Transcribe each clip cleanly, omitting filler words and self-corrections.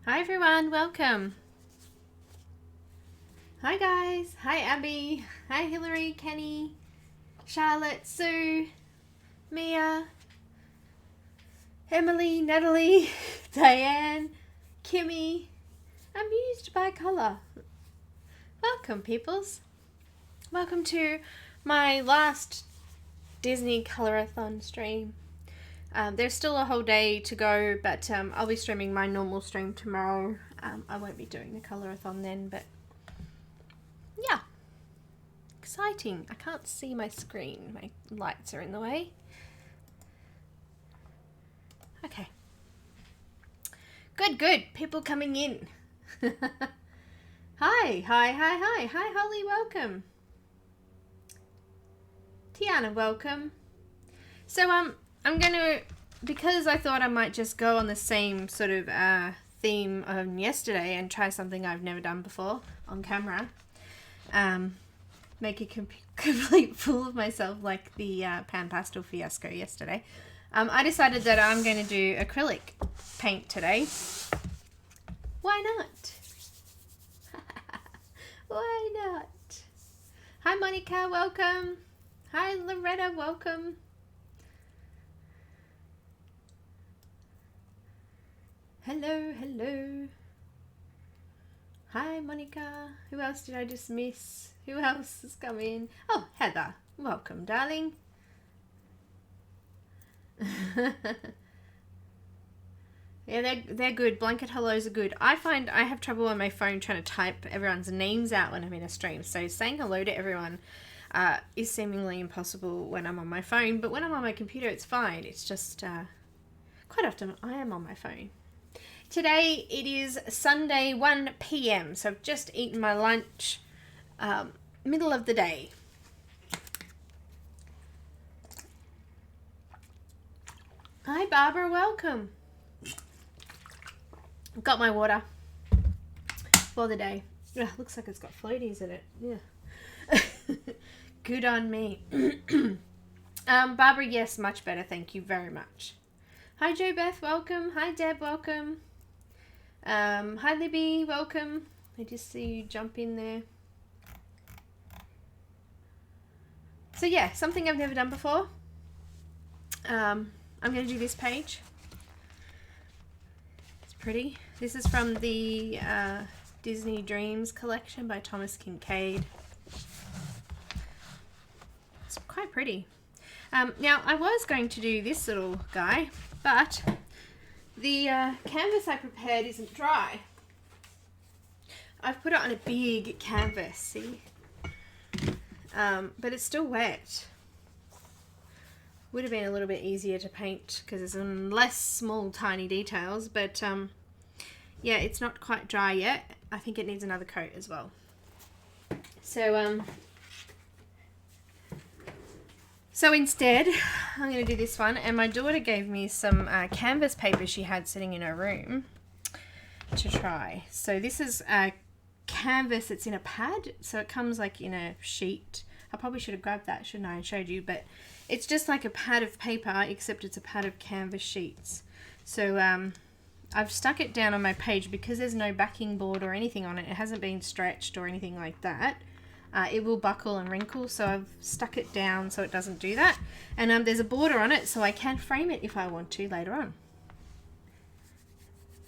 Hi everyone, welcome. Hi guys, hi Abby, hi Hillary, Kenny, Charlotte, Sue, Mia, Emily, Natalie, Diane, Kimmy, amused by colour. Welcome peoples. Welcome to my last Disney Colorathon stream. There's still a whole day to go, but I'll be streaming my normal stream tomorrow. I won't be doing the Colorathon then, but yeah, exciting. I can't see my screen. My lights are in the way. Okay. Good. People coming in. Hi. Hi, Holly, welcome. Tiana, welcome. So, I'm gonna, because I thought I might just go on the same sort of theme of yesterday and try something I've never done before on camera. Make a complete fool of myself like the PanPastel fiasco yesterday. I decided that I'm going to do acrylic paint today. Why not? Why not? Hi Monica, welcome. Hi Loretta, welcome. Hello. Hi Monica. Who else did I just miss? Who else has come in? Oh, Heather. Welcome, darling. Yeah, they're good. Blanket hellos are good. I find I have trouble on my phone trying to type everyone's names out when I'm in a stream. So saying hello to everyone is seemingly impossible when I'm on my phone. But when I'm on my computer, it's fine. It's just quite often I am on my phone. Today it is Sunday 1 p.m. So I've just eaten my lunch, middle of the day. Hi Barbara, welcome. Got my water for the day. Ugh, looks like it's got floaties in it. Yeah. Good on me. Barbara, yes, much better. Thank you very much. Hi Jo Beth, welcome. Hi Deb, welcome. Hi Libby, welcome. I just see you jump in there. So yeah, something I've never done before. I'm going to do this page. It's pretty. This is from the Disney Dreams collection by Thomas Kinkade. It's quite pretty. Now, I was going to do this little guy, but the canvas I prepared isn't dry. I've put it on a big canvas, see? But it's still wet. Would have been a little bit easier to paint because there's some less small tiny details, but yeah, it's not quite dry yet. I think it needs another coat as well. So instead I'm going to do this one, and my daughter gave me some canvas paper she had sitting in her room to try. So this is a canvas. It's in a pad, so it comes like in a sheet. I probably should have grabbed that, shouldn't I, and showed you, but it's just like a pad of paper, except it's a pad of canvas sheets. So I've stuck it down on my page because there's no backing board or anything on it. It hasn't been stretched or anything like that. It will buckle and wrinkle, so I've stuck it down so it doesn't do that. And there's a border on it, so I can frame it if I want to later on.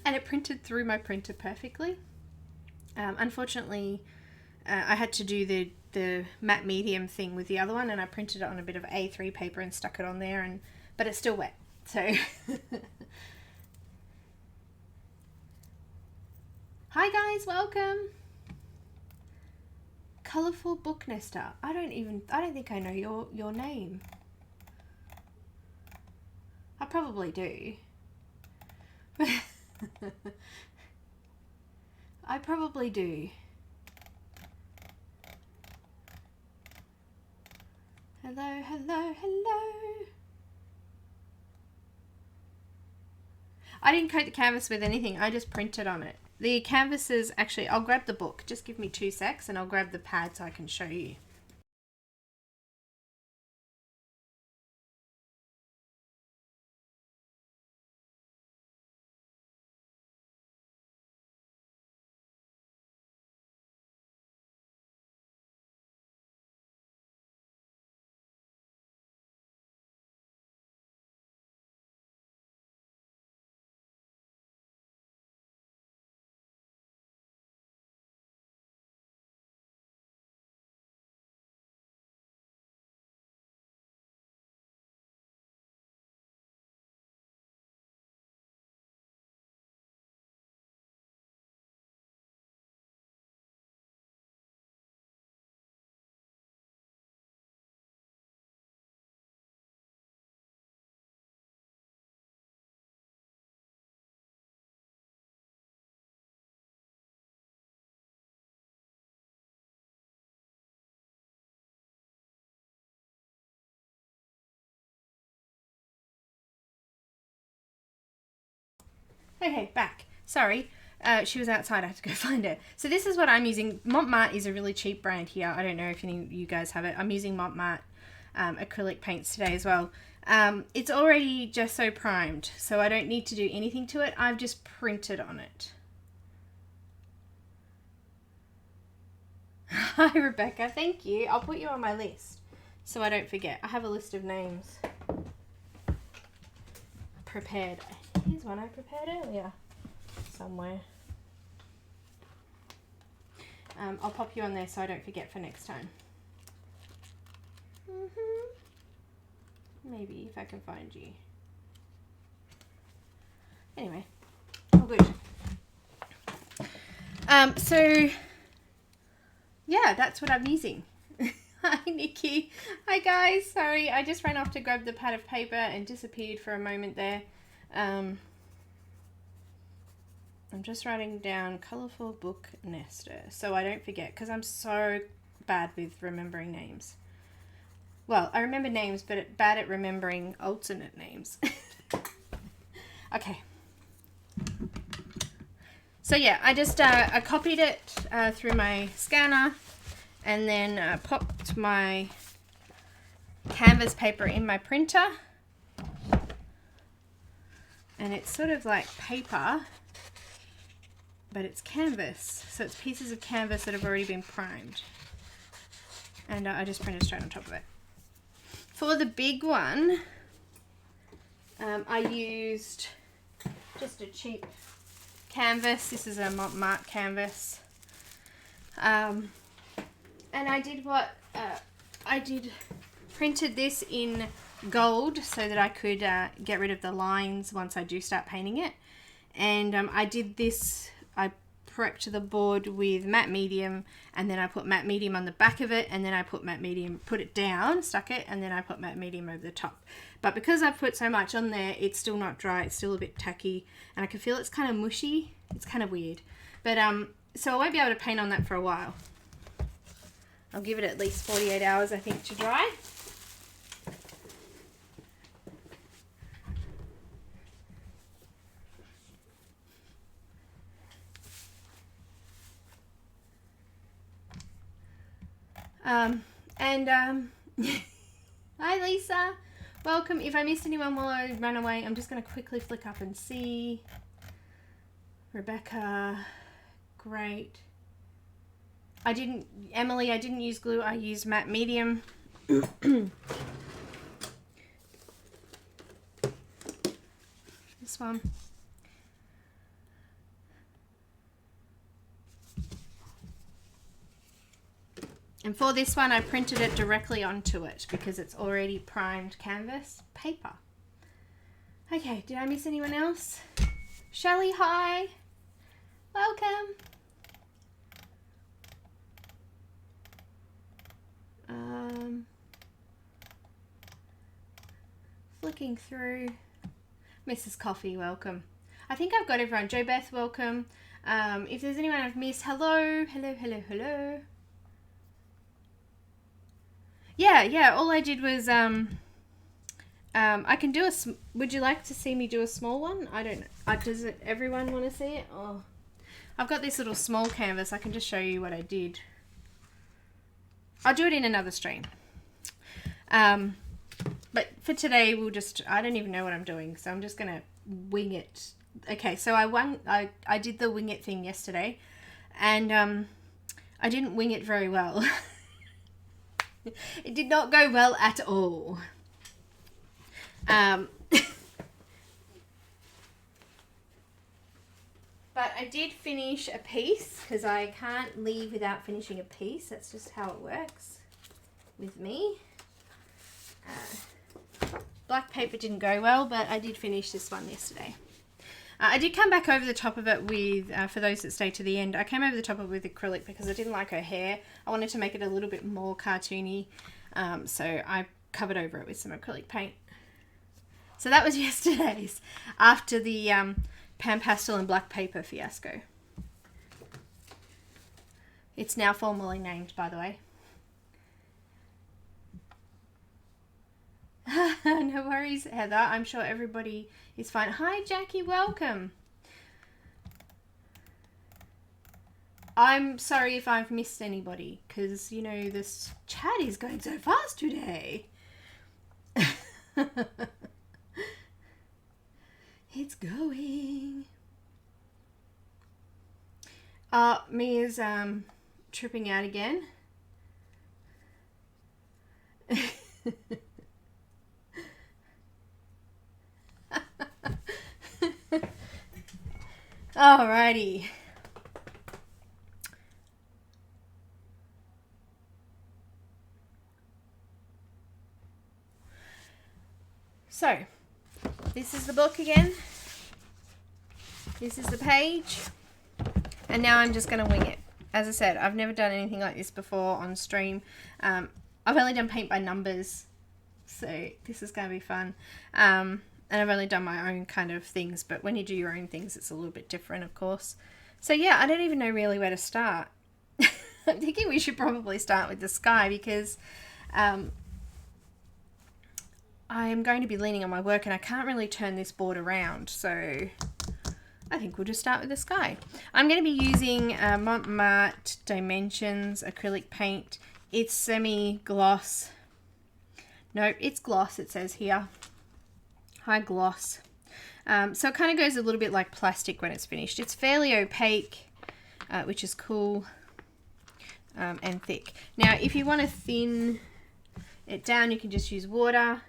And it printed through my printer perfectly. Unfortunately, I had to do the matte medium thing with the other one, and I printed it on a bit of A3 paper and stuck it on there, but it's still wet. So hi guys, welcome. Colourful Book Nester. I don't think I know your name. I probably do. I probably do. Hello. I didn't coat the canvas with anything. I just printed on it. The canvases, actually, I'll grab the book. Just give me 2 secs and I'll grab the pad so I can show you. Okay, back. Sorry. She was outside. I had to go find her. So this is what I'm using. Montmart is a really cheap brand here. I don't know if any of you guys have it. I'm using Montmart acrylic paints today as well. It's already gesso primed, so I don't need to do anything to it. I've just printed on it. Hi, Rebecca. Thank you. I'll put you on my list so I don't forget. I have a list of names prepared. Here's one I prepared earlier somewhere. I'll pop you on there so I don't forget for next time. Maybe if I can find you. Anyway, all good. So yeah, that's what I'm using. Hi, Nikki. Hi, guys. Sorry, I just ran off to grab the pad of paper and disappeared for a moment there. I'm just writing down colourful book nester so I don't forget, because I'm so bad with remembering names. Well, I remember names, but bad at remembering alternate names. Okay. So yeah, I just I copied it through my scanner and then popped my canvas paper in my printer. And it's sort of like paper, but it's canvas. So it's pieces of canvas that have already been primed. And I just printed straight on top of it. For the big one, I used just a cheap canvas. This is a Montmart canvas. And I did what I did, printed this in gold so that I could get rid of the lines once I do start painting it. And I did this, I prepped the board with matte medium, and then I put matte medium on the back of it, and then I put matte medium, put it down, stuck it, and then I put matte medium over the top. But because I've put so much on there, it's still not dry, it's still a bit tacky, and I can feel it's kind of mushy. It's kind of weird. But so I won't be able to paint on that for a while. I'll give it at least 48 hours, I think, to dry. Hi Lisa, welcome. If I missed anyone while I ran away, I'm just going to quickly flick up and see. Rebecca, great. Emily, I didn't use glue, I used matte medium. This one. And for this one, I printed it directly onto it because it's already primed canvas paper. Okay, did I miss anyone else? Shelley, hi. Welcome. Flicking through. Mrs. Coffee, welcome. I think I've got everyone. Jo Beth, welcome. If there's anyone I've missed, hello, hello, hello, hello. Yeah, all I did was, I can do would you like to see me do a small one? I don't know. Does everyone want to see it? Oh, I've got this little small canvas. I can just show you what I did. I'll do it in another stream. But for today, I don't even know what I'm doing, so I'm just going to wing it. Okay, so I did the wing it thing yesterday, and I didn't wing it very well. It did not go well at all. But I did finish a piece because I can't leave without finishing a piece. That's just how it works with me. Black paper didn't go well, but I did finish this one yesterday. I did come back over the top of it with, for those that stay to the end, I came over the top of it with acrylic because I didn't like her hair. I wanted to make it a little bit more cartoony, so I covered over it with some acrylic paint. So that was yesterday's, after the PanPastel and black paper fiasco. It's now formally named, by the way. No worries, Heather. I'm sure everybody is fine. Hi, Jackie. Welcome. I'm sorry if I've missed anybody, because, you know, this chat is going so fast today. It's going. Mia's tripping out again. Alrighty. So, this is the book again. This is the page. And now I'm just going to wing it. As I said, I've never done anything like this before on stream. I've only done paint by numbers. So, this is going to be fun. And I've only done my own kind of things. But when you do your own things, it's a little bit different, of course. So, yeah, I don't even know really where to start. I'm thinking we should probably start with the sky because I am going to be leaning on my work and I can't really turn this board around, so I think we'll just start with the sky. I'm going to be using Montmartre Dimensions acrylic paint. It's semi-gloss. No, it's gloss, it says here. High gloss. So it kind of goes a little bit like plastic when it's finished. It's fairly opaque, which is cool, and thick. Now, if you want to thin it down, you can just use water.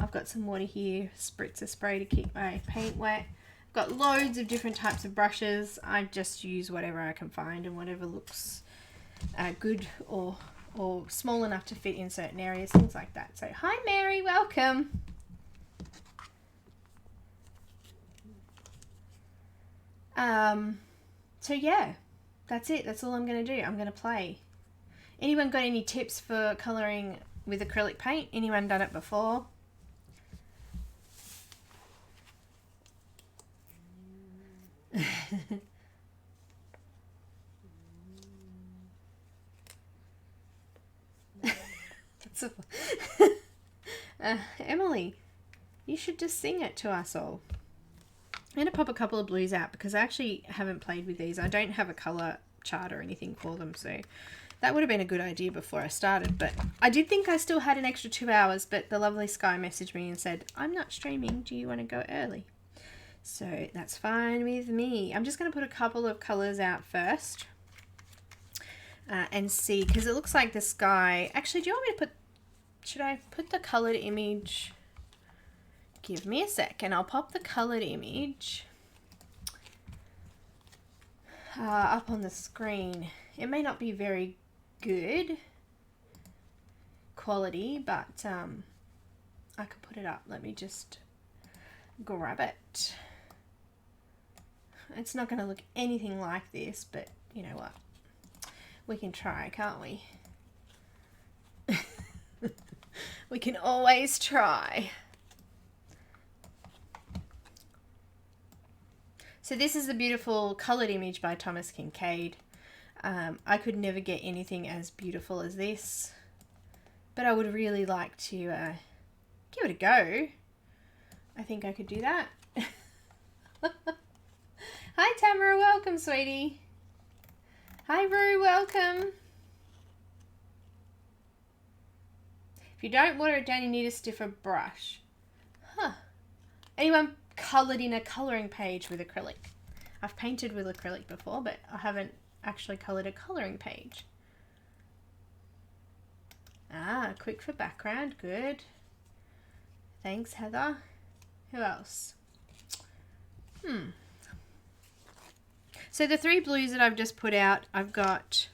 I've got some water here, spritzer spray to keep my paint wet. I've got loads of different types of brushes. I just use whatever I can find and whatever looks good or small enough to fit in certain areas, things like that. So, hi Mary, welcome. So yeah, that's it. That's all I'm going to do. I'm going to play. Anyone got any tips for colouring with acrylic paint? Anyone done it before? Emily, you should just sing it to us all. I'm going to pop a couple of blues out because I actually haven't played with these. I don't have a colour chart or anything for them, so that would have been a good idea before I started. But I did think I still had an extra 2 hours, but the lovely Sky messaged me and said, I'm not streaming, do you want to go early? So that's fine with me. I'm just going to put a couple of colours out first and see, because it looks like the sky. Actually, do you want me to put, should I put the coloured image? Give me a sec and I'll pop the coloured image up on the screen. It may not be very good quality, but I could put it up. Let me just grab it. It's not going to look anything like this, but you know what? We can try, can't we? We can always try. So this is the beautiful coloured image by Thomas Kinkade. I could never get anything as beautiful as this, but I would really like to give it a go. I think I could do that. Hi Tamara, welcome sweetie. Hi Rue, welcome. If you don't water it down, you need a stiffer brush. Huh. Anyone coloured in a colouring page with acrylic? I've painted with acrylic before, but I haven't actually coloured a colouring page. Ah, quick for background, good. Thanks Heather. Who else? So the 3 blues that I've just put out, I've got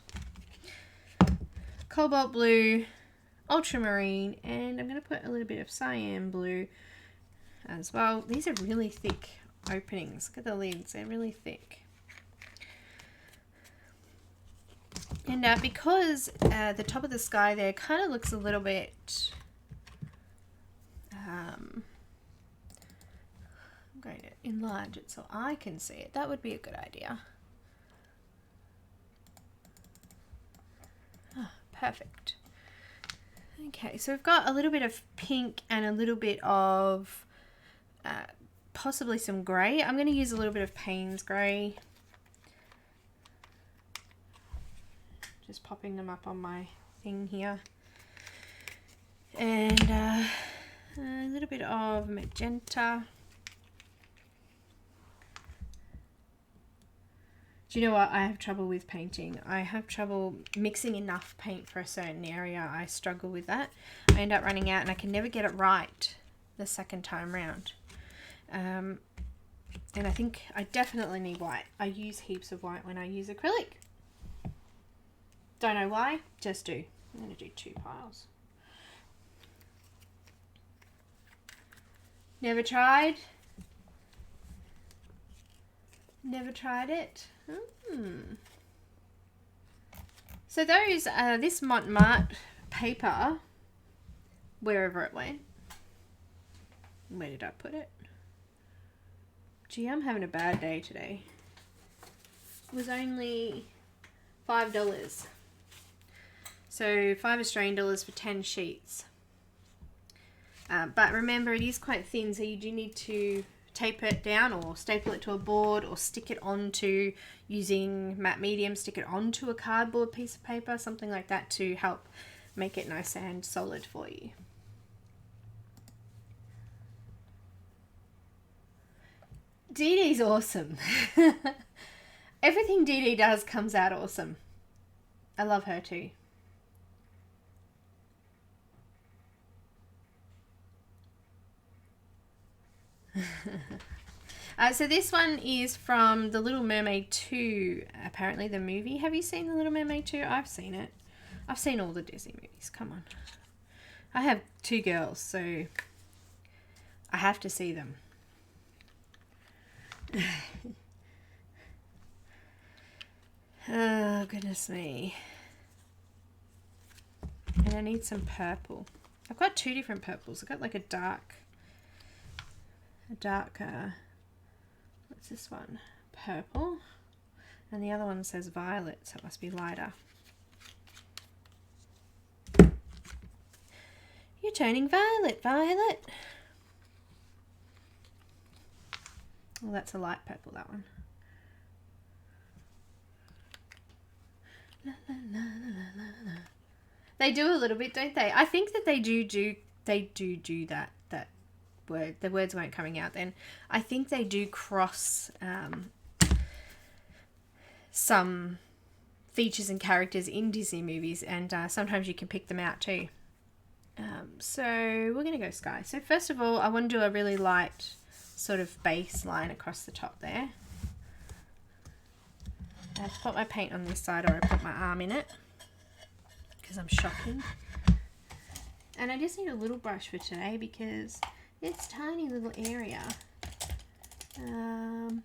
cobalt blue, ultramarine, and I'm going to put a little bit of cyan blue as well. These are really thick openings. Look at the lids, they're really thick. And because the top of the sky there kind of looks a little bit I'm going to enlarge it so I can see it. That would be a good idea. Ah, perfect. Okay, so we've got a little bit of pink and a little bit of possibly some grey. I'm going to use a little bit of Payne's grey. just popping them up on my thing here. And a little bit of magenta. Do you know what? I have trouble with painting. I have trouble mixing enough paint for a certain area. I struggle with that. I end up running out and I can never get it right the second time round. And I think I definitely need white. I use heaps of white when I use acrylic. Don't know why, just do. I'm going to do 2 piles. Never tried? Never tried it? So those, this Montmartre paper, wherever it went, where did I put it? Gee, I'm having a bad day today. It was only $5. So 5 Australian dollars for 10 sheets. But remember, it is quite thin, so you do need to tape it down or staple it to a board or stick it onto, using matte medium, stick it onto a cardboard piece of paper, something like that, to help make it nice and solid for you. Dee Dee's awesome. Everything Dee Dee does comes out awesome. I love her too. So this one is from The Little Mermaid 2, apparently the movie. Have you seen The Little Mermaid 2? I've seen it. I've seen all the Disney movies. Come on. I have 2 girls, so I have to see them. Oh, goodness me. And I need some purple. I've got 2 different purples. I've got like a dark, what's this one? Purple. And the other one says violet, so it must be lighter. You're turning violet, Violet. Well, that's a light purple, that one. La, la, la, la, la, la. They do a little bit, don't they? I think that they do that word. The words weren't coming out then. I think they do cross some features and characters in Disney movies, and sometimes you can pick them out too. So we're going to go sky. So first of all, I want to do a really light sort of base line across the top there. I have to put my paint on this side, or I put my arm in it because I'm shocking. And I just need a little brush for today because it's tiny little area. I'm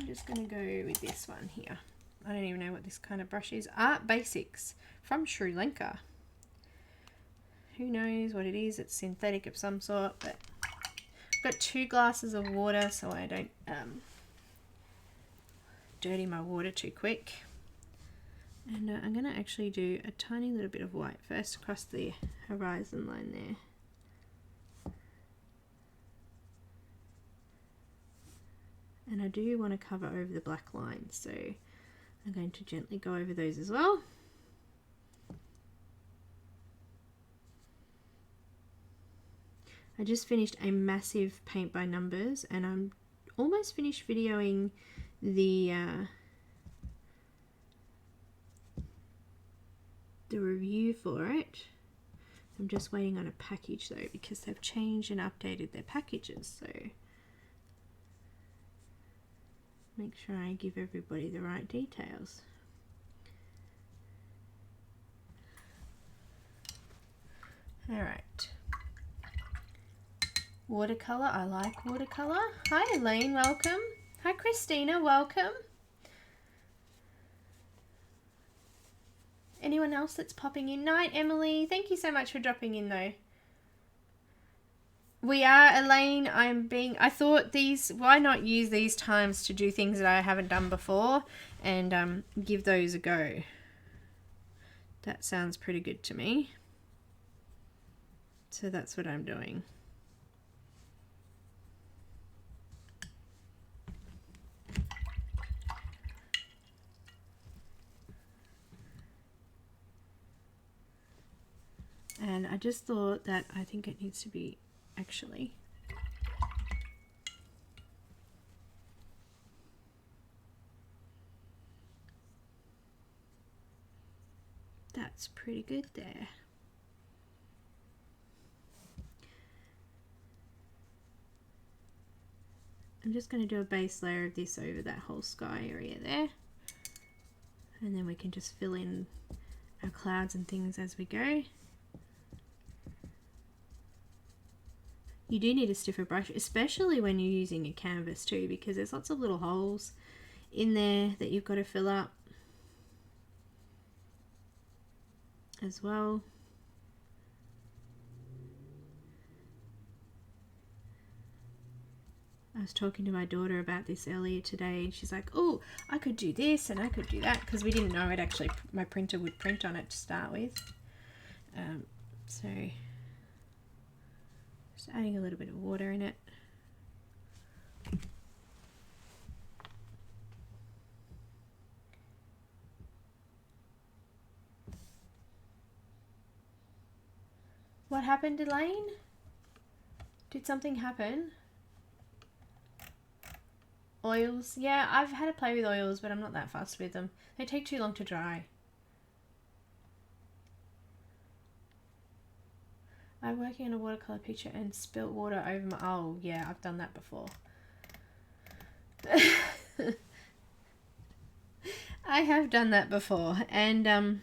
just going to go with this one here. I don't even know what this kind of brush is. Art Basics from Sri Lanka. Who knows what it is? It's synthetic of some sort, but I've got 2 glasses of water so I don't dirty my water too quick. And I'm going to actually do a tiny little bit of white first across the horizon line there. And I do want to cover over the black lines, so I'm going to gently go over those as well. I just finished a massive paint by numbers, and I'm almost finished videoing the review for it. I'm just waiting on a package though, because they've changed and updated their packages, so make sure I give everybody the right details. Alright. Watercolor, I like watercolor. Hi Elaine, welcome. Hi Christina, welcome. Anyone else that's popping in? Night Emily, thank you so much for dropping in though. We are, Elaine, I thought why not use these times to do things that I haven't done before and give those a go. That sounds pretty good to me. So that's what I'm doing. And I just thought that I think it needs to be actually that's pretty good there. I'm just going to do a base layer of this over that whole sky area there, and then we can just fill in our clouds and things as we go. You do need a stiffer brush, especially when you're using a canvas too, because there's lots of little holes in there that you've got to fill up as well. I was talking to my daughter about this earlier today, and she's like, oh, I could do this and I could do that, because we didn't know it actually, my printer would print on it to start with. So just adding a little bit of water in it. What happened, Elaine? Did something happen? Oils, yeah, I've had to play with oils, but I'm not that fussed with them. They take too long to dry. I'm working on a watercolor picture and spilt water over my... Oh, yeah, I've done that before. I have done that before. And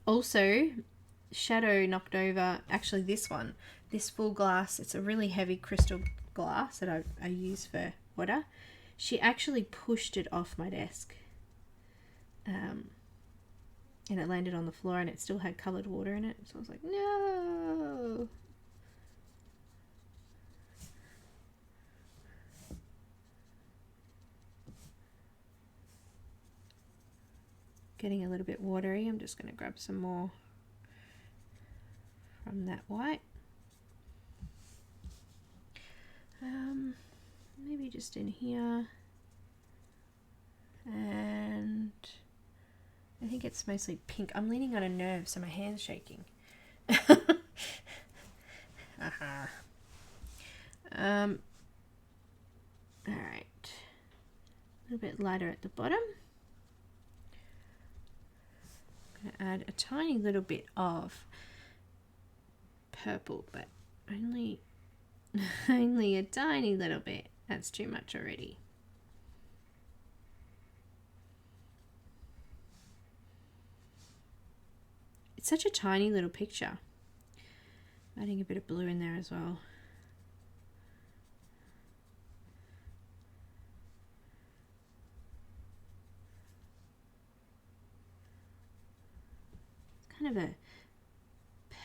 also, shadow knocked over, actually this one, this full glass. It's a really heavy crystal glass that I use for water. She actually pushed it off my desk, and it landed on the floor, and it still had coloured water in it. So I was like, no. Getting a little bit watery. I'm just going to grab some more from that white. Maybe just in here, and I think it's mostly pink. I'm leaning on a nerve, so my hand's shaking. All right, a little bit lighter at the bottom. I'm going to add a tiny little bit of purple, but only a tiny little bit. That's too much already. It's such a tiny little picture. Adding a bit of blue in there as well. It's kind of a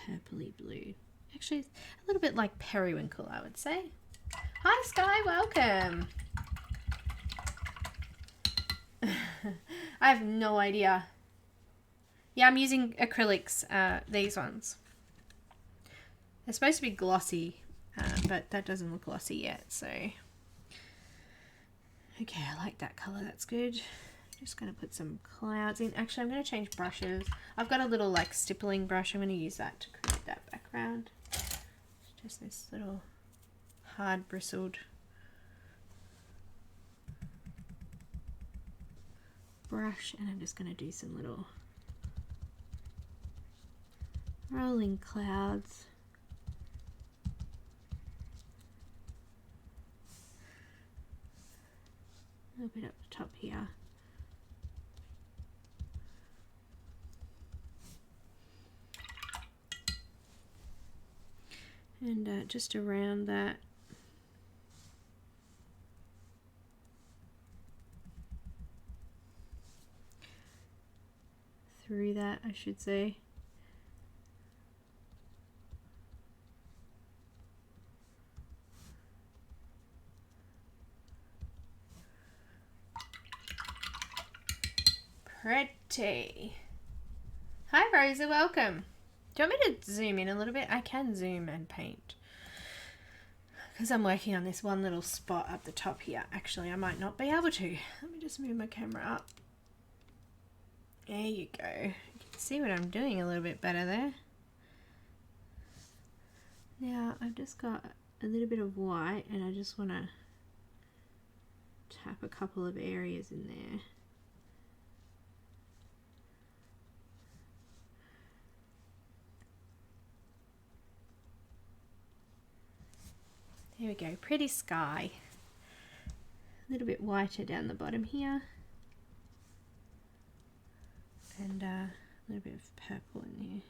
purpley blue. Actually, it's a little bit like periwinkle, I would say. Hi Sky, welcome. I have no idea. Yeah, I'm using acrylics, these ones. They're supposed to be glossy, but that doesn't look glossy yet, so. Okay, I like that color, that's good. Just going to put some clouds in. Actually, I'm going to change brushes. I've got a little like stippling brush. I'm going to use that to create that background. Just this little hard bristled brush, and I'm just going to do some little rolling clouds. A little bit up the top here. And just around that. Through that, I should say. Pretty. Hi Rosa, welcome. Do you want me to zoom in a little bit? I can zoom and paint, because I'm working on this one little spot up the top here. Actually, I might not be able to. Let me just move my camera up. There you go. You can see what I'm doing a little bit better there. Now I've just got a little bit of white and I just want to tap a couple of areas in there. There we go, pretty sky. A little bit whiter down the bottom here. And a little bit of purple in here.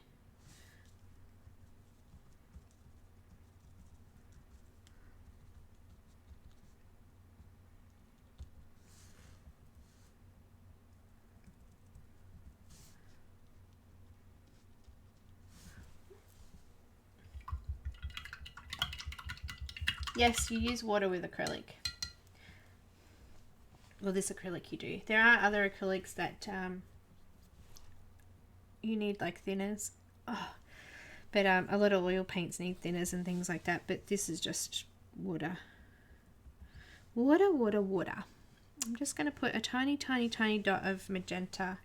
Yes, you use water with acrylic. Well, this acrylic you do. There are other acrylics that you need like thinners. Oh, but a lot of oil paints need thinners and things like that. But this is just water. Water, water, water. I'm just going to put a tiny, tiny, tiny dot of magenta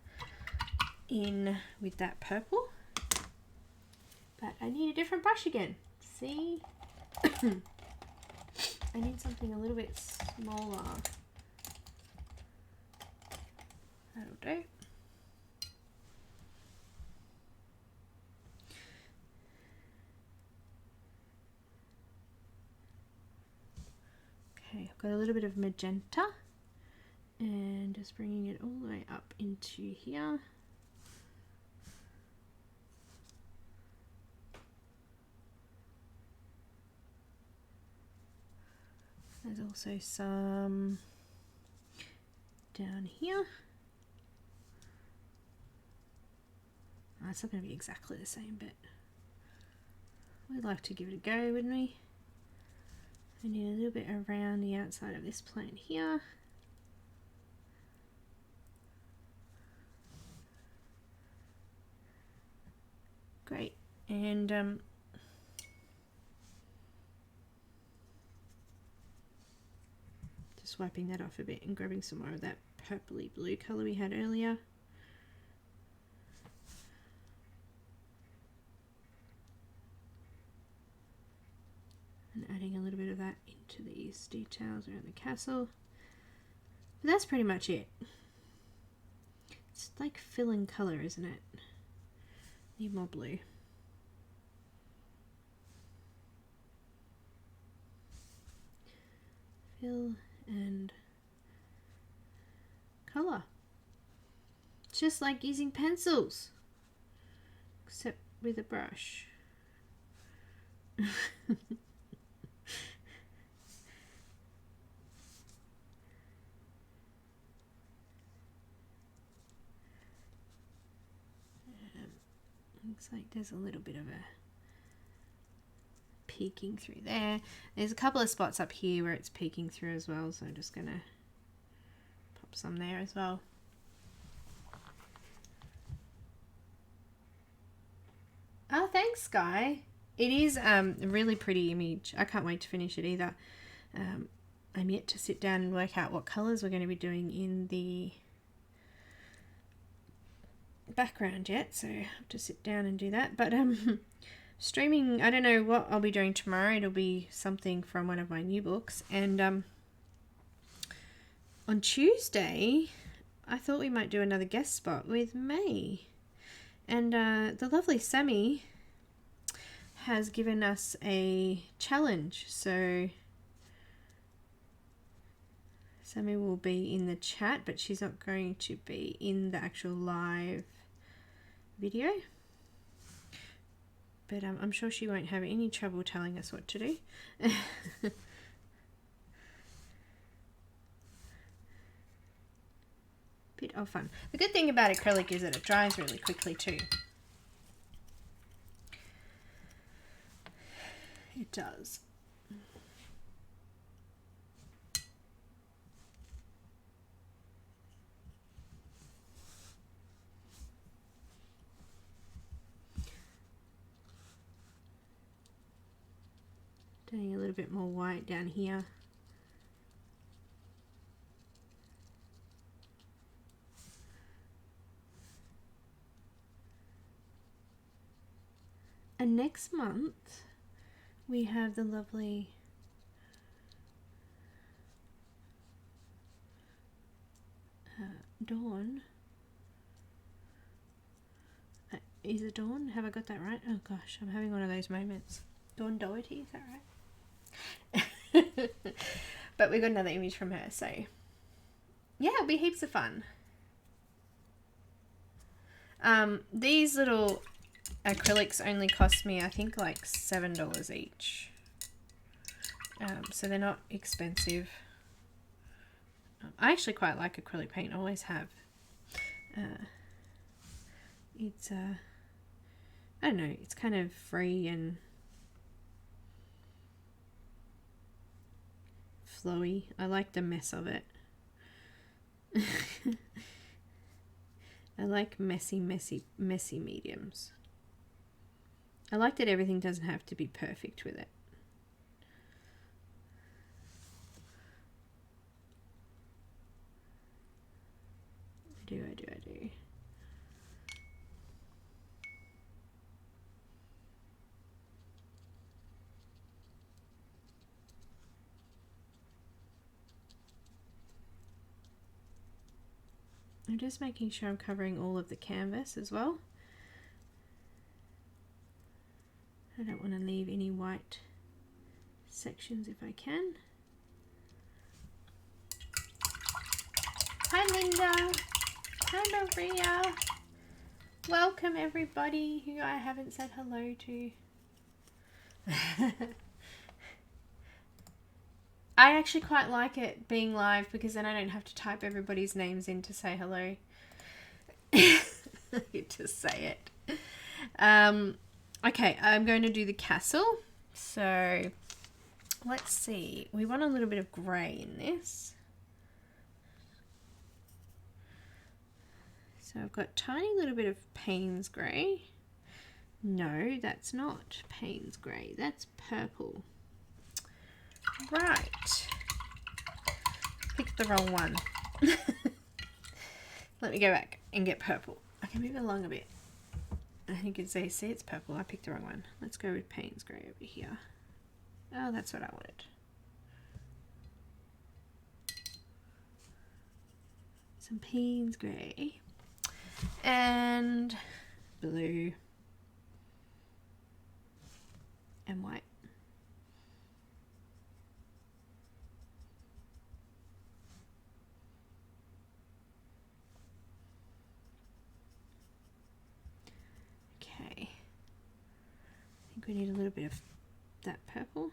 in with that purple. But I need a different brush again. See? I need something a little bit smaller. That'll do. Okay, I've got a little bit of magenta and just bringing it all the way up into here. There's also some down here. Oh, it's not going to be exactly the same, but we'd like to give it a go, wouldn't we? I need a little bit around the outside of this plant here. Great, and just wiping that off a bit and grabbing some more of that purpley blue colour we had earlier. And adding a little bit of that into these details around the castle. But that's pretty much it. It's like filling colour, isn't it? Need more blue. Fill and colour. It's just like using pencils, except with a brush. Looks like there's a little bit of a peeking through there. There's a couple of spots up here where it's peeking through as well, so I'm just gonna pop some there as well. Oh, thanks, Sky. It is a really pretty image. I can't wait to finish it either. I'm yet to sit down and work out what colours we're going to be doing in the background yet, so I have to sit down and do that. But streaming, I don't know what I'll be doing tomorrow. It'll be something from one of my new books. And on Tuesday I thought we might do another guest spot with May, and the lovely Sammy has given us a challenge, so Sammy will be in the chat, but she's not going to be in the actual live video. But I'm sure she won't have any trouble telling us what to do. Bit of fun. The good thing about acrylic is that it dries really quickly too. It does. Doing a little bit more white down here. And next month we have the lovely Dawn. Is it Dawn? Have I got that right? Oh gosh, I'm having one of those moments. Dawn Doherty, is that right? But we got another image from her, so yeah, it'll be heaps of fun. These little acrylics only cost me, I think, like $7 each. So they're not expensive. I actually quite like acrylic paint, always have. It's I don't know, it's kind of free and flowy. I like the mess of it. I like messy mediums. I like that everything doesn't have to be perfect with it. I do. I'm just making sure I'm covering all of the canvas as well. I don't want to leave any white sections if I can. Hi Linda! Hi Maria! Welcome everybody who I haven't said hello to. I actually quite like it being live because then I don't have to type everybody's names in to say hello. To say it. Okay, I'm going to do the castle. So let's see. We want a little bit of grey in this. So I've got tiny little bit of Payne's grey. No, that's not Payne's grey. That's purple. Right. Picked the wrong one. Let me go back and get purple. I can move it along a bit. You can see it's purple. I picked the wrong one. Let's go with Payne's grey over here. Oh, that's what I wanted. Some Payne's grey. And blue. And white. Okay. I think we need a little bit of that purple.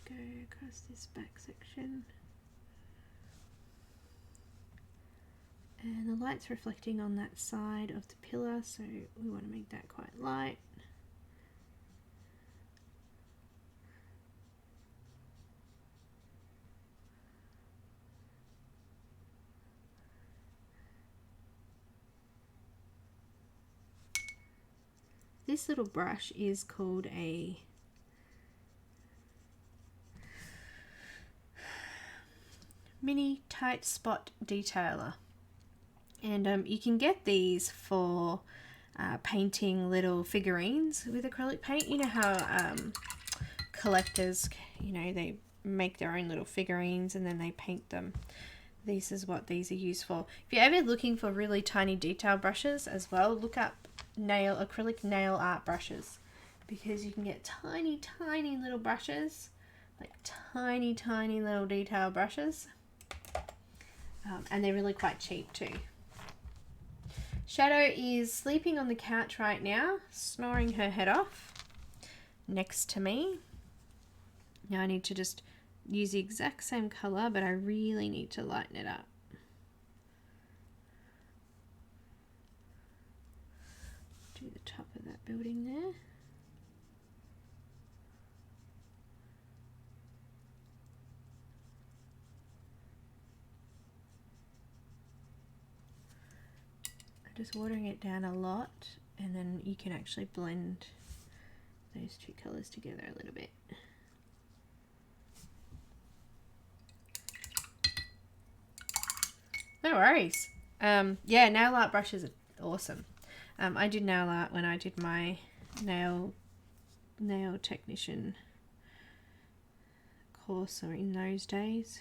Go across this back section, and the light's reflecting on that side of the pillar, so we want to make that quite light. This little brush is called a mini tight spot detailer, and you can get these for painting little figurines with acrylic paint. You know how collectors, you know, they make their own little figurines and then they paint them. This is what these are used for. If you're ever looking for really tiny detail brushes as well, look up acrylic nail art brushes, because you can get tiny little brushes, like tiny little detail brushes. And they're really quite cheap too. Shadow is sleeping on the couch right now, snoring her head off next to me. Now I need to just use the exact same colour, but I really need to lighten it up. Do the top of that building there. Just watering it down a lot, and then you can actually blend those two colours together a little bit. No worries. Yeah, nail art brushes are awesome. I did nail art when I did my nail technician course, or in those days.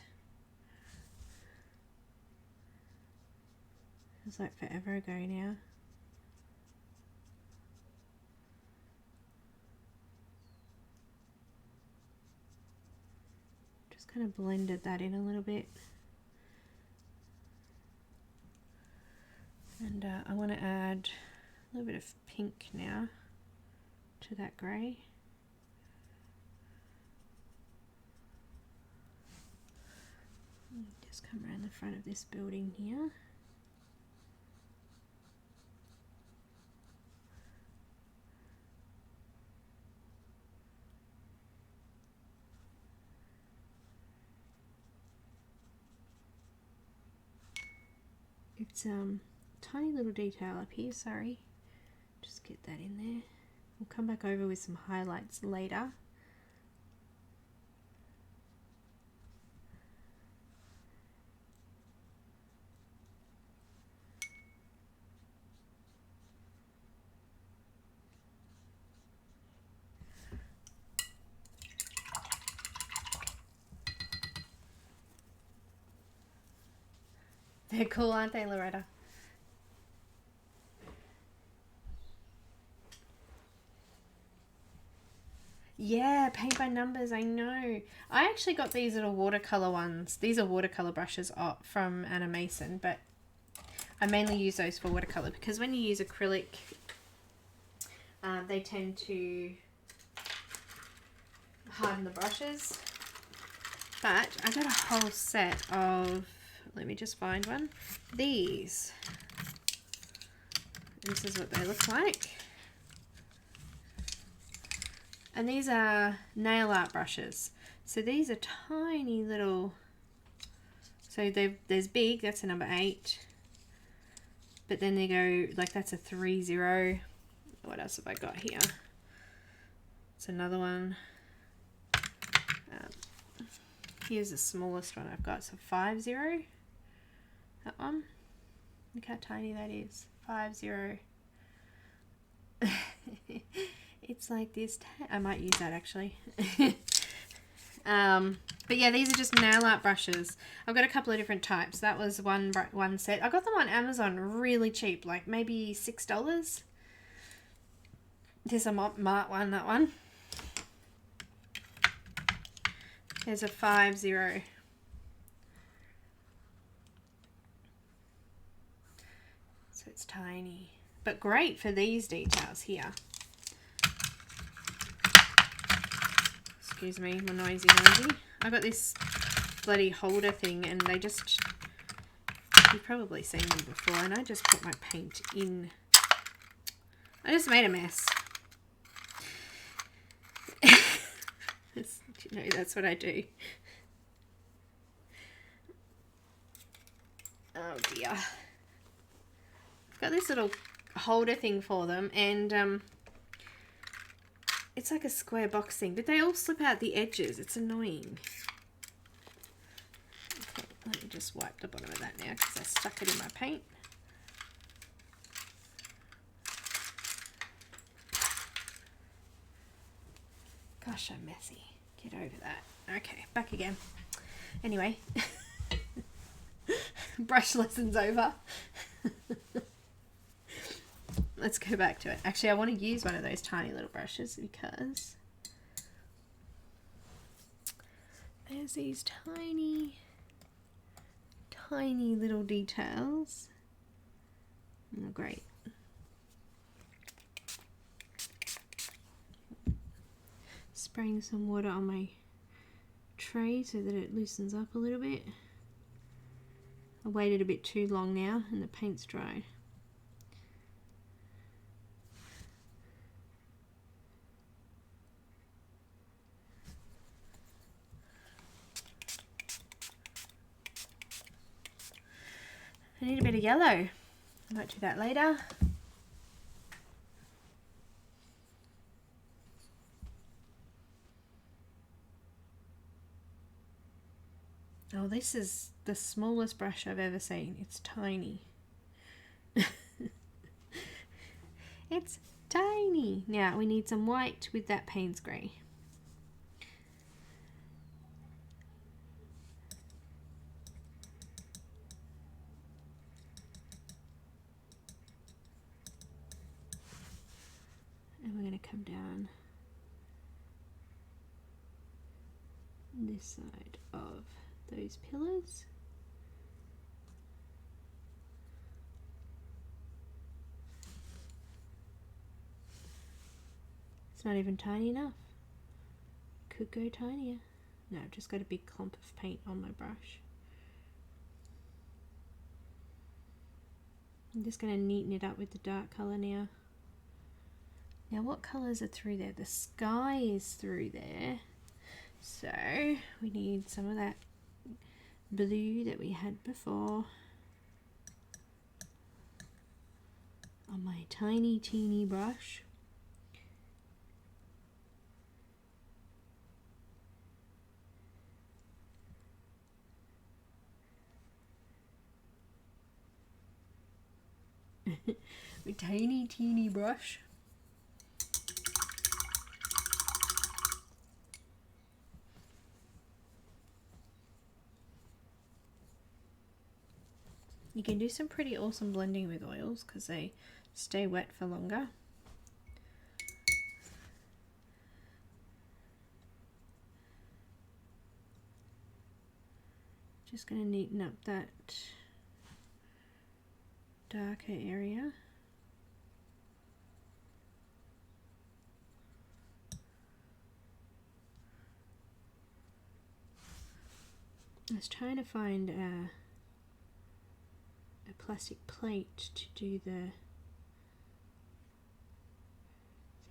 It was like forever ago now. Just kind of blended that in a little bit. And I want to add a little bit of pink now to that grey. Just come around the front of this building here. It's tiny little detail up here, sorry. Just get that in there. We'll come back over with some highlights later. They're cool, aren't they, Loretta? Yeah, paint by numbers, I know. I actually got these little watercolor ones. These are watercolor brushes from Anna Mason, but I mainly use those for watercolor because when you use acrylic, they tend to harden the brushes. But I got a whole set of, let me just find one, these. This is what they look like. And these are nail art brushes. So these are tiny little, so there's big, that's a number 8. But then they go, like that's a 3-0. What else have I got here? It's another one. Here's the smallest one I've got, so 5-0. That one. Look how tiny that is. 5-0. It's like this. I might use that actually. But yeah, these are just nail art brushes. I've got a couple of different types. That was one set. I got them on Amazon really cheap, like maybe $6. There's a Mart one, that one. There's a 5-0. So it's tiny, but great for these details here. Excuse me, my noisy. I got this bloody holder thing and they just, you've probably seen them before, and I just put my paint in. I just made a mess. You know, that's what I do. Oh dear. I've got this little holder thing for them, and it's like a square box thing, but they all slip out the edges. It's annoying. Okay, let me just wipe the bottom of that now because I stuck it in my paint. Gosh, I'm messy. Get over that. Okay, back again. Anyway, brush lesson's over. Let's go back to it. Actually, I want to use one of those tiny little brushes because there's these tiny, tiny little details. Oh, great. Spraying some water on my tray so that it loosens up a little bit. I waited a bit too long now and the paint's dried. I need a bit of yellow. I might do that later. Oh, this is the smallest brush I've ever seen. It's tiny. It's tiny. Now we need some white with that Payne's grey. And we're going to come down this side of those pillars. It's not even tiny enough. Could go tinier. No, I've just got a big clump of paint on my brush. I'm just going to neaten it up with the dark colour now. Now what colours are through there? The sky is through there. So we need some of that blue that we had before on my tiny teeny brush. A tiny teeny brush. You can do some pretty awesome blending with oils because they stay wet for longer. Just going to neaten up that darker area. I was trying to find a plastic plate to do the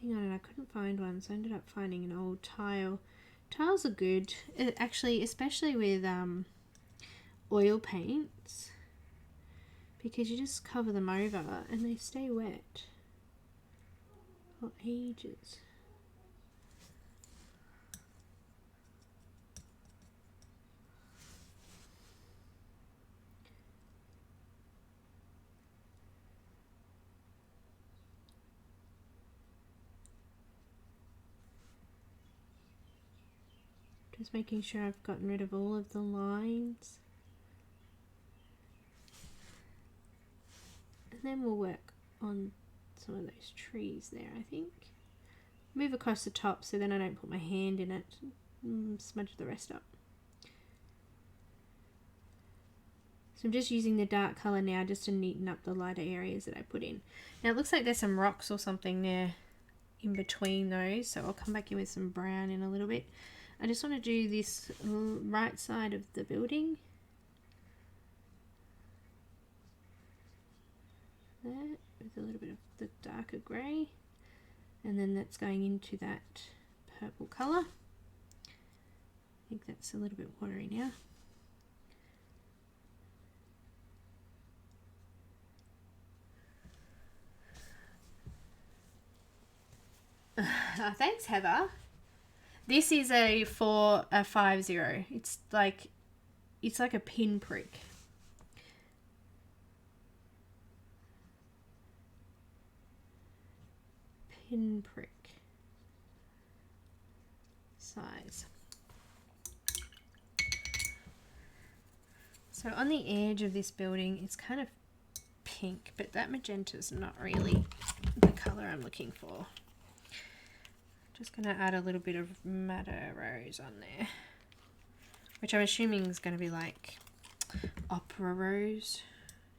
thing on it. I couldn't find one, so I ended up finding an old tile. Tiles are good, actually, especially with oil paints, because you just cover them over and they stay wet for ages. Just making sure I've gotten rid of all of the lines. And then we'll work on some of those trees there, I think. Move across the top so then I don't put my hand in it and smudge the rest up. So I'm just using the dark colour now just to neaten up the lighter areas that I put in. Now it looks like there's some rocks or something there in between those, so I'll come back in with some brown in a little bit. I just want to do this right side of the building. There, with a little bit of the darker grey. And then that's going into that purple colour. I think that's a little bit watery now. Thanks, Heather. This is a 450. It's like a pinprick. Pinprick size. So on the edge of this building, it's kind of pink, but that magenta is not really the color I'm looking for. Just going to add a little bit of madder rose on there, which I'm assuming is going to be like opera rose.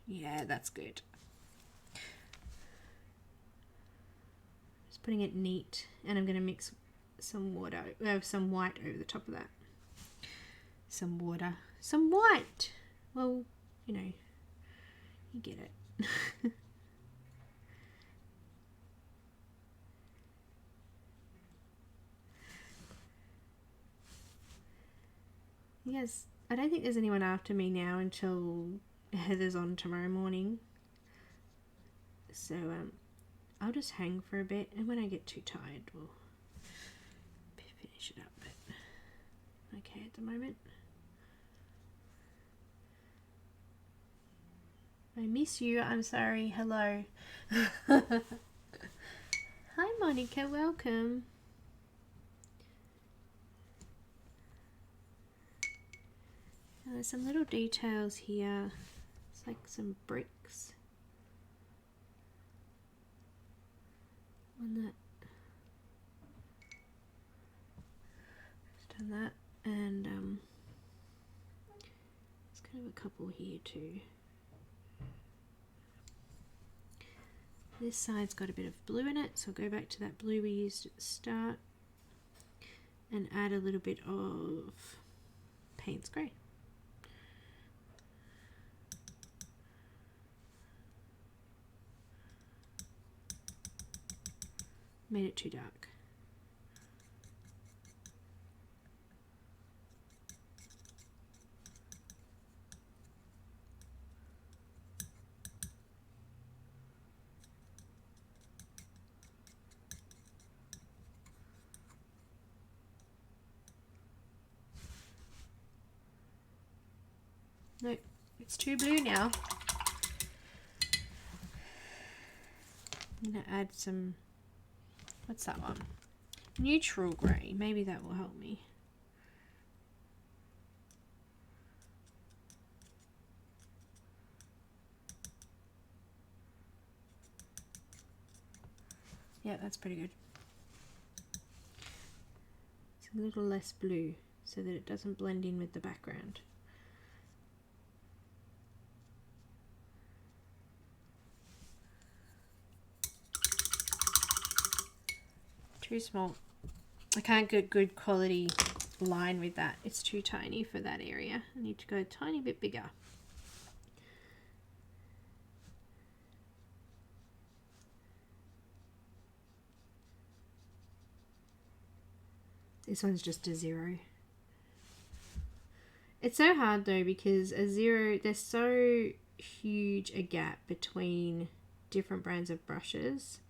Yeah, that's good. Just putting it neat, and I'm going to mix some water, some white over the top of that. Some water, some white. Well, you know, you get it. Yes, I don't think there's anyone after me now until Heather's on tomorrow morning. So I'll just hang for a bit, and when I get too tired, we'll finish it up. But okay at the moment. I miss you. I'm sorry. Hello. Hi, Monica. Welcome. Now, there's some little details here. It's like some bricks on that. Just done that, and there's kind of a couple here too. This side's got a bit of blue in it, so I'll go back to that blue we used at the start and add a little bit of Payne's Grey. Made it too dark. Nope, it's too blue now. I'm going to add some, what's that one? Neutral grey, maybe that will help me. Yeah, that's pretty good. It's a little less blue so that it doesn't blend in with the background. Too small. I can't get good quality line with that. It's too tiny for that area. I need to go a tiny bit bigger. This one's just a 0. It's so hard though because a 0, there's so huge a gap between different brands of brushes.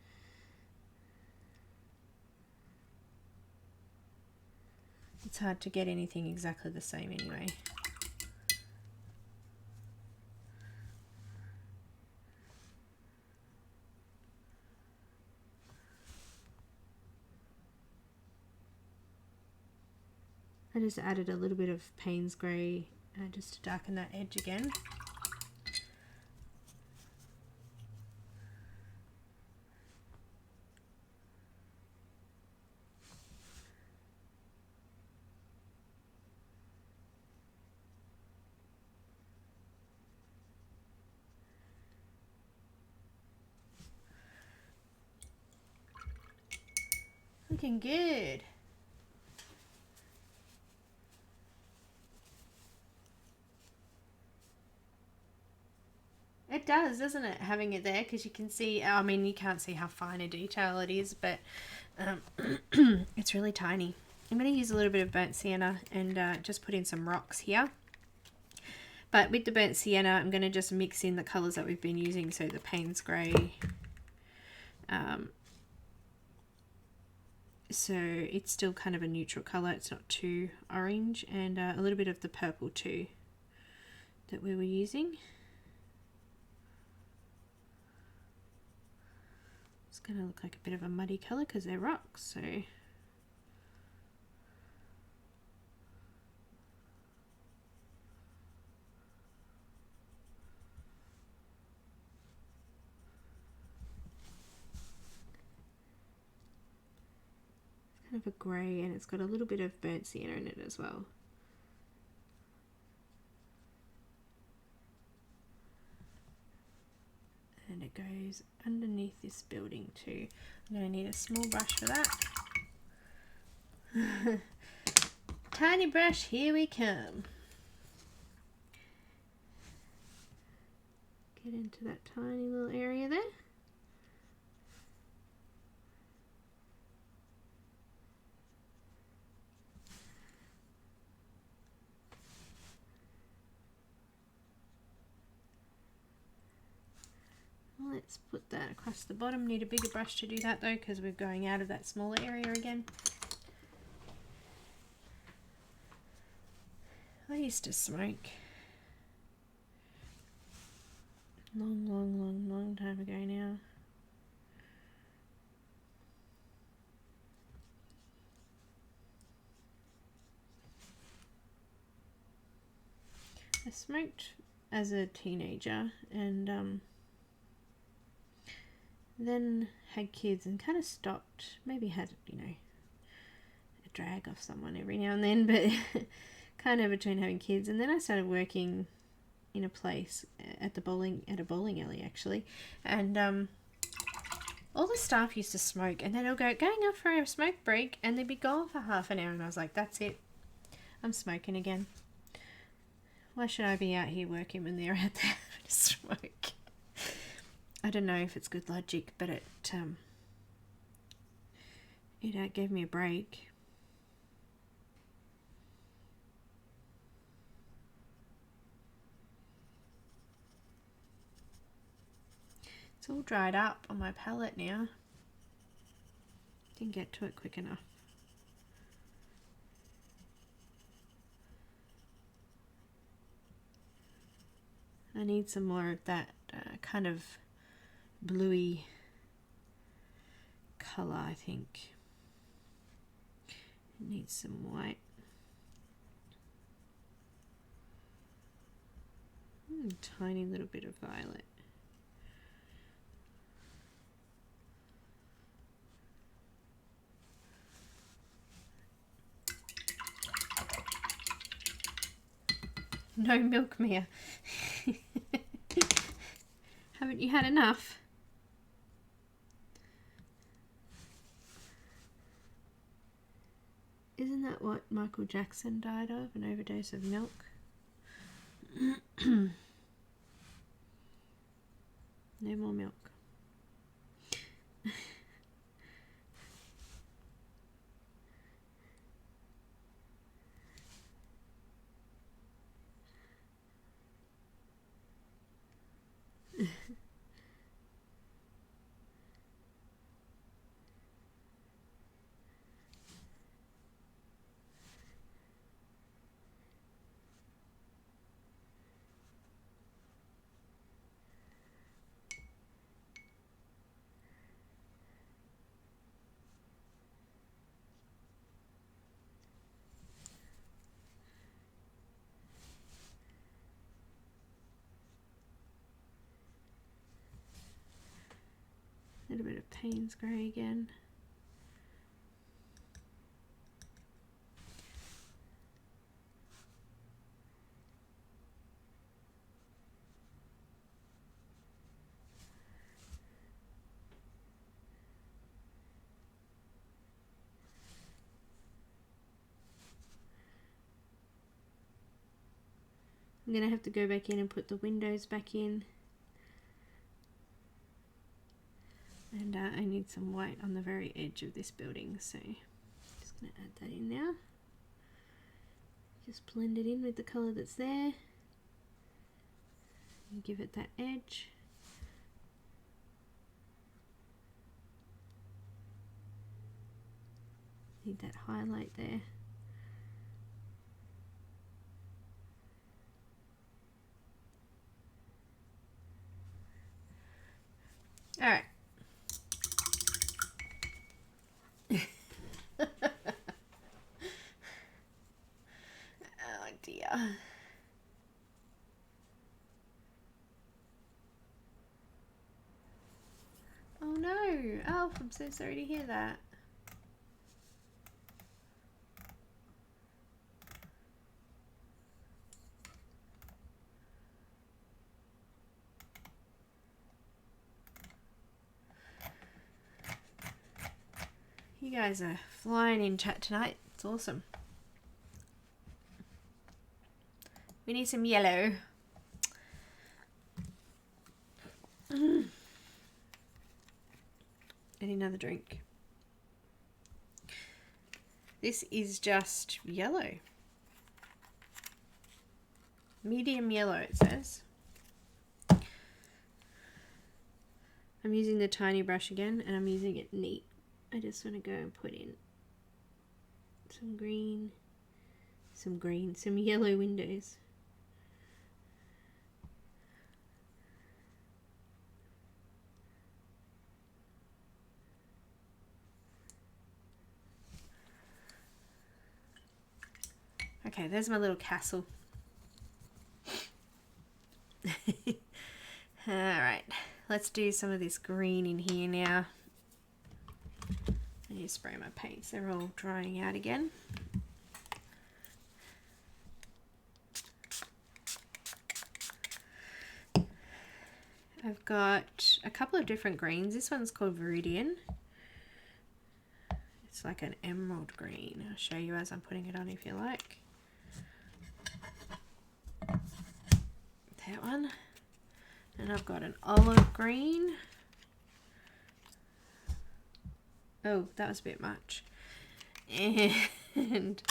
It's hard to get anything exactly the same anyway. I just added a little bit of Payne's Grey just to darken that edge again. Looking good. It does, doesn't it, having it there, because you can see, I mean, you can't see how fine a detail it is, but it's really tiny. I'm going to use a little bit of burnt sienna and just put in some rocks here. But with the burnt sienna, I'm going to just mix in the colours that we've been using, so the Payne's Grey. So it's still kind of a neutral colour, it's not too orange, and a little bit of the purple too that we were using. It's going to look like a bit of a muddy colour because they're rocks, so kind of a grey, and it's got a little bit of burnt sienna in it as well. And it goes underneath this building too. I'm going to need a small brush for that. Tiny brush, here we come. Get into that tiny little area there. Let's put that across the bottom. Need a bigger brush to do that though, because we're going out of that smaller area again. I used to smoke. Long time ago now. I smoked as a teenager and then had kids and kind of stopped. Maybe had, you know, a drag off someone every now and then, but kind of between having kids. And then I started working in a place at a bowling alley actually, and all the staff used to smoke, and then they'll go going up for a smoke break, and they'd be gone for half an hour, and I was like, that's it, I'm smoking again. Why should I be out here working when they're out there to smoke? I don't know if it's good logic, but it gave me a break. It's all dried up on my palette now. Didn't get to it quick enough. I need some more of that kind of bluey colour, I think. It needs some white. Tiny little bit of violet. No milk, Mia. Haven't you had enough? Isn't that what Michael Jackson died of? An overdose of milk? No more milk. A little bit of Payne's grey again. I'm going to have to go back in and put the windows back in. And I need some white on the very edge of this building, so just going to add that in now. Just blend it in with the colour that's there. And give it that edge. Need that highlight there. All right. Oh dear. Oh no, Alf, I'm so sorry to hear that. You guys are flying in chat tonight. It's awesome. We need some yellow. I need another drink. This is just yellow. Medium yellow, it says. I'm using the tiny brush again, and I'm using it neat. I just want to go and put in some green, some yellow windows. Okay, there's my little castle. Alright, let's do some of this green in here now. I need to spray my paints, they're all drying out again. I've got a couple of different greens. This one's called Viridian. It's like an emerald green. I'll show you as I'm putting it on if you like. That one. And I've got an olive green. Oh, that was a bit much. And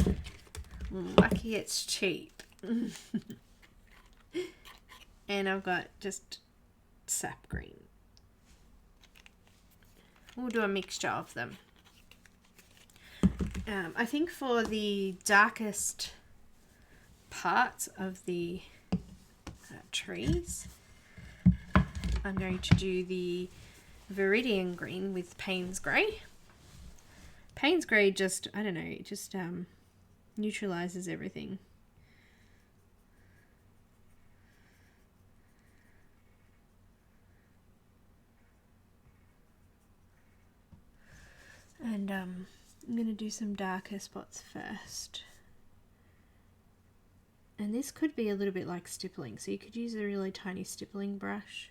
lucky it's cheap. And I've got just sap green. We'll do a mixture of them. I think for the darkest parts of the trees, I'm going to do the Viridian green with Payne's Grey. Payne's Grey just, I don't know, it just neutralizes everything. And I'm going to do some darker spots first. And this could be a little bit like stippling, so you could use a really tiny stippling brush.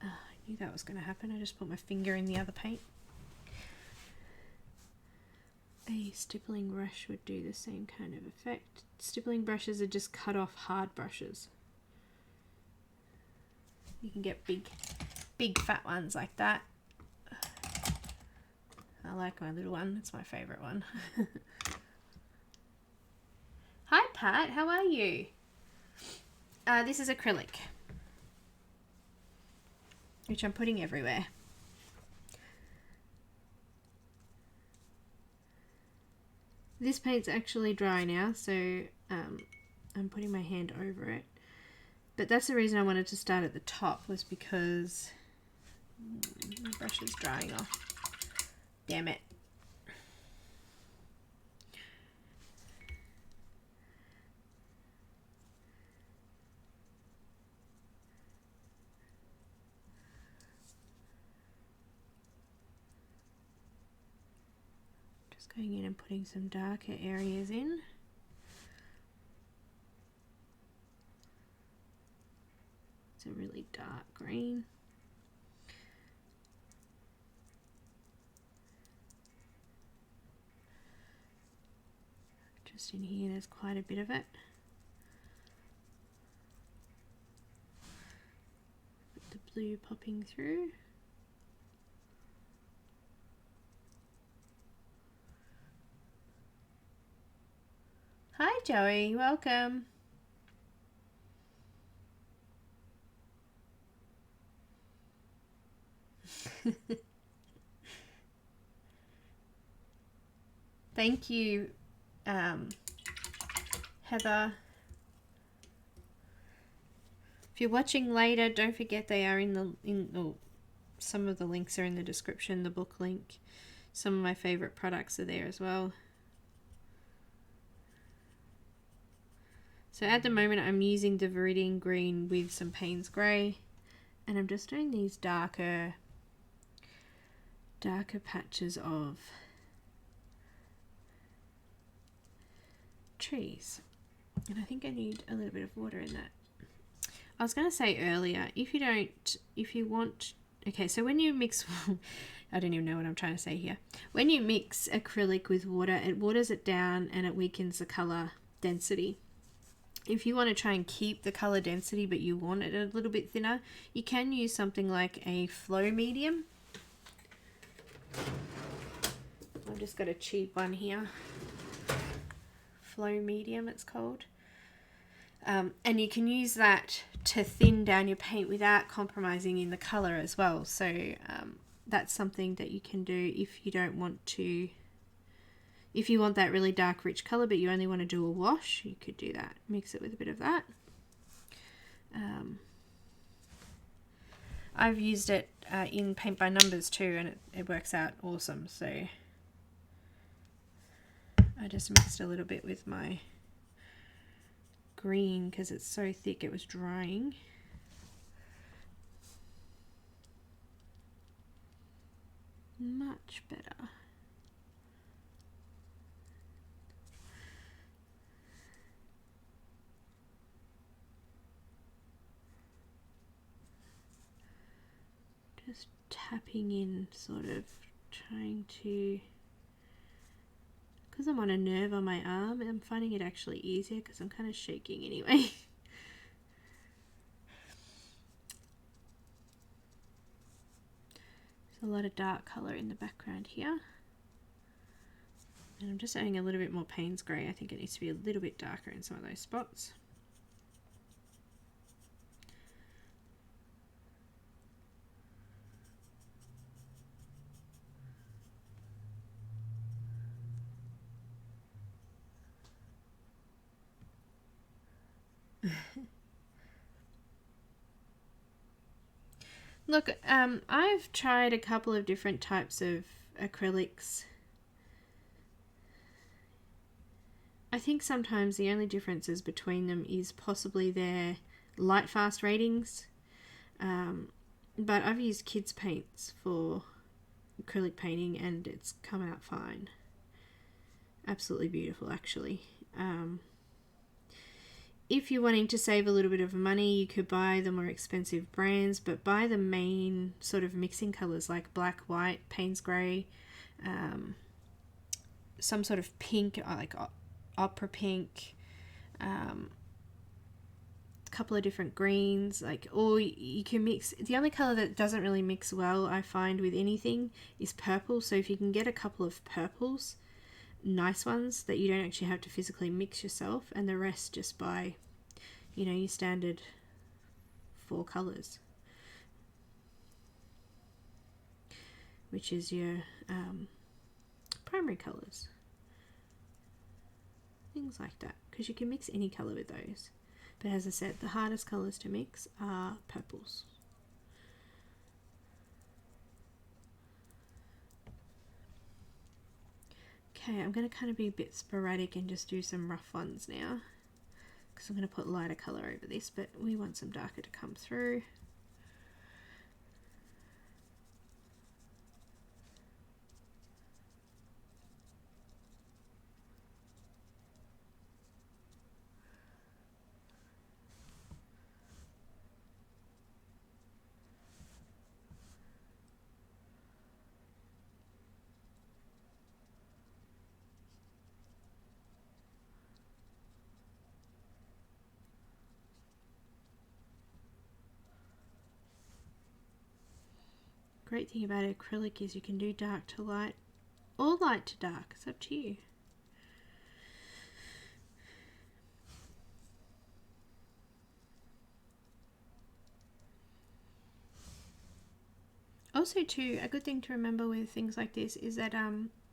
I knew that was going to happen. I just put my finger in the other paint. A stippling brush would do the same kind of effect. Stippling brushes are just cut off hard brushes. You can get big fat ones like that. I like my little one. It's my favorite one. Hi Pat, how are you? This is acrylic, which I'm putting everywhere. This paint's actually dry now, so I'm putting my hand over it. But that's the reason I wanted to start at the top, was because my brush is drying off. Damn it. Just going in and putting some darker areas in. It's a really dark green. Just in here, there's quite a bit of it. With the blue popping through. Hi Joey, welcome. Thank you, Heather. If you're watching later, don't forget they are some of the links are in the description, the book link. Some of my favorite products are there as well. So at the moment I'm using the Viridian green with some Payne's Grey, and I'm just doing these darker patches of trees. And I think I need a little bit of water in that. I was going to say earlier, if you want, okay, so when you mix, I don't even know what I'm trying to say here. When you mix acrylic with water, it waters it down and it weakens the color density. If you want to try and keep the color density but you want it a little bit thinner, you can use something like a flow medium. I've just got a cheap one here. Flow medium it's called. And you can use that to thin down your paint without compromising in the color as well. So that's something that you can do if you don't want to. If you want that really dark rich color but you only want to do a wash, you could do that. Mix it with a bit of that. I've used it in Paint by Numbers too, and it works out awesome. So I just mixed a little bit with my green because it's so thick it was drying. Much better. Just tapping in, sort of trying to, because I'm on a nerve on my arm, I'm finding it actually easier because I'm kind of shaking anyway. There's a lot of dark colour in the background here. And I'm just adding a little bit more Payne's grey. I think it needs to be a little bit darker in some of those spots. Look, I've tried a couple of different types of acrylics. I think sometimes the only differences between them is possibly their light fast ratings. But I've used kids paints for acrylic painting and it's come out fine. Absolutely beautiful, actually. If you're wanting to save a little bit of money, you could buy the more expensive brands, but buy the main sort of mixing colours like black, white, Payne's grey, some sort of pink, like opera pink, a couple of different greens, like, or you can mix. The only colour that doesn't really mix well, I find, with anything is purple. So if you can get a couple of purples, nice ones that you don't actually have to physically mix yourself, and the rest just buy, you know, your standard 4 colours, which is your primary colours, things like that, because you can mix any colour with those. But as I said, the hardest colours to mix are purples. Okay, I'm going to kind of be a bit sporadic and just do some rough ones now, because I'm going to put lighter colour over this, but we want some darker to come through. Great thing about acrylic is you can do dark to light or light to dark. It's up to you. Also too, a good thing to remember with things like this is that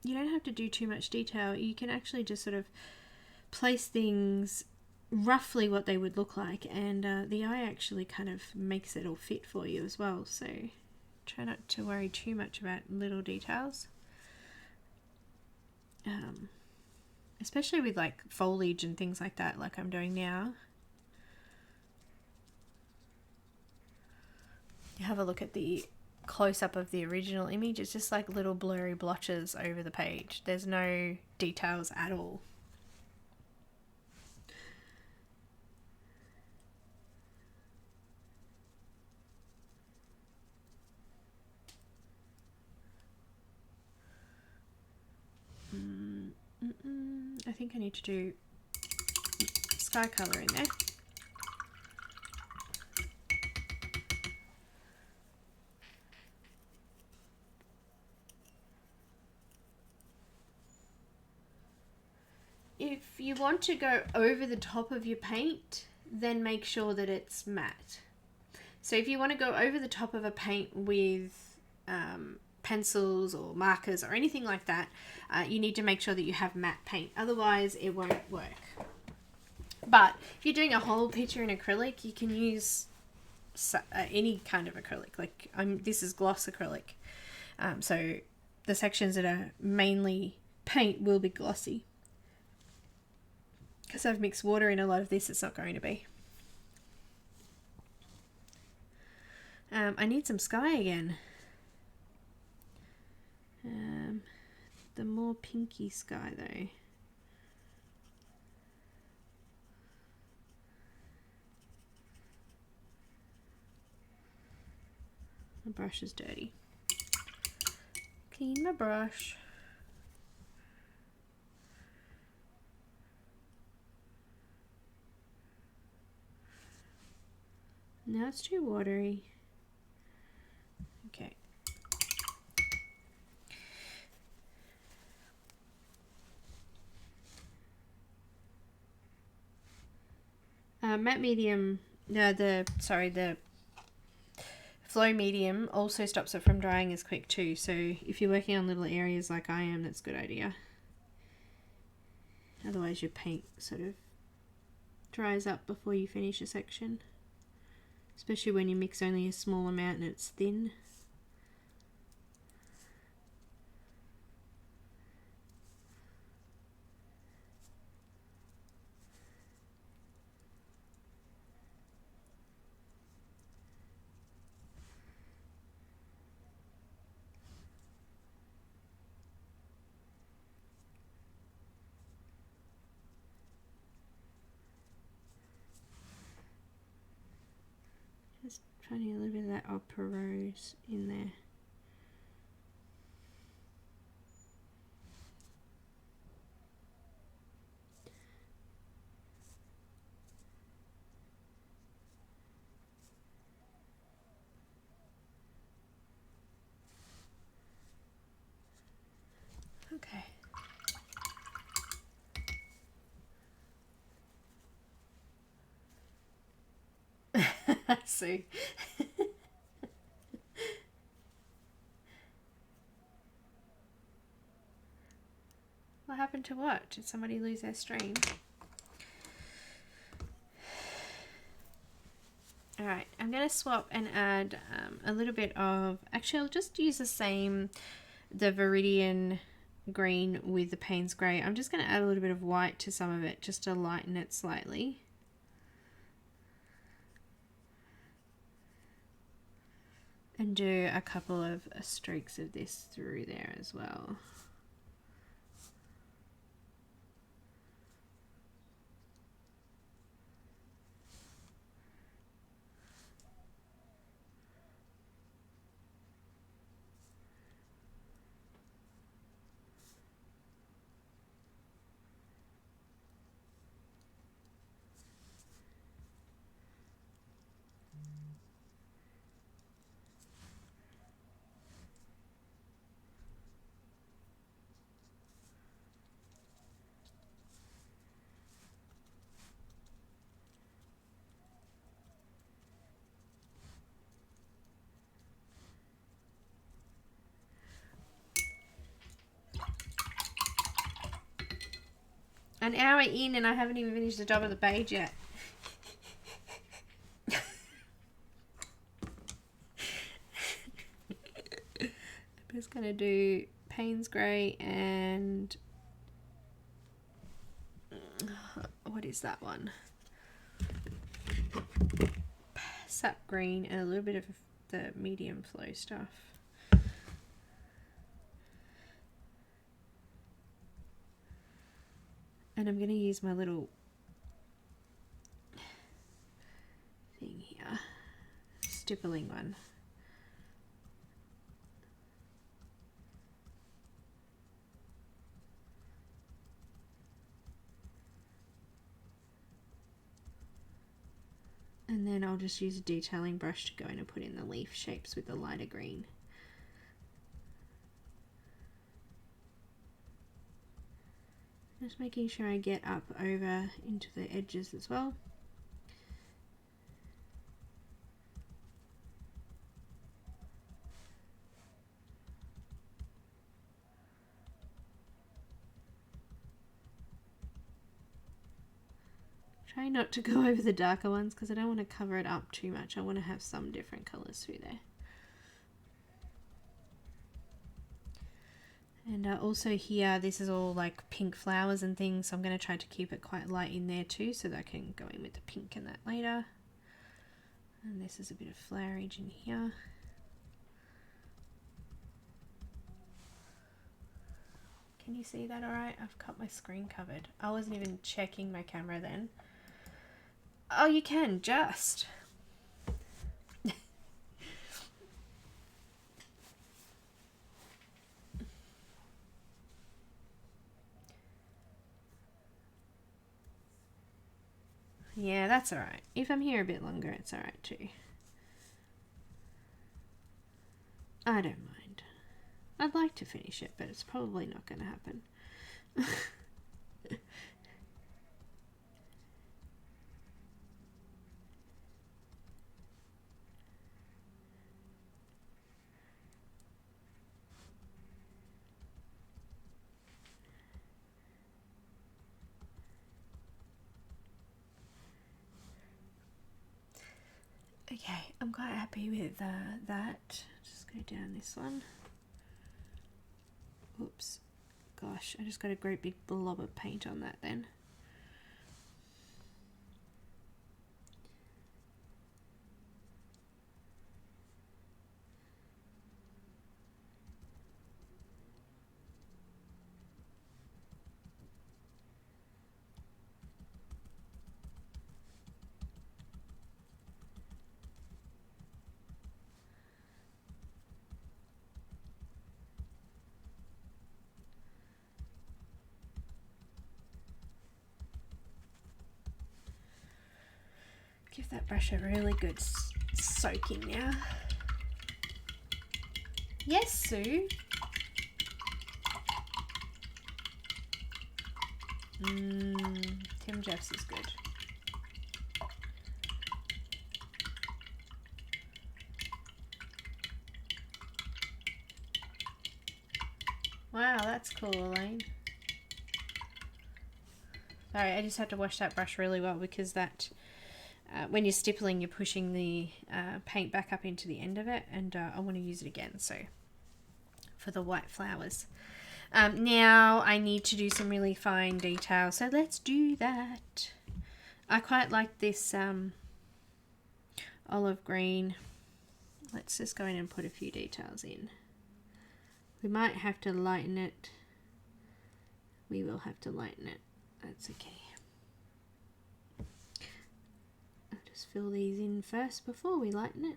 you don't have to do too much detail. You can actually just sort of place things roughly what they would look like, and the eye actually kind of makes it all fit for you as well. So try not to worry too much about little details, especially with like foliage and things like that, like I'm doing now. You have a look at the close-up of the original image. It's just like little blurry blotches over the page. There's no details at all. I think I need to do sky colour in there. If you want to go over the top of your paint, then make sure that it's matte. So if you want to go over the top of a paint with pencils or markers or anything like that, you need to make sure that you have matte paint. Otherwise, it won't work. But if you're doing a whole picture in acrylic, you can use any kind of acrylic. Like this is gloss acrylic. So the sections that are mainly paint will be glossy. because I've mixed water in a lot of this, it's not going to be. I need some sky again. The more pinky sky though. My brush is dirty. Clean my brush. Now it's too watery. Okay. Matte medium, the flow medium also stops it from drying as quick too. So if you're working on little areas like I am, that's a good idea. Otherwise your paint sort of dries up before you finish a section. Especially when you mix only a small amount and it's thin. Just trying to get a little bit of that opera rose in there. Okay. So what happened to what? Did somebody lose their stream? Alright, I'm going to swap and add a little bit of, actually I'll just use the Viridian green with the Payne's grey. I'm just going to add a little bit of white to some of it just to lighten it slightly. And do a couple of streaks of this through there as well. An hour in and I haven't even finished the top of the page yet. I'm just going to do Payne's grey and what is that one? Sap green and a little bit of the medium flow stuff. And I'm going to use my little thing here, stippling one. And then I'll just use a detailing brush to go in and put in the leaf shapes with the lighter green. Just making sure I get up over into the edges as well. Try not to go over the darker ones because I don't want to cover it up too much. I want to have some different colours through there. And also here, this is all like pink flowers and things, so I'm going to try to keep it quite light in there too, so that I can go in with the pink and that later. And this is a bit of flowerage in here. Can you see that all right? I've got my screen covered. I wasn't even checking my camera then. Oh, you can just. Yeah, that's all right. If I'm here a bit longer, it's all right too. I don't mind. I'd like to finish it, but it's probably not going to happen. Okay, I'm quite happy with that. Just go down this one. Oops. Gosh, I just got a great big blob of paint on that then. Give that brush a really good soaking now. Yes, Sue. Tim Jeffs is good. Wow, that's cool, Elaine. Sorry, I just had to wash that brush really well because that when you're stippling, you're pushing the paint back up into the end of it, and I want to use it again, so for the white flowers. Now I need to do some really fine detail, so let's do that. I quite like this olive green. Let's just go in and put a few details in. We might have to lighten it. We will have to lighten it. That's okay. I'll just fill these in first before we lighten it.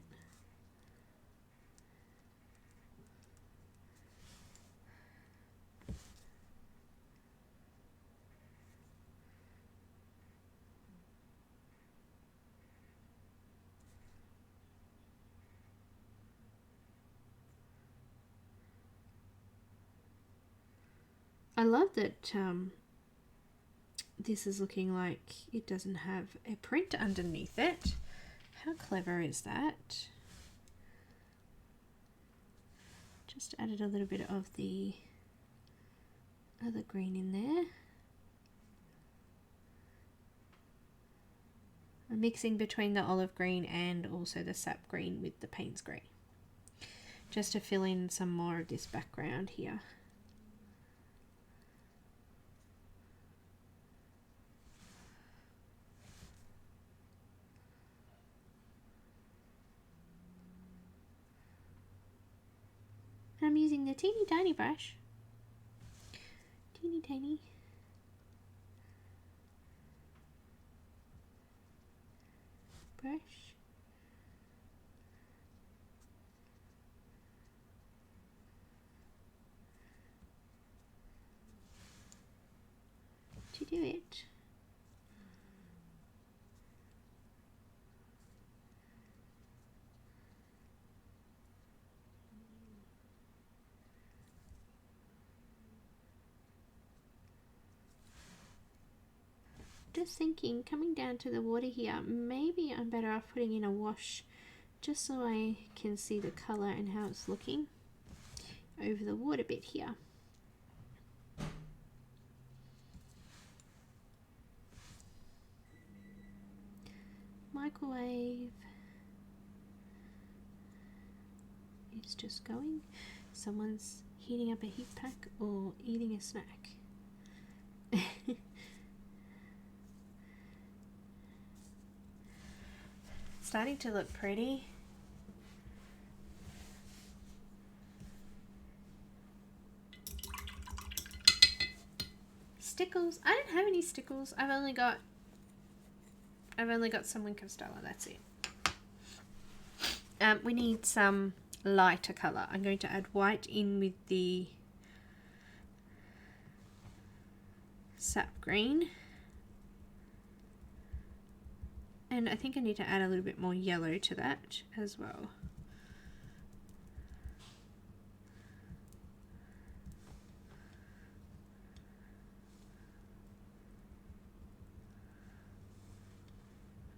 I love that this is looking like it doesn't have a print underneath it. How clever is that? Just added a little bit of the other green in there. I'm mixing between the olive green and also the sap green with the Payne's green, just to fill in some more of this background here. I'm using the teeny tiny brush. Teeny tiny. Brush. To do it. Just thinking, coming down to the water here, maybe I'm better off putting in a wash just so I can see the colour and how it's looking over the water bit here. Microwave. It's just going. Someone's heating up a heat pack or eating a snack. Starting to look pretty. Stickles. I don't have any stickles. I've only got some Wink of Stella. That's it. We need some lighter color. I'm going to add white in with the sap green. And I think I need to add a little bit more yellow to that as well.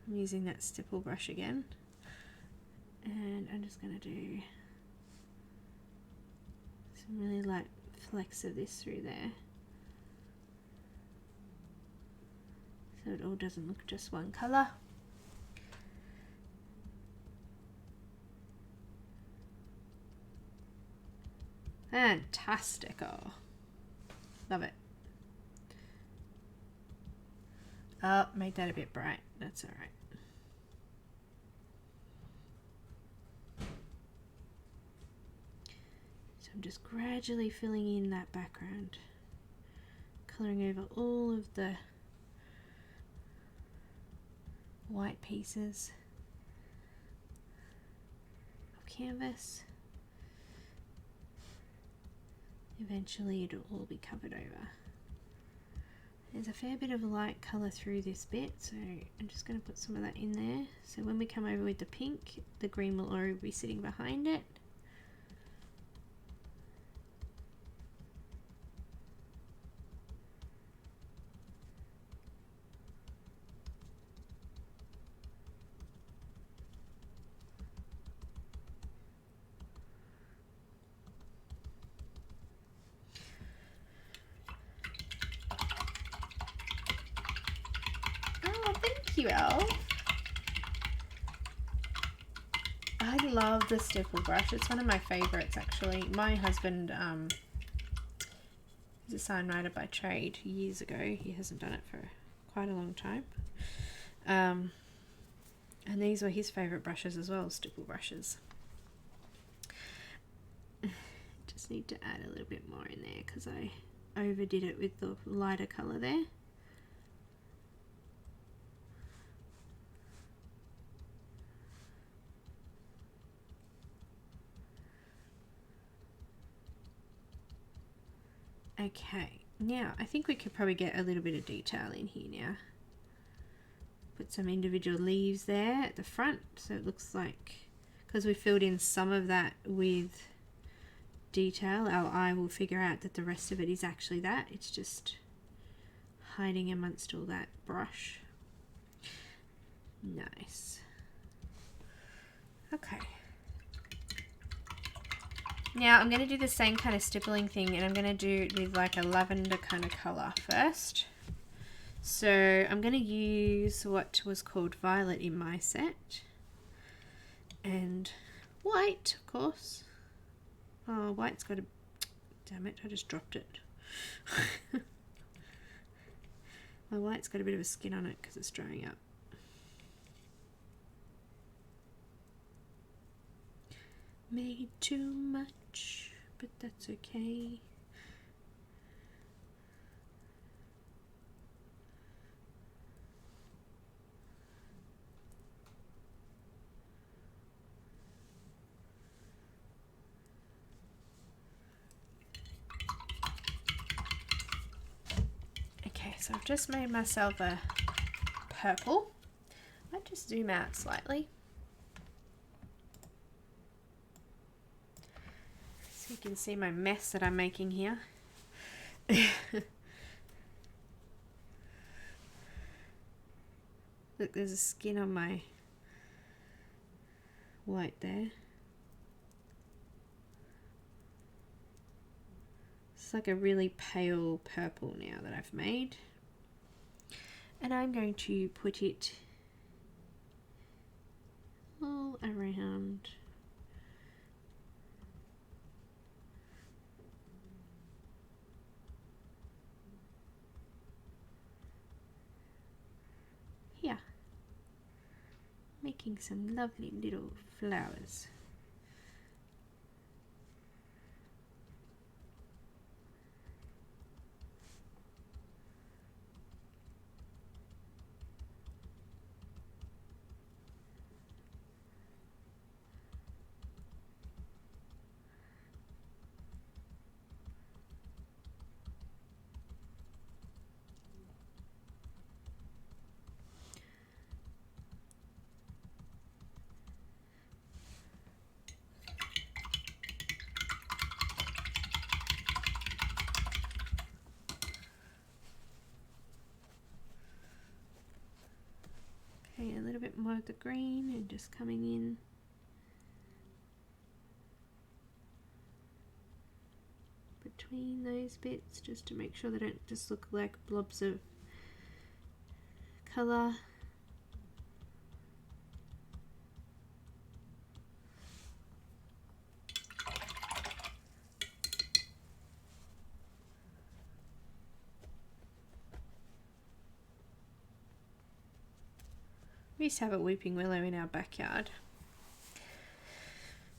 I'm using that stipple brush again. And I'm just going to do some really light flecks of this through there. So it all doesn't look just one colour. Fantastic. Oh, love it. Oh, made that a bit bright. That's all right. So I'm just gradually filling in that background, colouring over all of the white pieces of canvas. Eventually it'll all be covered over. There's a fair bit of light colour through this bit, so I'm just going to put some of that in there. So when we come over with the pink, the green will already be sitting behind it. I love the stipple brush. It's one of my favorites actually. My husband is a sign writer by trade years ago. He hasn't done it for quite a long time. And these were his favorite brushes as well, stipple brushes. Just need to add a little bit more in there because I overdid it with the lighter color there. Okay, now I think we could probably get a little bit of detail in here now. Put some individual leaves there at the front so it looks like, because we filled in some of that with detail, our eye will figure out that the rest of it is actually that. It's just hiding amongst all that brush. Nice. Okay. Now I'm going to do the same kind of stippling thing, and I'm going to do it with like a lavender kind of colour first. So I'm going to use what was called violet in my set, and white, of course. Oh, white's got a... Damn it, I just dropped it. My white's got a bit of a skin on it because it's drying up. Made too much, but that's okay. Okay, so I've just made myself a purple. I might just zoom out slightly. So you can see my mess that I'm making here. Look, there's a skin on my white there. It's like a really pale purple now that I've made. And I'm going to put it all around making some lovely little flowers. Okay, a little bit more of the green and just coming in. Between those bits, just to make sure they don't just look like blobs of colour. We used to have a weeping willow in our backyard,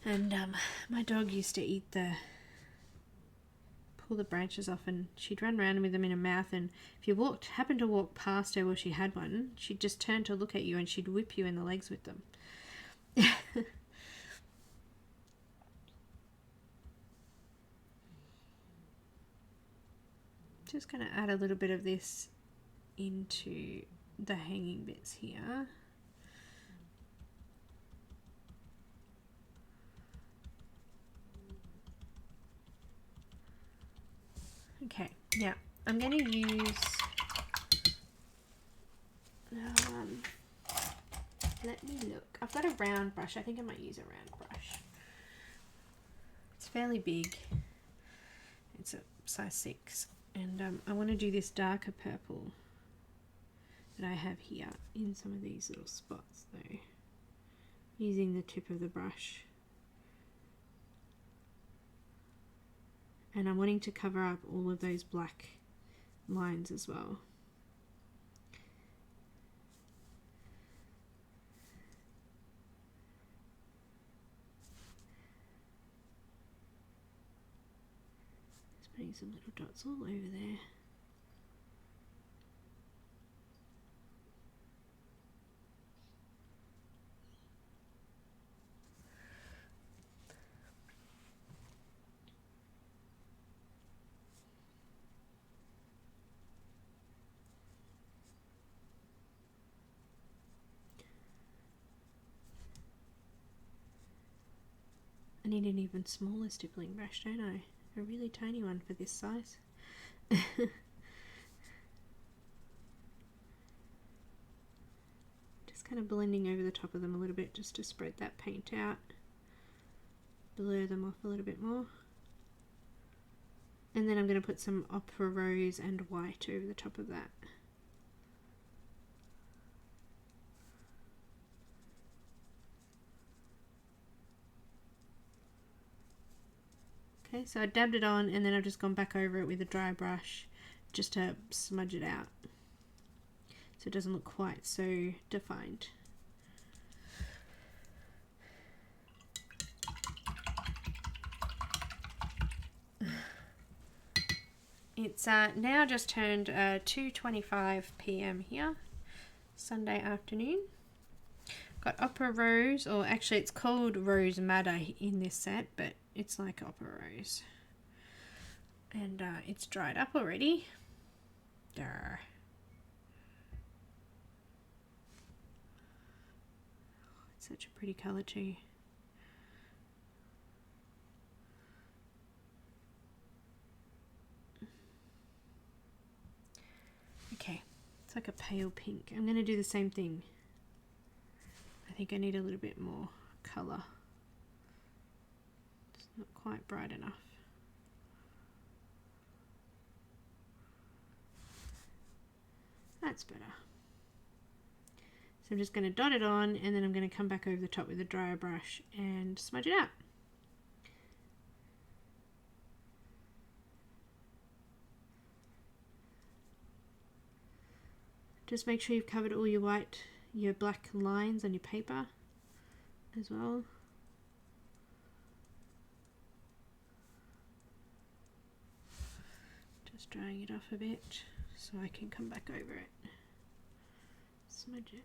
and my dog used to pull the branches off, and she'd run around with them in her mouth, and if you happened to walk past her while she had one, she'd just turn to look at you and she'd whip you in the legs with them. Just going to add a little bit of this into the hanging bits here. Okay, now I'm going to use, let me look, I've got a round brush. I think I might use a round brush. It's fairly big, it's a size 6, and I want to do this darker purple that I have here in some of these little spots though, using the tip of the brush. And I'm wanting to cover up all of those black lines as well. Just putting some little dots all over there. I need an even smaller stippling brush, don't I? A really tiny one for this size. Just kind of blending over the top of them a little bit just to spread that paint out. Blur them off a little bit more. And then I'm going to put some opera rose and white over the top of that. Okay, so I dabbed it on and then I've just gone back over it with a dry brush just to smudge it out so it doesn't look quite so defined. It's now just turned 2:25 p.m. here, Sunday afternoon. Got Opera Rose, or actually it's called Rose Madder in this set, but it's like Opera Rose. And it's dried up already. Durr. It's such a pretty colour too. Okay, it's like a pale pink. I'm going to do the same thing. I think I need a little bit more colour. It's not quite bright enough. That's better. So I'm just going to dot it on and then I'm going to come back over the top with a drier brush and smudge it out. Just make sure you've covered all your white your black lines on your paper as well. Just drying it off a bit so I can come back over it. Smudge it.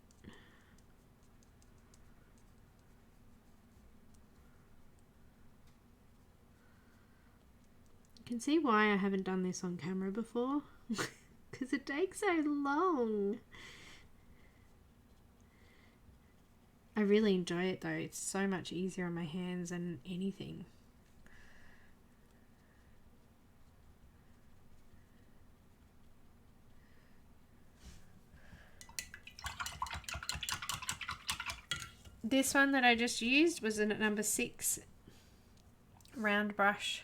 You can see why I haven't done this on camera before, because it takes so long. I really enjoy it though. It's so much easier on my hands than anything. This one that I just used was a number 6 round brush.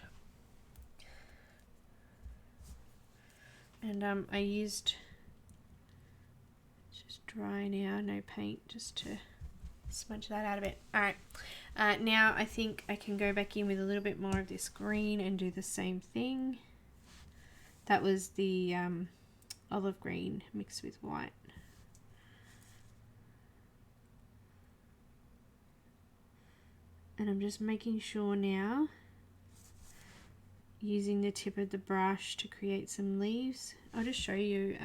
And I used, just dry now, no paint, just to smudge that out a bit. Alright, now I think I can go back in with a little bit more of this green and do the same thing. That was the olive green mixed with white. And I'm just making sure now, using the tip of the brush to create some leaves. I'll just show you,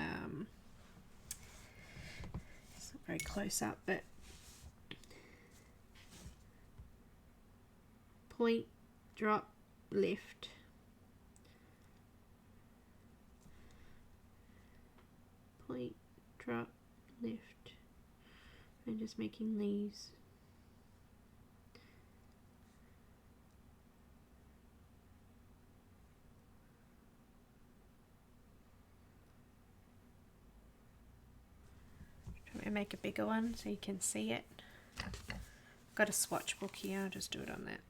it's not very close up, but point, drop, lift. Point, drop, lift. And just making leaves. Make a bigger one so you can see it. I've got a swatch book here, I'll just do it on that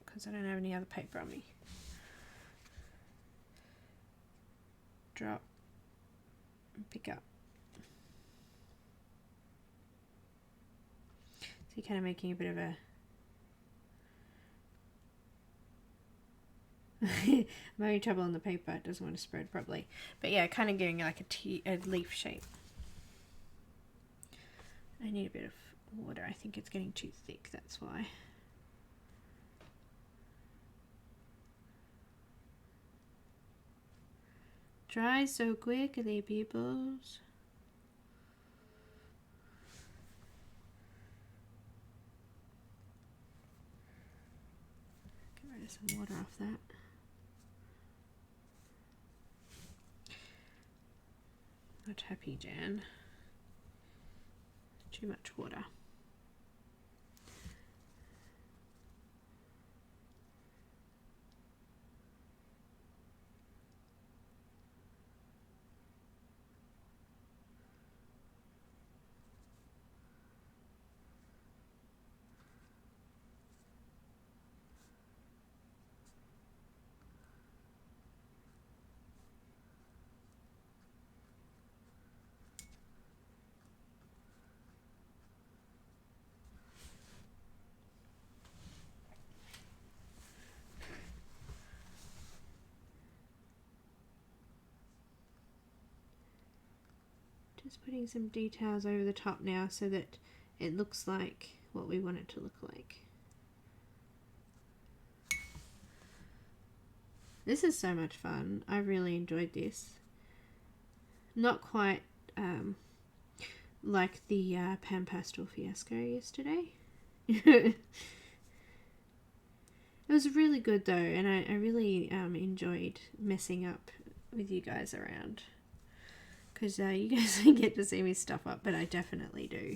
because I don't have any other paper on me. Drop and pick up. So you're kind of making a bit of a I'm having trouble on the paper, it doesn't want to spread properly. But yeah, kind of giving like a leaf shape. I need a bit of water. I think it's getting too thick, that's why. Dry so quickly, peoples. Get rid of some water off that. Not happy, Jan. Too much water. Just putting some details over the top now so that it looks like what we want it to look like. This is so much fun. I really enjoyed this. Not quite like the PanPastel fiasco yesterday. It was really good though, and I really enjoyed messing up with you guys around. Because you guys don't get to see me stuff up, but I definitely do.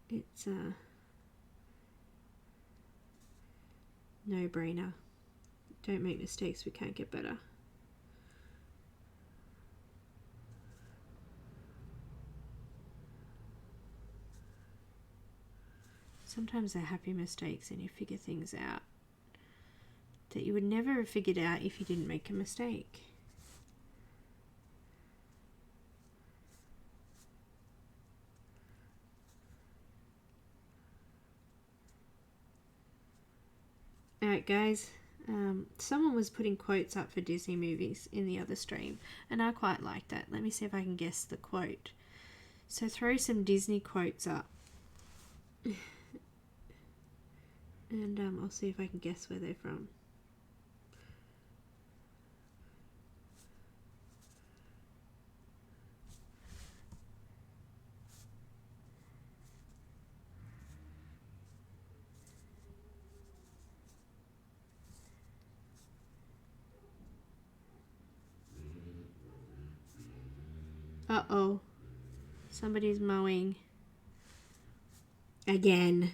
It's a no-brainer. Don't make mistakes, we can't get better. Sometimes they're happy mistakes and you figure things out that you would never have figured out if you didn't make a mistake. Alright guys, someone was putting quotes up for Disney movies in the other stream and I quite liked that. Let me see if I can guess the quote. So throw some Disney quotes up. And I'll see if I can guess where they're from. Uh-oh. Somebody's mowing. Again.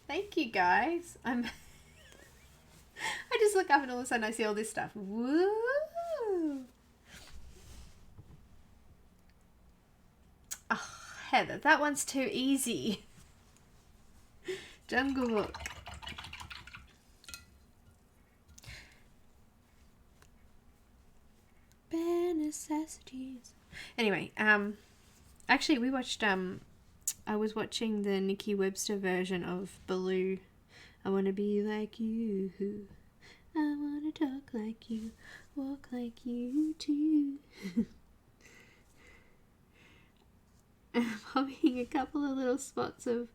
Thank you, guys. I just look up and all of a sudden I see all this stuff. Woo! Oh, Heather, that one's too easy. Jungle Book. Bare necessities. Anyway, actually we watched I was watching the Nikki Webster version of Baloo. I want to be like you. I want to talk like you. Walk like you too. I'm popping a couple of little spots of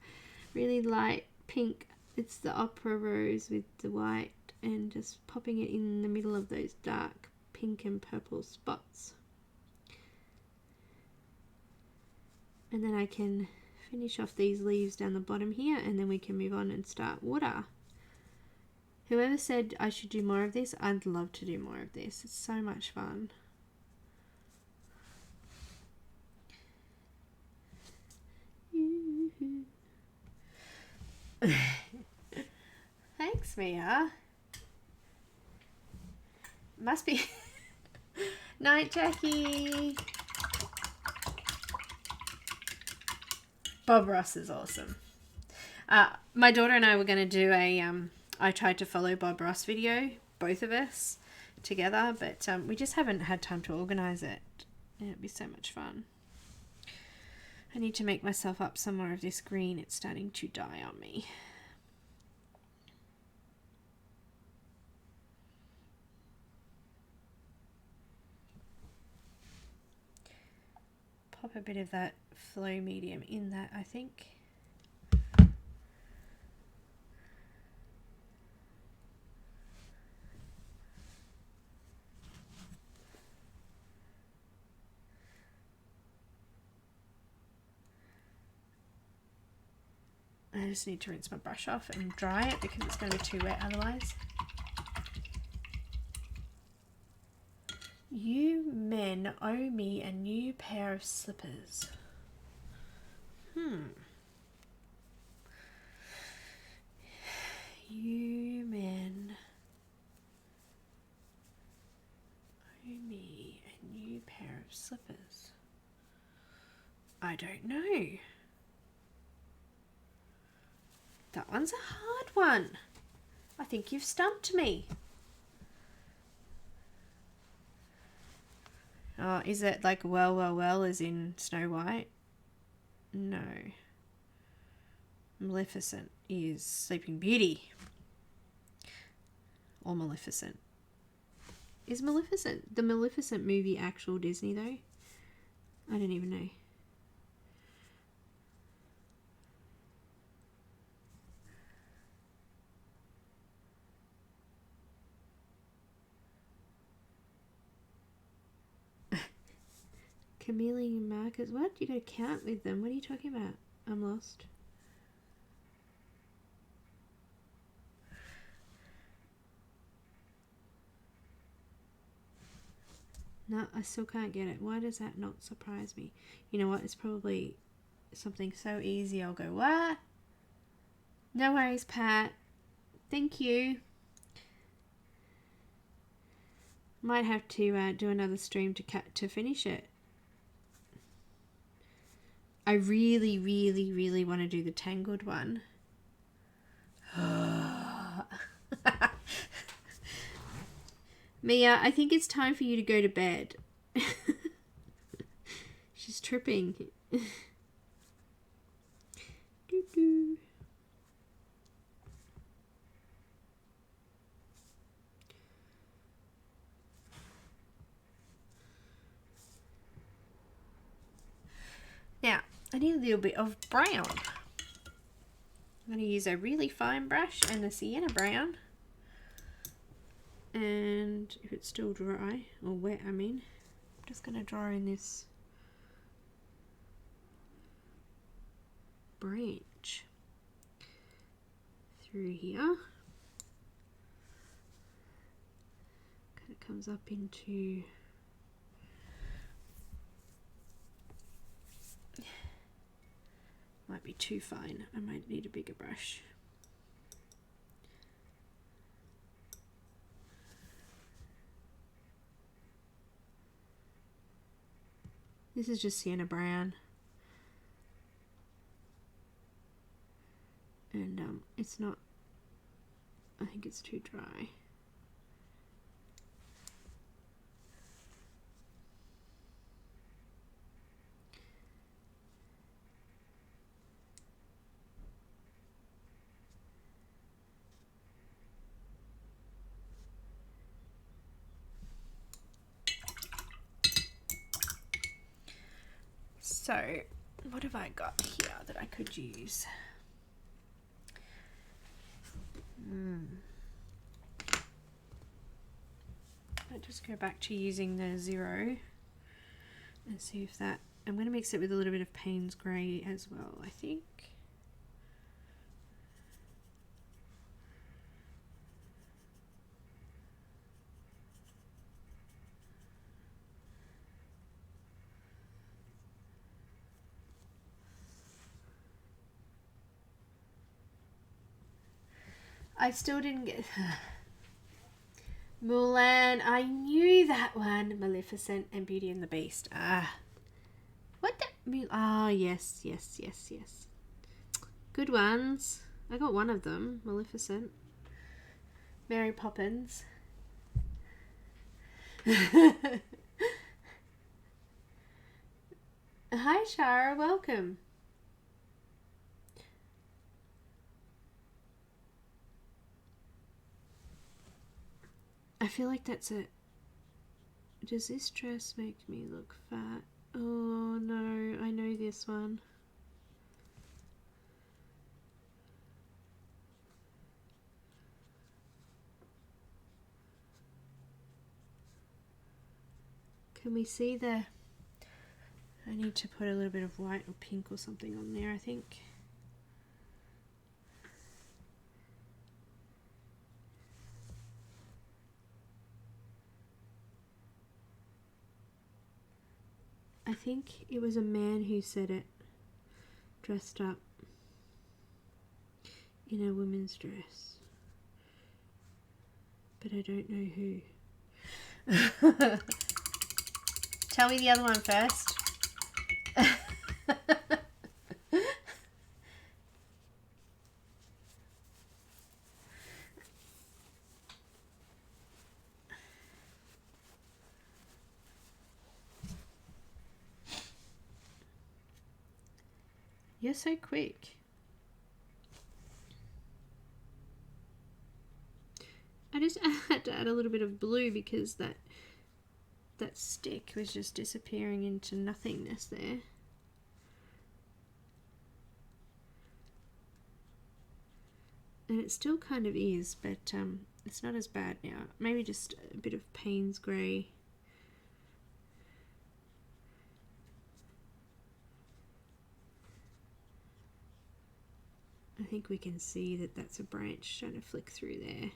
really light pink. It's the opera rose with the white, and just popping it in the middle of those dark pink and purple spots. And then I can finish off these leaves down the bottom here, and then we can move on and start water. Whoever said I should do more of this, I'd love to do more of this. It's so much fun. Thanks, Mia. Must be. Night, Jackie. Bob Ross is awesome. My daughter and I were going to do a I tried to follow Bob Ross video, both of us together, but we just haven't had time to organize it. It'd be so much fun. I need to make myself up some more of this green. It's starting to die on me. Pop a bit of that flow medium in that, I think. I just need to rinse my brush off and dry it because it's going to be too wet otherwise. You men owe me a new pair of slippers. You men owe me a new pair of slippers. I don't know. That one's a hard one. I think you've stumped me. Oh, is it like well as in Snow White? No. Maleficent is Sleeping Beauty. Or Maleficent. Is Maleficent, the Maleficent movie, actual Disney though? I don't even know. Chameleon markers. What? You gotta count with them. What are you talking about? I'm lost. No, I still can't get it. Why does that not surprise me? You know what? It's probably something so easy. I'll go, what? No worries, Pat. Thank you. Might have to do another stream to finish it. I really, really, really want to do the tangled one. Mia, I think it's time for you to go to bed. She's tripping. Doo-doo. Now, I need a little bit of brown. I'm going to use a really fine brush and the sienna brown. And if it's still dry, or wet I mean, I'm just going to draw in this branch through here. Kind of comes up into... Might be too fine. I might need a bigger brush. This is just sienna brown. And it's not, I think it's too dry. So, what have I got here that I could use? I'll just go back to using the 0 and see if that... I'm going to mix it with a little bit of Payne's Grey as well, I think. I still didn't get... Mulan, I knew that one. Maleficent and Beauty and the Beast. Ah. What the... Ah, yes, yes, yes, yes. Good ones. I got one of them. Maleficent. Mary Poppins. Hi, Shara. Welcome. I feel like that's it. Does this dress make me look fat? Oh no, I know this one. Can we see the... I need to put a little bit of white or pink or something on there, I think. I think it was a man who said it, dressed up in a woman's dress, but I don't know who. Tell me the other one first. You're so quick. I just had to add a little bit of blue because that stick was just disappearing into nothingness there. And it still kind of is, but it's not as bad now. Maybe just a bit of Payne's Grey. I think we can see that that's a branch trying to flick through there.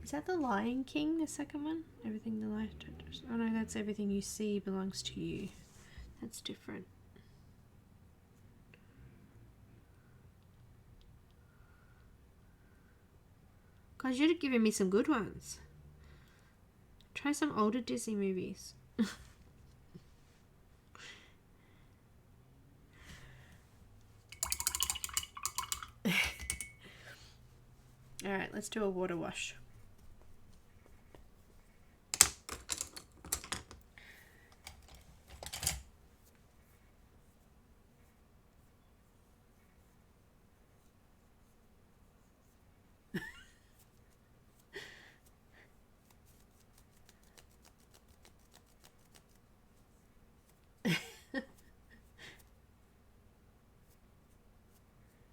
Is that the Lion King, the second one? Everything the light... Oh no, that's everything you see belongs to you. That's different. Guys, you'd have given me some good ones. Try some older Disney movies. Alright, let's do a water wash.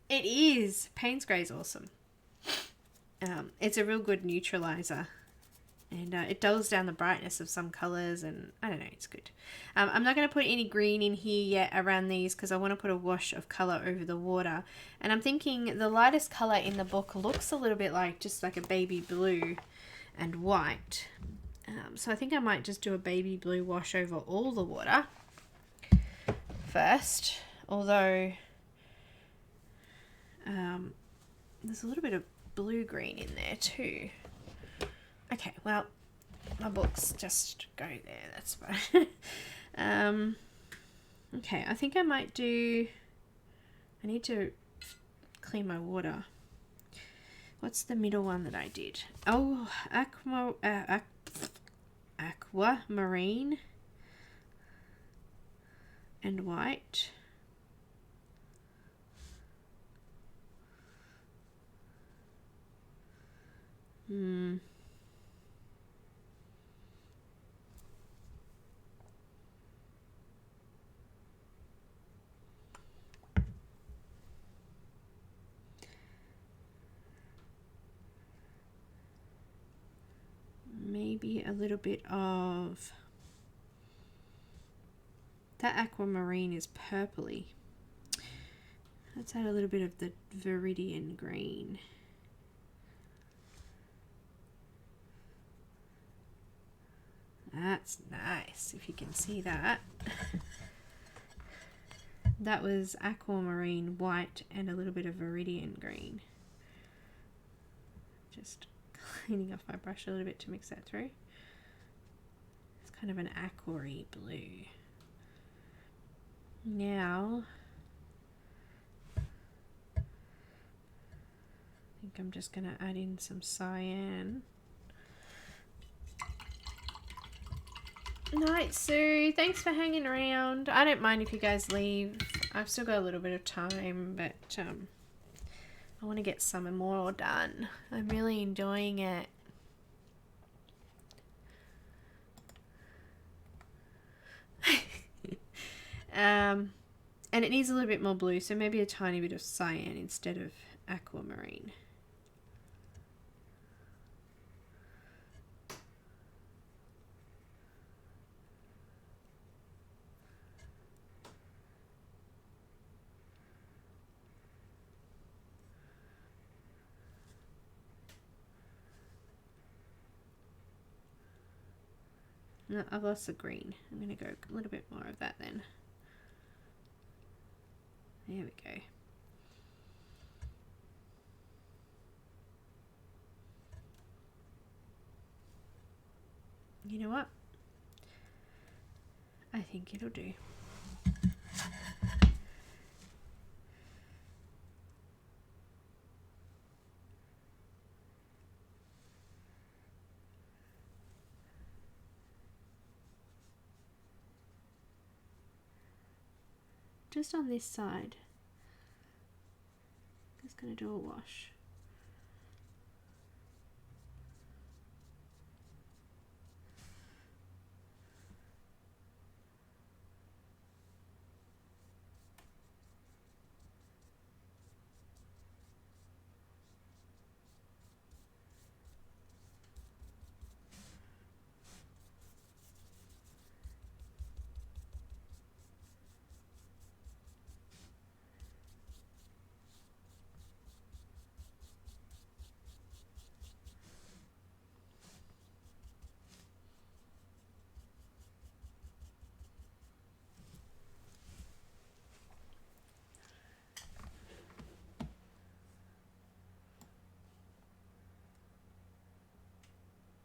It is. Payne's Grey is awesome. It's a real good neutralizer, and it dulls down the brightness of some colors, and I don't know, it's good. I'm not going to put any green in here yet around these because I want to put a wash of color over the water, and I'm thinking the lightest color in the book looks a little bit like just like a baby blue and white. So I think I might just do a baby blue wash over all the water first, although there's a little bit of blue-green in there too. Okay, well, my books just go there, that's fine. Okay, I think I might do... I need to clean my water. What's the middle one that I did? Oh, aquamarine and white. Maybe a little bit of... That aquamarine is purpley. Let's add a little bit of the viridian green. That's nice, if you can see that. That was aquamarine white and a little bit of viridian green. Just cleaning off my brush a little bit to mix that through. It's kind of an aquary blue. Now, I think I'm just going to add in some cyan. Night, Sue. Thanks for hanging around. I don't mind if you guys leave. I've still got a little bit of time, but I want to get some more done. I'm really enjoying it. And it needs a little bit more blue, so maybe a tiny bit of cyan instead of aquamarine. No, I've lost the green. I'm going to go a little bit more of that then. There we go. You know what? I think it'll do. Just on this side. Just going to do a wash.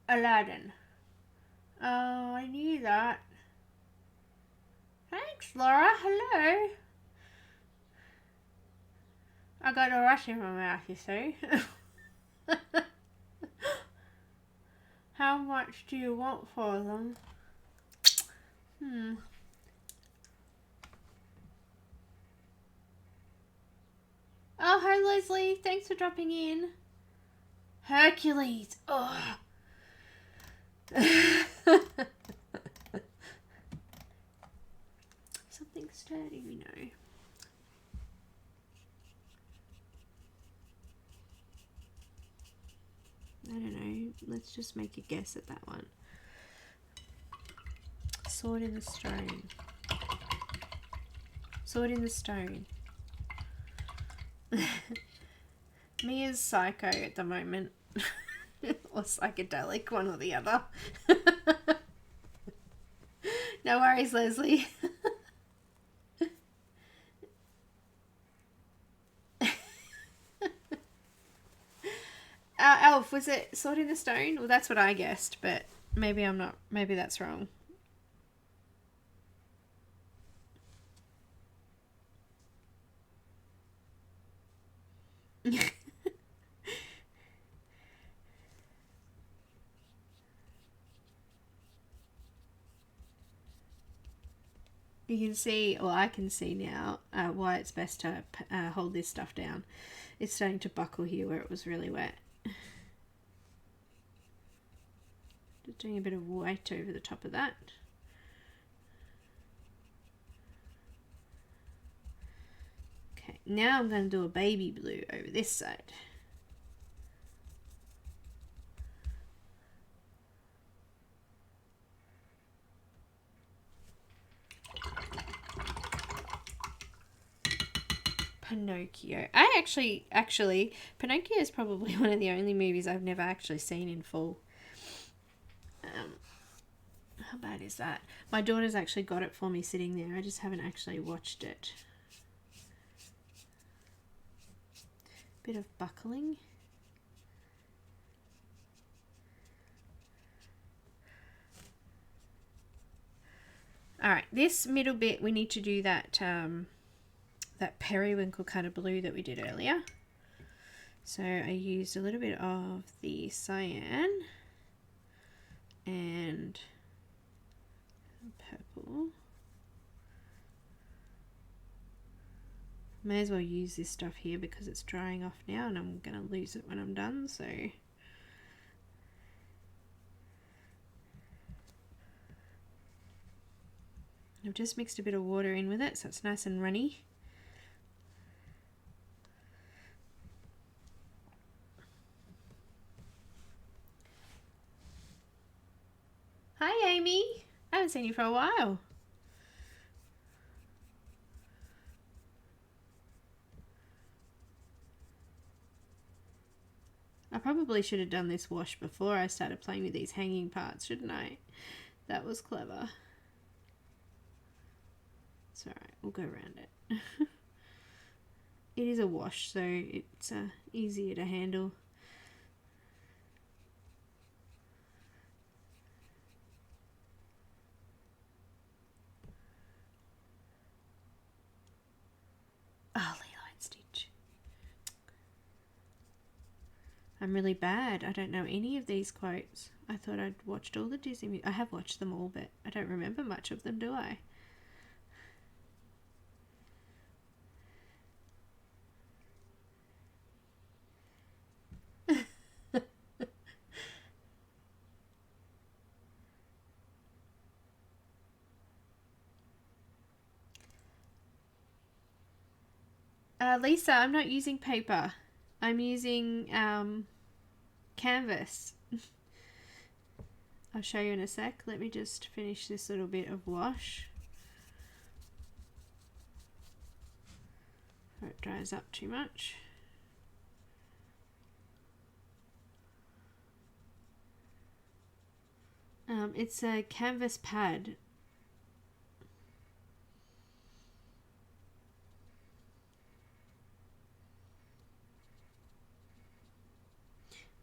Aladdin. Oh, I knew that. Thanks, Laura. Hello. I got a rush in my mouth, you see. How much do you want for them? Oh, hi Leslie. Thanks for dropping in. Hercules. Oh. Something sturdy, you know. I don't know. Let's just make a guess at that one. Sword in the stone. Sword in the stone. Mia's psycho at the moment. Or psychedelic, one or the other. No worries, Leslie. Elf, was it Sword in the Stone? Well, that's what I guessed, but maybe I'm not. Maybe that's wrong. You can see, or I can see now, why it's best to hold this stuff down. It's starting to buckle here where it was really wet. Just doing a bit of white over the top of that. Okay, now I'm going to do a baby blue over this side. Pinocchio. Actually, Pinocchio is probably one of the only movies I've never actually seen in full. How bad is that? My daughter's actually got it for me sitting there. I just haven't actually watched it. Bit of buckling. Alright, this middle bit we need to do that that periwinkle kind of blue that we did earlier. So I used a little bit of the cyan and purple. May as well use this stuff here because it's drying off now and I'm going to lose it when I'm done. So I've just mixed a bit of water in with it so it's nice and runny. Hi Amy, I haven't seen you for a while. I probably should have done this wash before I started playing with these hanging parts, shouldn't I? That was clever. It's alright, we'll go around it. It is a wash, so it's easier to handle. Oh, Line Stitch. I'm really bad. I don't know any of these quotes. I thought I'd watched all the Disney. I have watched them all, but I don't remember much of them, do I? Lisa, I'm not using paper. I'm using canvas. I'll show you in a sec. Let me just finish this little bit of wash. Before it dries up too much. It's a canvas pad.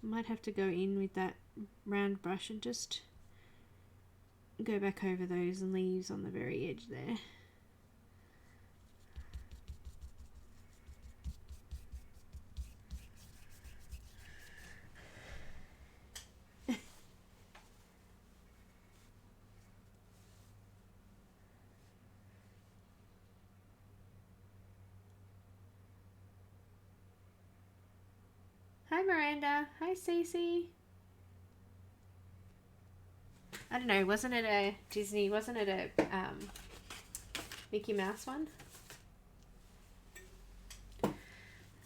Might have to go in with that round brush and just go back over those leaves on the very edge there. Hi Miranda. Hi Cece. I don't know, wasn't it a Disney, wasn't it a Mickey Mouse one?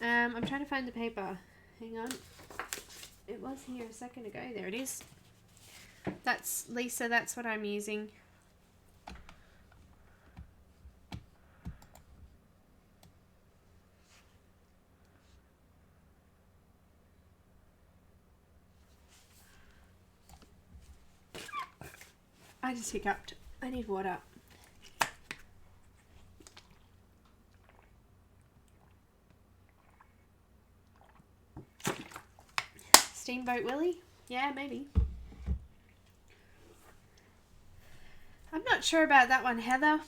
I'm trying to find the paper. Hang on. It was here a second ago. There it is. That's Lisa, that's what I'm using. I just hiccuped. I need water. Steamboat Willie? Yeah, maybe. I'm not sure about that one, Heather.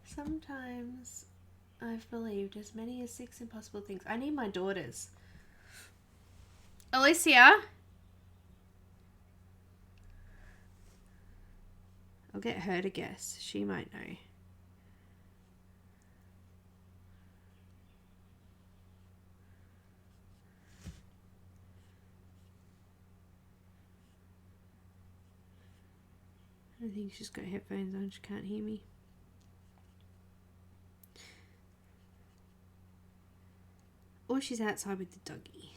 Sometimes I've believed as many as 6 impossible things. I need my daughters. Alicia? I'll get her to guess. She might know. I think she's got headphones on. She can't hear me. Or she's outside with the doggy.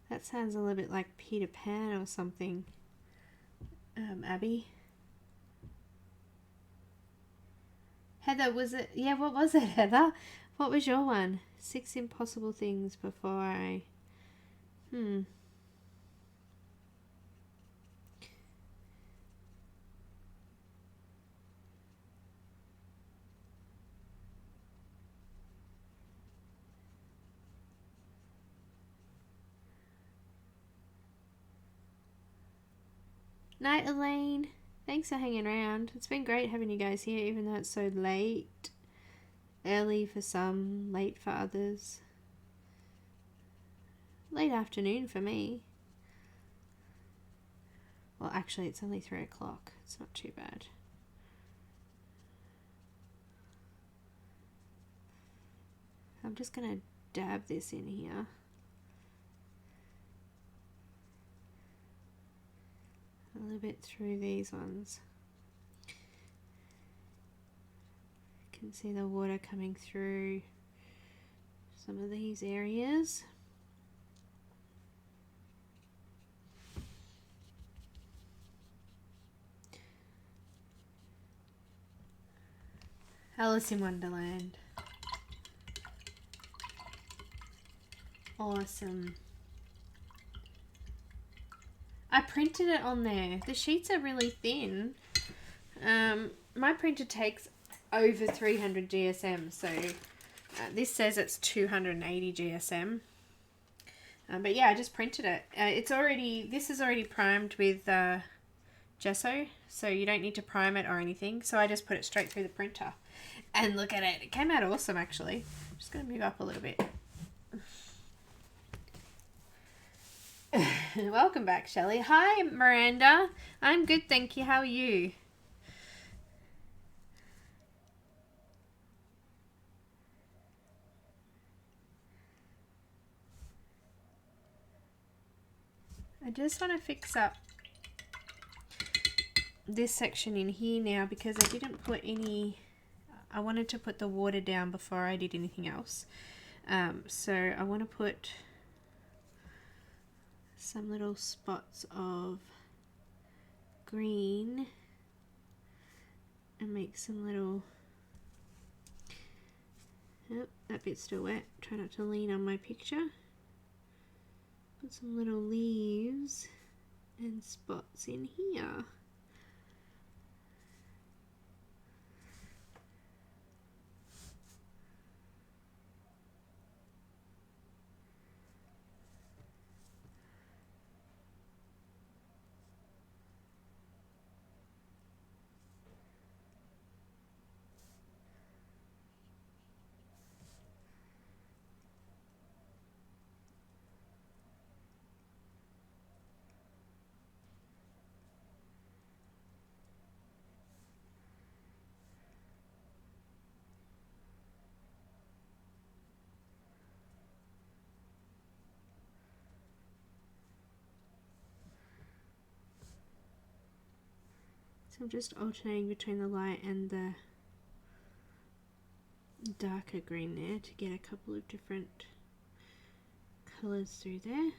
That sounds a little bit like Peter Pan or something, Abby. Heather, was it? Yeah, what was it, Heather? What was your one? 6 impossible things before I... Night, Elaine. Thanks for hanging around. It's been great having you guys here, even though it's so late. Early for some, late for others. Late afternoon for me. Well, actually, it's only 3 o'clock. It's not too bad. I'm just going to dab this in here. A little bit through these ones. You can see the water coming through some of these areas. Alice in Wonderland. Awesome. I printed it on there. The sheets are really thin. My printer takes over 300 GSM, so this says it's 280 GSM. But yeah, I just printed it. This is already primed with gesso, so you don't need to prime it or anything. So I just put it straight through the printer. And look at it. It came out awesome, actually. I'm just going to move up a little bit. Welcome back, Shelley. Hi, Miranda. I'm good, thank you. How are you? I just want to fix up this section in here now because I didn't put any... I wanted to put the water down before I did anything else. So I want to put some little spots of green and make some little, oh, that bit's still wet, try not to lean on my picture. Put some little leaves and spots in here. So I'm just alternating between the light and the darker green there to get a couple of different colours through there.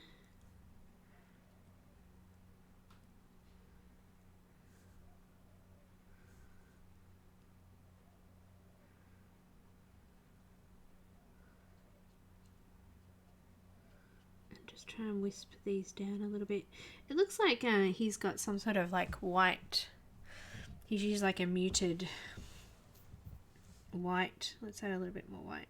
Just try and wisp these down a little bit. It looks like he's got some sort of like white. He's used like a muted white. Let's add a little bit more white.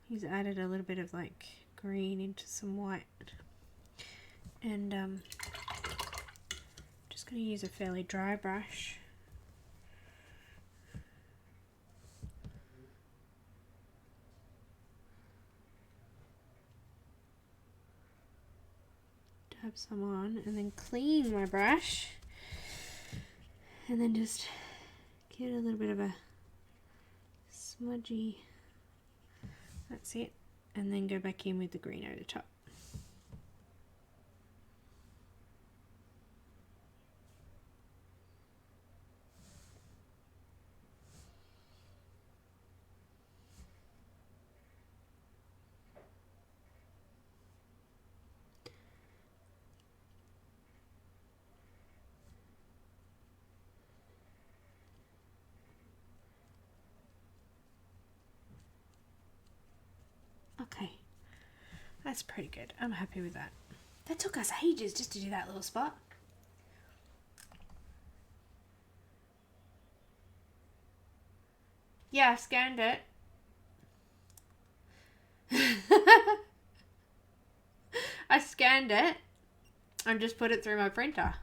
He's added a little bit of like green into some white. And just going to use a fairly dry brush. Dab some on and then clean my brush. And then just give it a little bit of a smudgy, that's it. And then go back in with the green over the top. Okay, that's pretty good. I'm happy with that. That took us ages just to do that little spot. Yeah, I scanned it. I scanned it and just put it through my printer.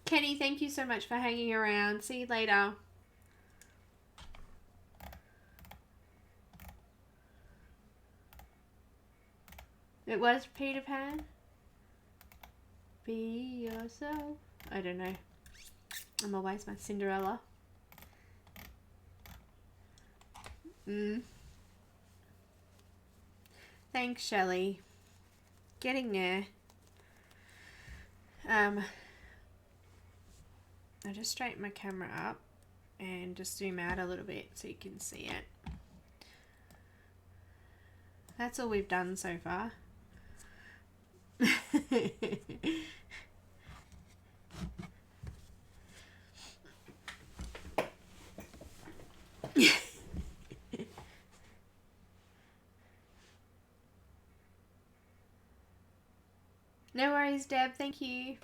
Kenny, thank you so much for hanging around. See you later. It was Peter Pan. Be yourself. I don't know. I'm always my Cinderella. Thanks, Shelley. Getting there. I just straighten my camera up and just zoom out a little bit so you can see it. That's all we've done so far. No worries, Deb. Thank you.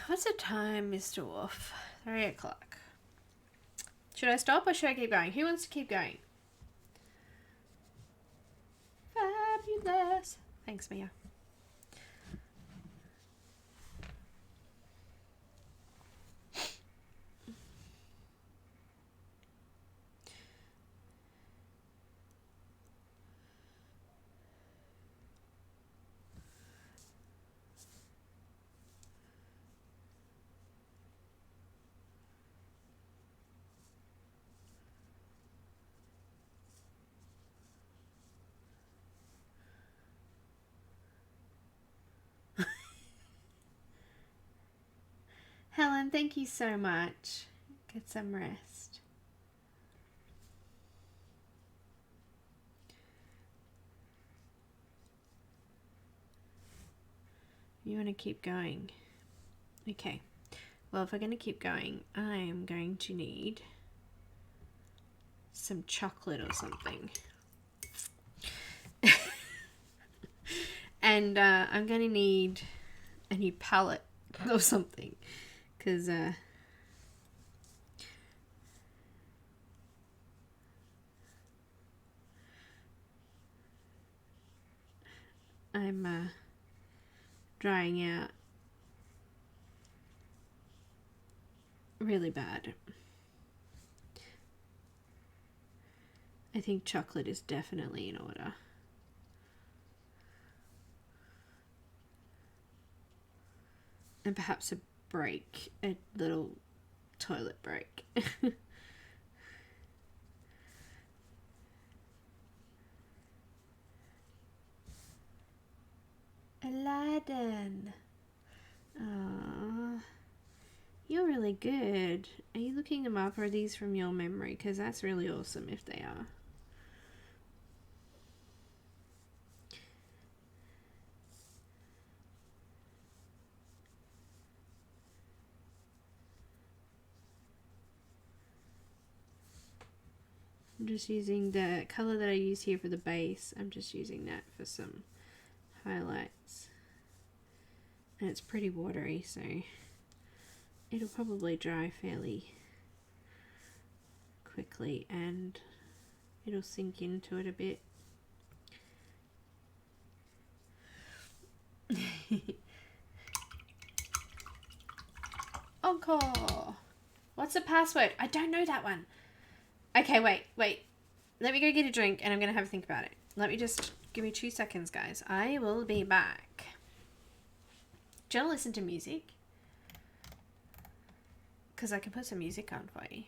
What's the time, Mr. Wolf? 3 o'clock. Should I stop or should I keep going? Who wants to keep going? Fabulous. Thanks, Mia. Helen, thank you so much. Get some rest. You want to keep going? Okay. Well, if we're going to keep going, I am going to need some chocolate or something. And I'm going to need a new palette or something. Because I'm drying out really bad. I think chocolate is definitely in order. And perhaps a break, a little toilet break. Aladdin. Oh, you're really good. Are you looking them up, or are these from your memory? Because that's really awesome if they are. I'm just using the color that I use here for the base. I'm just using that for some highlights. And it's pretty watery, so it'll probably dry fairly quickly and it'll sink into it a bit. Encore! What's the password? I don't know that one. Okay, wait. Let me go get a drink and I'm going to have a think about it. Let me just, give me 2 seconds, guys. I will be back. Do you want to listen to music? Because I can put some music on for you.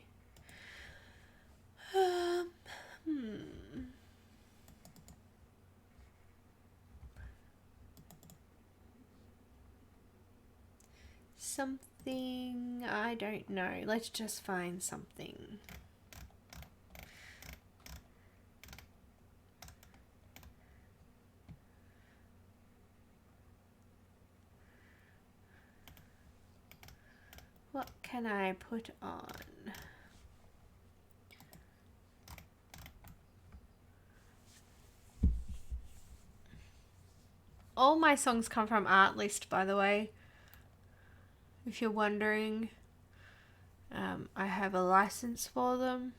Something, I don't know. Let's just find something. What can I put on? All my songs come from Artlist, by the way. If you're wondering, I have a license for them.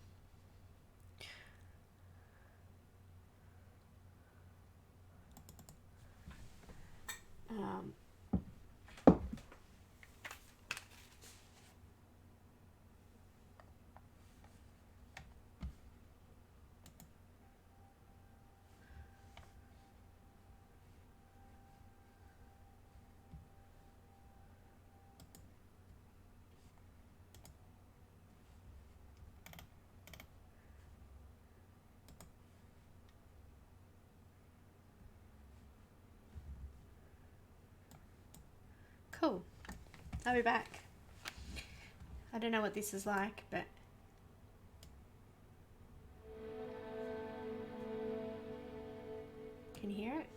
Cool. I'll be back. I don't know what this is like, but can you hear it?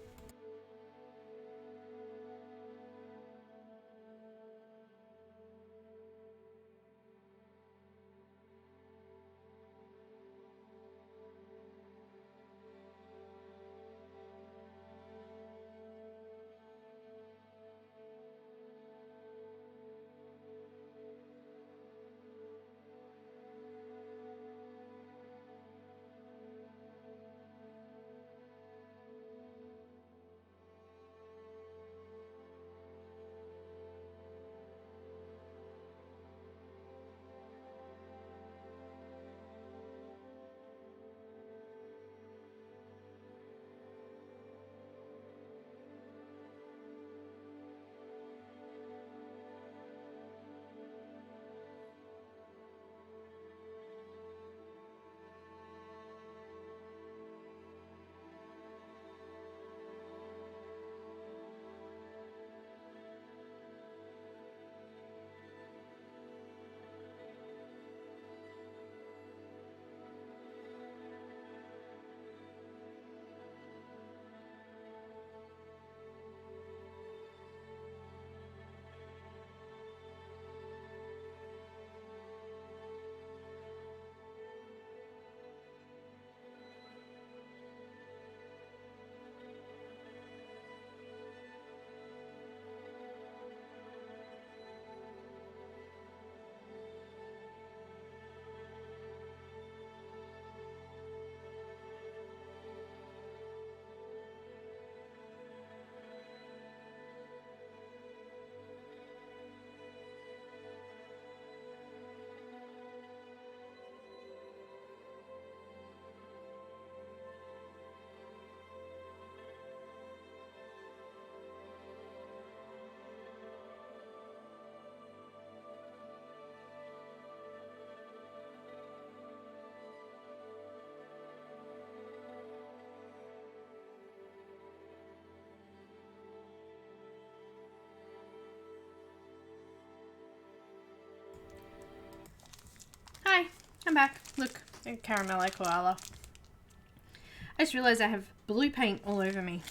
I'm back. Look, a caramello koala. I just realised I have blue paint all over me.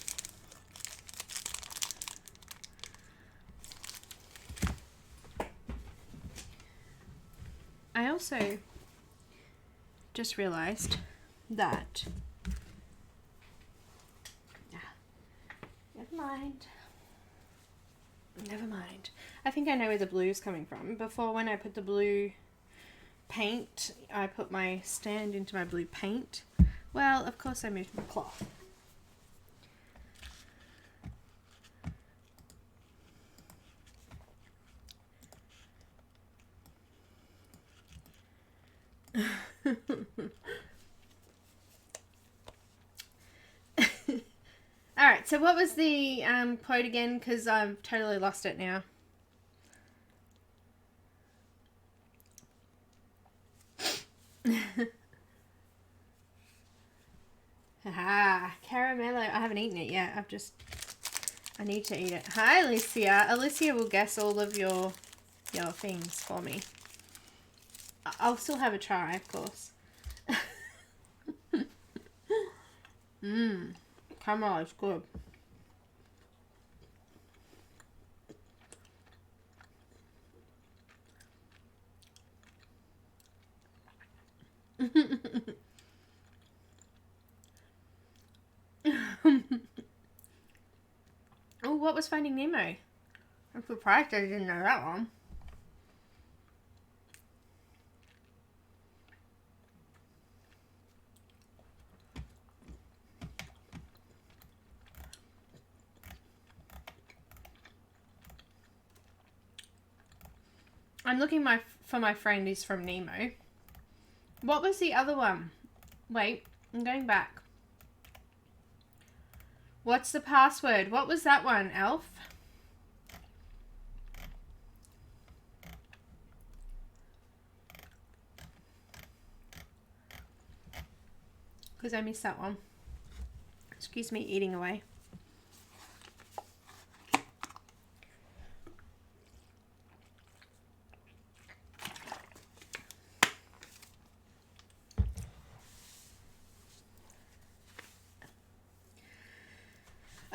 I also just realised that... Never mind. Never mind. I think I know where the blue is coming from. Before, when I put the blue paint, I put my stand into my blue paint. Well, of course I moved my cloth. Alright, so what was the quote again? Because I've totally lost it now. Haha, caramello. I haven't eaten it yet. I need to eat it. Hi, Alicia. Alicia will guess all of your things for me. I'll still have a try, of course. Caramel is good. Oh, what was Finding Nemo? I'm surprised I didn't know that one. I'm looking for my friend who's from Nemo. What was the other one? Wait, I'm going back. What's the password? What was that one, Elf? Because I missed that one. Excuse me, eating away.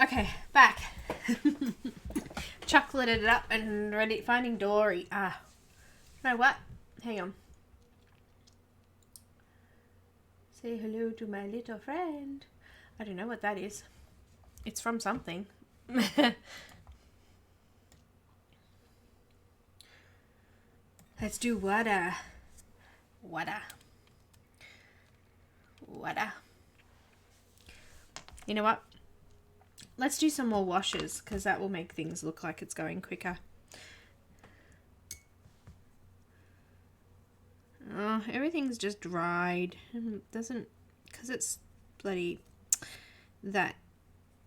Okay, back. Chocolated it up and ready. Finding Dory. No, what? Hang on. Say hello to my little friend. I don't know what that is. It's from something. Let's do water. Water. Water. You know what? Let's do some more washes because that will make things look like it's going quicker. Oh, everything's just dried. It doesn't, because it's bloody that,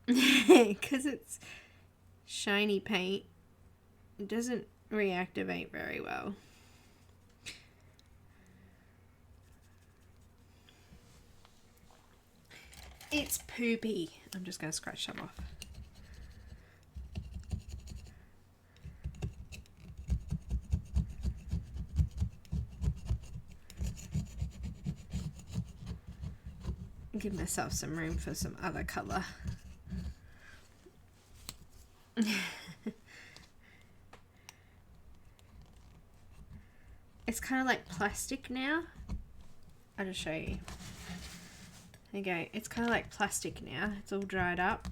because it's shiny paint, it doesn't reactivate very well. It's poopy. I'm just going to scratch some off. Give myself some room for some other colour. It's kind of like plastic now. I'll just show you. There you go. It's kind of like plastic now. It's all dried up.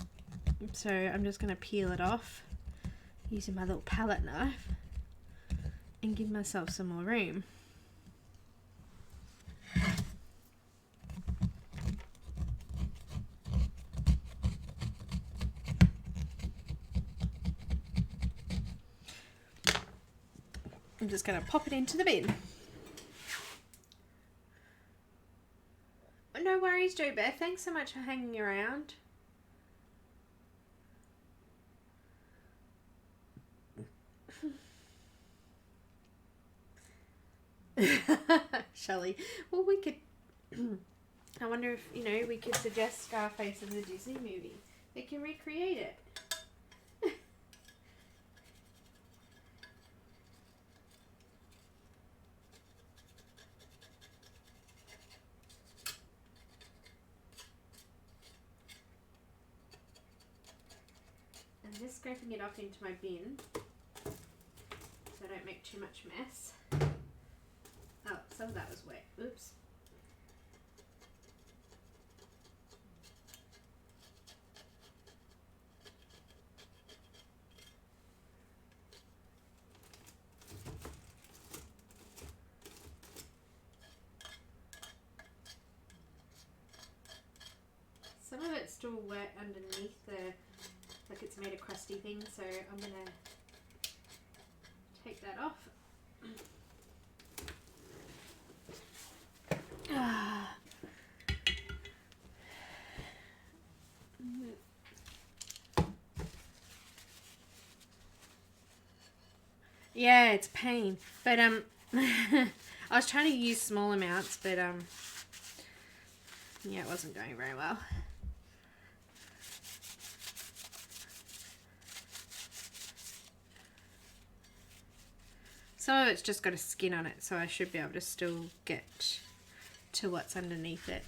So I'm just going to peel it off using my little palette knife and give myself some more room. I'm just going to pop it into the bin. No worries, Joe Bear. Thanks so much for hanging around. Shelley. Well, we could... I wonder if, you know, we could suggest Scarface in the Disney movie. They can recreate it. I'm just scraping it off into my bin so I don't make too much mess. Oh, some of that was wet. Oops. Some of it's still wet underneath like it's made a crusty thing, so I'm going to take that off. Yeah, it's pain, but I was trying to use small amounts, but yeah, it wasn't going very well. Some of it's just got a skin on it, so I should be able to still get to what's underneath it.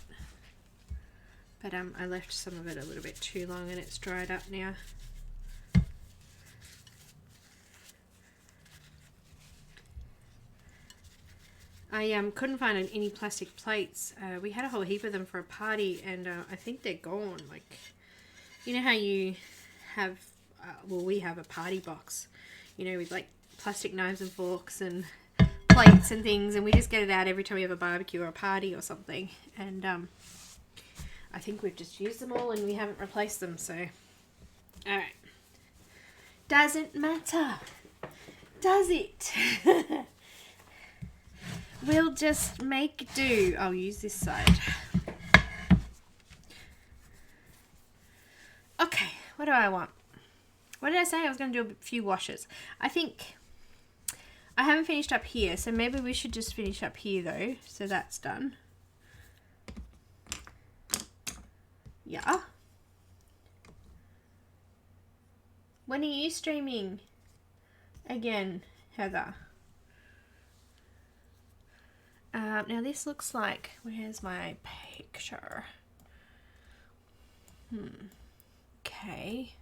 But I left some of it a little bit too long and it's dried up now. I couldn't find any plastic plates. We had a whole heap of them for a party, and I think they're gone. Like, you know how you have, well, we have a party box, you know, with like plastic knives and forks and plates and things, and we just get it out every time we have a barbecue or a party or something. And I think we've just used them all and we haven't replaced them, so alright. Doesn't matter, does it? We'll just make do. I'll use this side. Okay, what do I want? What did I say? I was going to do a few washes. I think I haven't finished up here, so maybe we should just finish up here though. So that's done. Yeah. When are you streaming again, Heather? Now this looks like, where's my picture? Okay.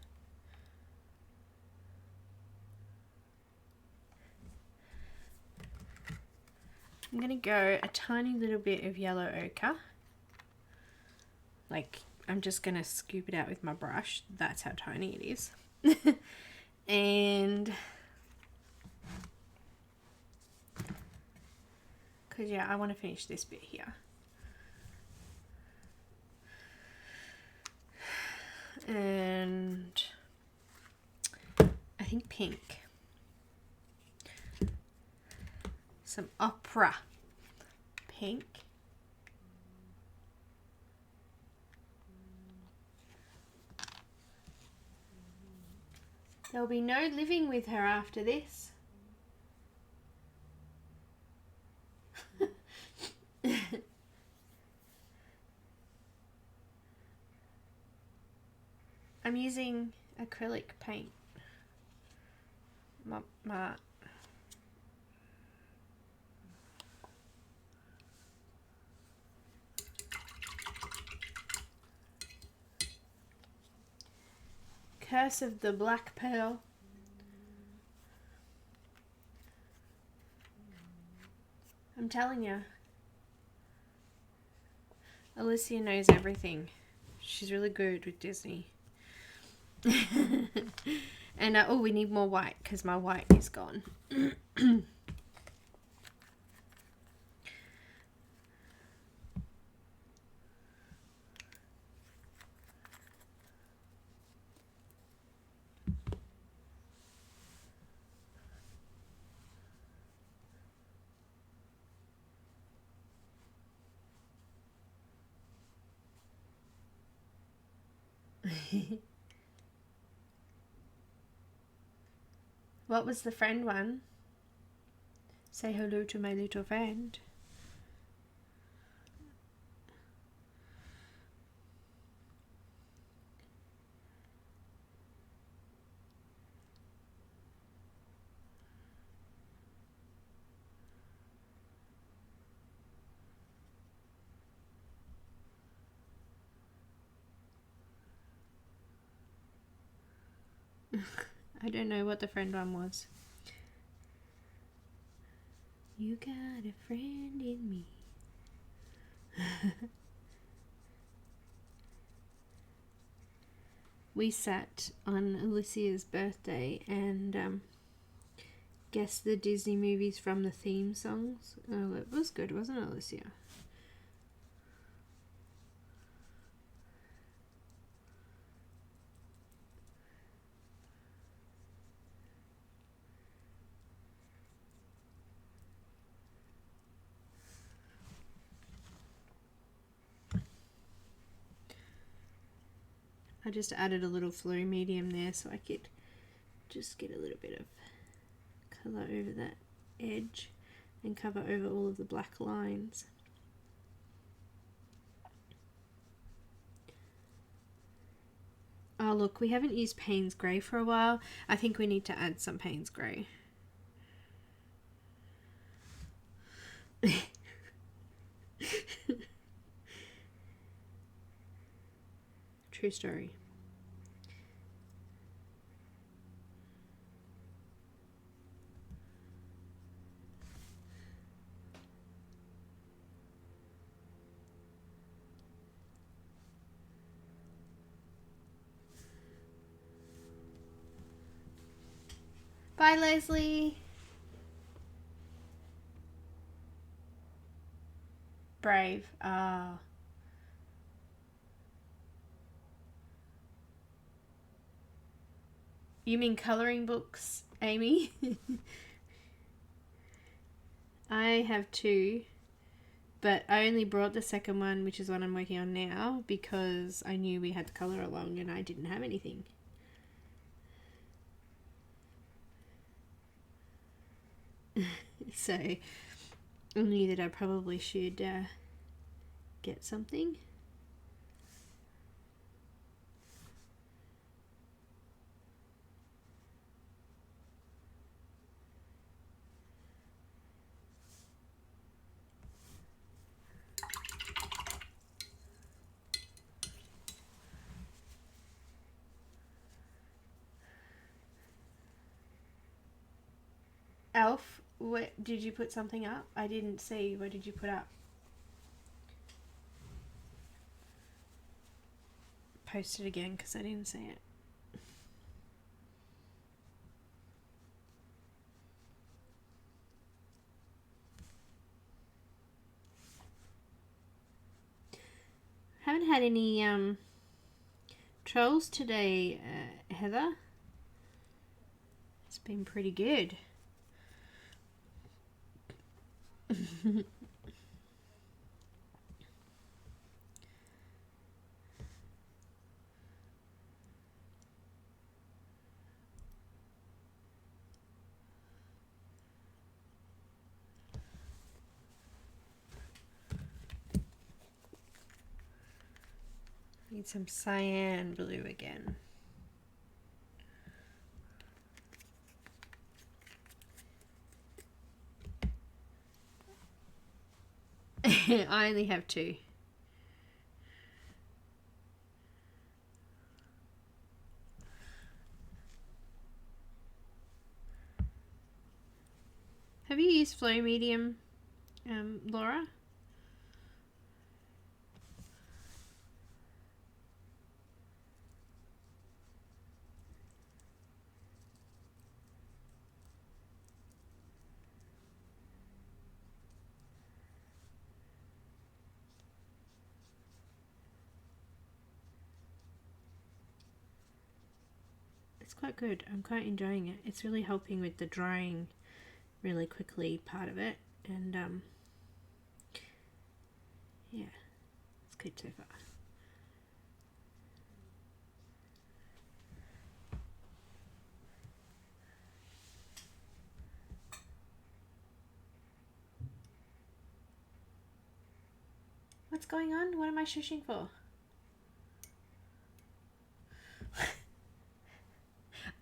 I'm gonna go a tiny little bit of yellow ochre. Like, I'm just gonna scoop it out with my brush. That's how tiny it is. And because yeah, I want to finish this bit here. And I think pink. Some opera pink. There'll be no living with her after this. I'm using acrylic paint. My Curse of the Black Pearl. I'm telling you, Alicia knows everything. She's really good with Disney. And oh, we need more white because my white is gone. What was the friend one? Say hello to my little friend. I don't know what the friend one was. You got a friend in me. We sat on Alicia's birthday and guessed the Disney movies from the theme songs. Oh, it was good, wasn't it, Alicia? I just added a little flow medium there so I could just get a little bit of colour over that edge and cover over all of the black lines. Oh look, we haven't used Payne's Grey for a while. I think we need to add some Payne's Grey. True story. Bye, Leslie. Brave. Ah. You mean colouring books, Amy? I have two, but I only brought the second one, which is what I'm working on now, because I knew we had to colour along and I didn't have anything. So I knew that I probably should get something. Elf, what did you put something up? I didn't see. What did you put up? Post it again because I didn't see it. Haven't had any trolls today, Heather. It's been pretty good. Need some cyan blue again. I only have two. Have you used Flow Medium, Laura? It's quite good. I'm quite enjoying it. It's really helping with the drying really quickly part of it, and yeah, it's good so far. What's going on? What am I shushing for?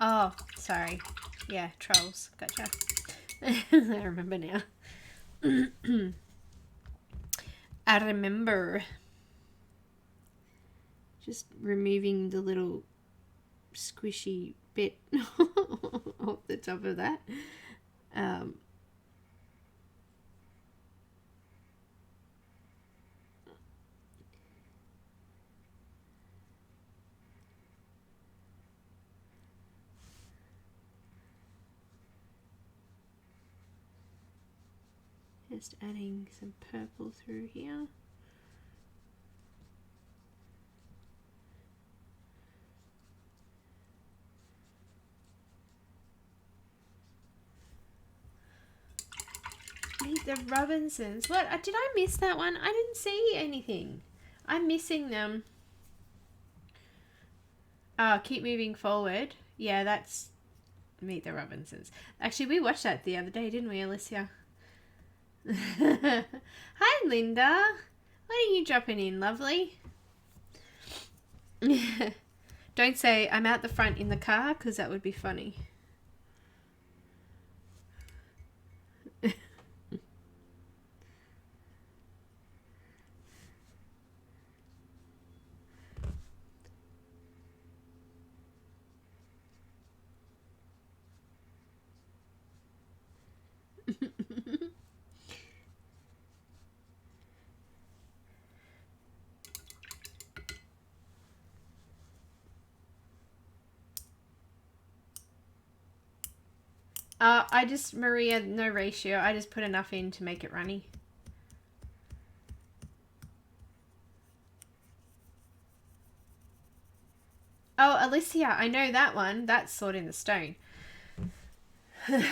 Oh, sorry. Yeah, trolls. Gotcha. I remember now. I remember. Just removing the little squishy bit off the top of that. Just adding some purple through here. Meet the Robinsons. What? Did I miss that one? I didn't see anything. I'm missing them. Oh, Keep Moving Forward. Yeah, that's Meet the Robinsons. Actually, we watched that the other day, didn't we, Alicia? Hi, Linda. Why are you dropping in, lovely? Don't say I'm out the front in the car, because that would be funny. I just, Maria, no ratio. I just put enough in to make it runny. Oh, Alicia, I know that one. That's Sword in the Stone. Am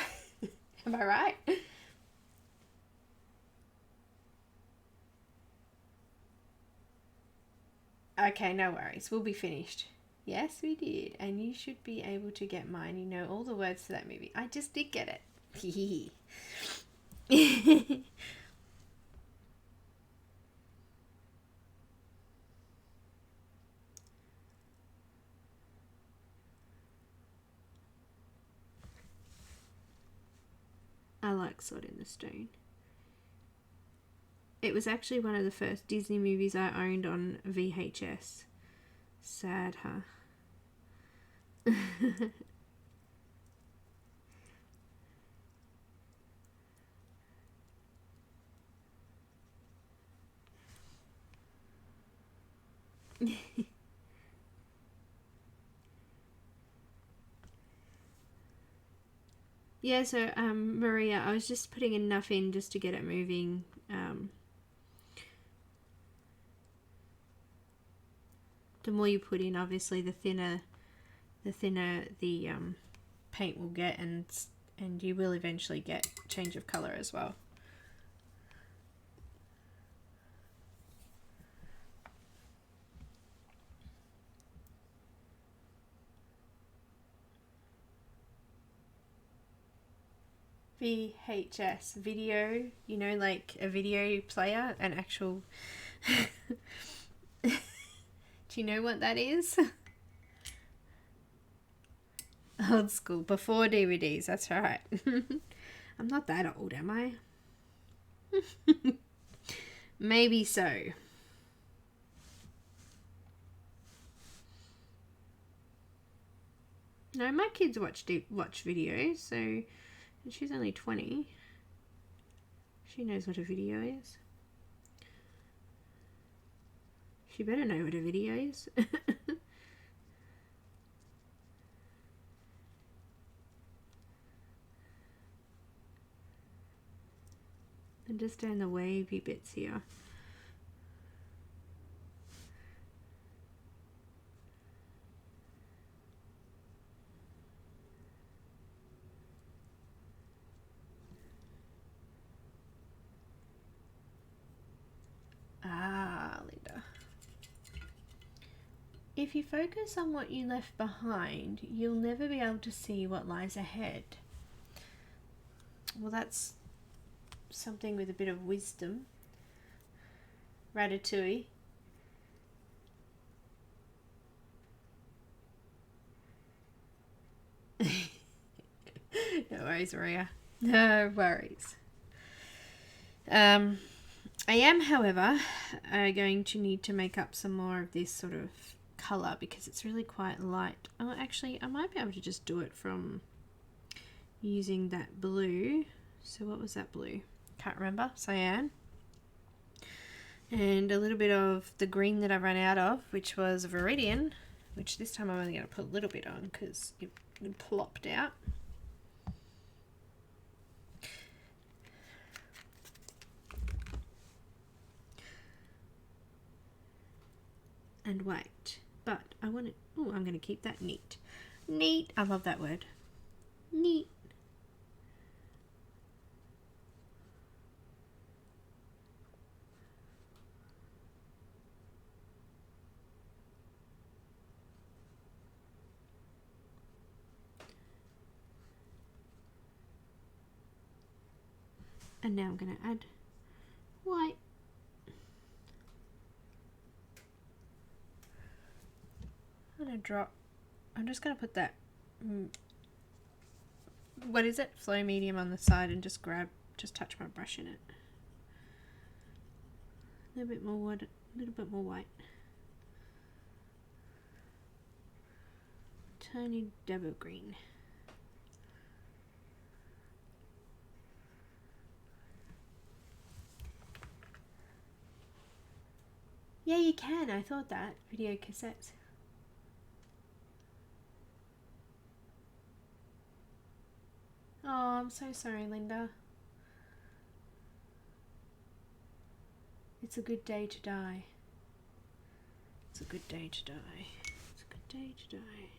I right? Okay, no worries. We'll be finished. Yes, we did. And you should be able to get mine. You know all the words to that movie. I just did get it. I like Sword in the Stone. It was actually one of the first Disney movies I owned on VHS. Sad, huh? Yeah, so Maria, I was just putting enough in just to get it moving. The more you put in, obviously, the thinner the paint will get, and you will eventually get change of color as well. VHS, video, you know, like a video player, an actual... Do you know what that is? Old school, before DVDs, that's right. I'm not that old, am I? Maybe so. No, my kids watch videos, so she's only 20. She knows what a video is. She better know what a video is. And just down the wavy bits here. Ah, Linda. If you focus on what you left behind, you'll never be able to see what lies ahead. Well, that's something with a bit of wisdom. Ratatouille. No worries, Maria. No worries. I am, however, going to need to make up some more of this sort of colour because it's really quite light. Oh, actually, I might be able to just do it from using that blue. So what was that blue? Can't remember. Cyan. And a little bit of the green that I ran out of, which was Viridian, which this time I'm only going to put a little bit on because it plopped out. And white, but I want it. Oh, I'm going to keep that neat. Neat. I love that word. Neat. And now I'm going to add white. I'm going to drop, I'm just going to put that, what is it? Flow medium on the side and just touch my brush in it. A little bit more wood, a little bit more white. Tiny dab of green. Yeah, you can. I thought that. Video cassettes. Oh, I'm so sorry, Linda. It's a good day to die. It's a good day to die. It's a good day to die.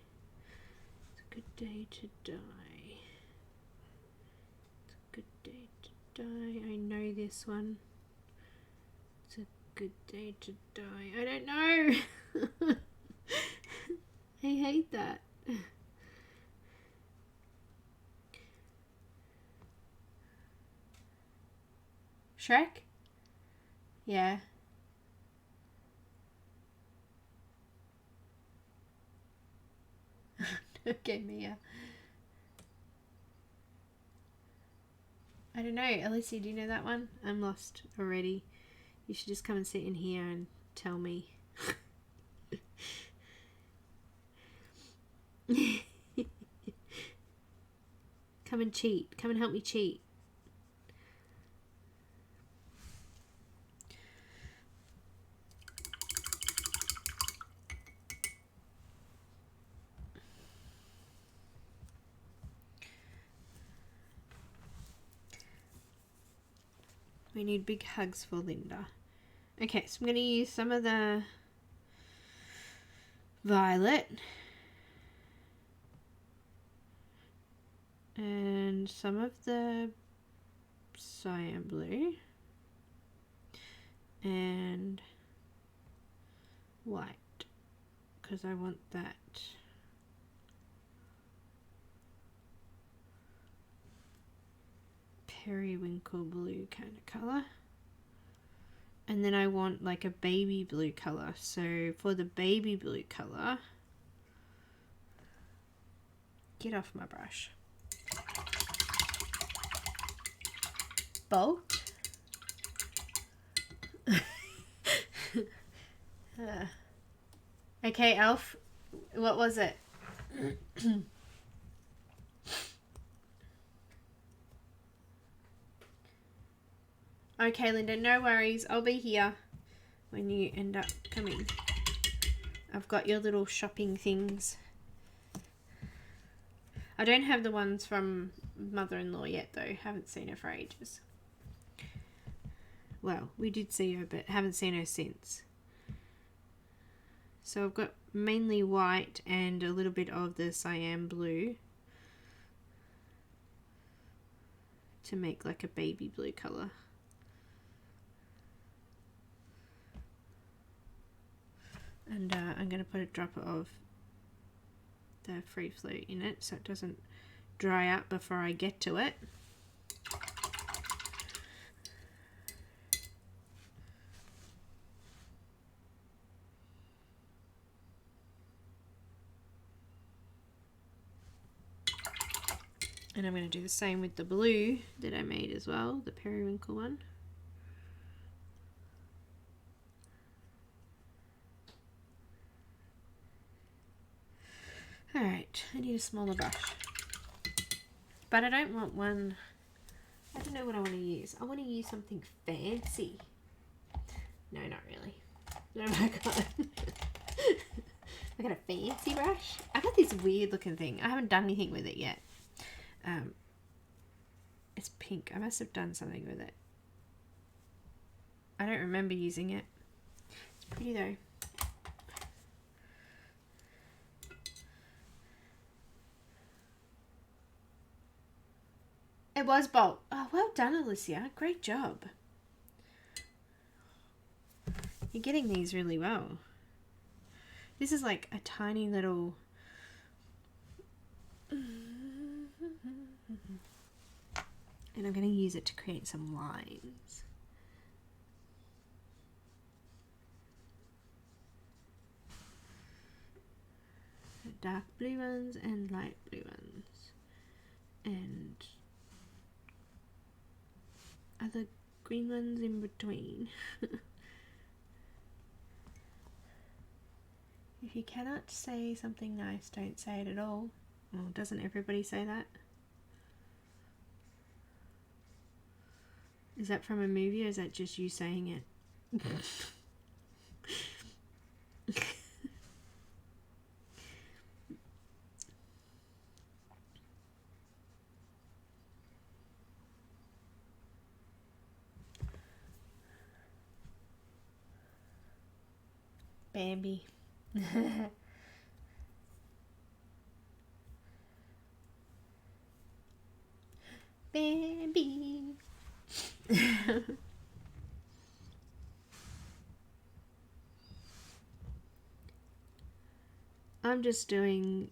It's a good day to die. It's a good day to die. I know this one. It's a good day to die. I don't know. I hate that. Shrek? Yeah. Okay, Mia. I don't know. Alicia, do you know that one? I'm lost already. You should just come and sit in here and tell me. Come and cheat. Come and help me cheat. We need big hugs for Linda. Okay, so I'm going to use some of the violet and some of the cyan blue and white because I want that periwinkle blue kind of color. And then I want like a baby blue color. So for the baby blue color, get off my brush. Bolt. Okay, Elf, what was it? Okay, Linda, no worries. I'll be here when you end up coming. I've got your little shopping things. I don't have the ones from mother-in-law yet, though. Haven't seen her for ages. Well, we did see her, but haven't seen her since. So I've got mainly white and a little bit of the cyan blue to make like a baby blue colour. And I'm going to put a drop of the free flow in it so it doesn't dry out before I get to it. And I'm going to do the same with the blue that I made as well, the periwinkle one. Right, I need a smaller brush. But I don't want one, I don't know what I want to use. I want to use something fancy. No, not really. No, I got I got a fancy brush. I got this weird looking thing. I haven't done anything with it yet. It's pink. I must have done something with it. I don't remember using it. It's pretty though. It was bulk. Oh, well done, Alicia. Great job. You're getting these really well. This is like a tiny little... And I'm going to use it to create some lines. Dark blue ones and light blue ones. And other green ones in between. If you cannot say something nice, don't say it at all. Well, doesn't everybody say that? Is that from a movie or is that just you saying it? Bambi. Bambi. I'm just doing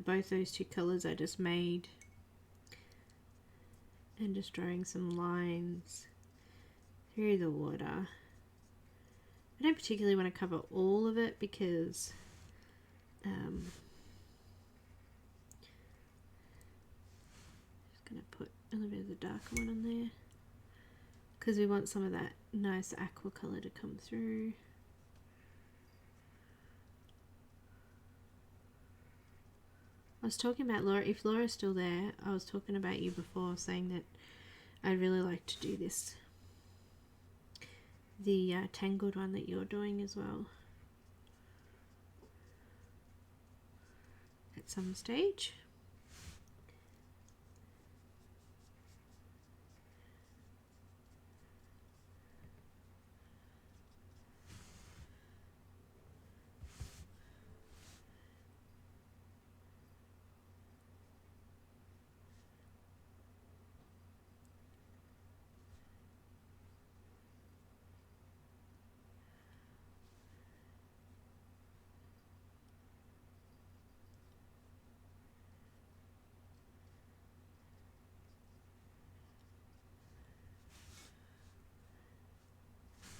both those two colors I just made and just drawing some lines through the water. I don't particularly want to cover all of it because just going to put a little bit of the darker one on there because we want some of that nice aqua colour to come through. I was talking about Laura, if Laura's still there, I was talking about you before saying that I'd really like to do this. The tangled one that you're doing as well at some stage.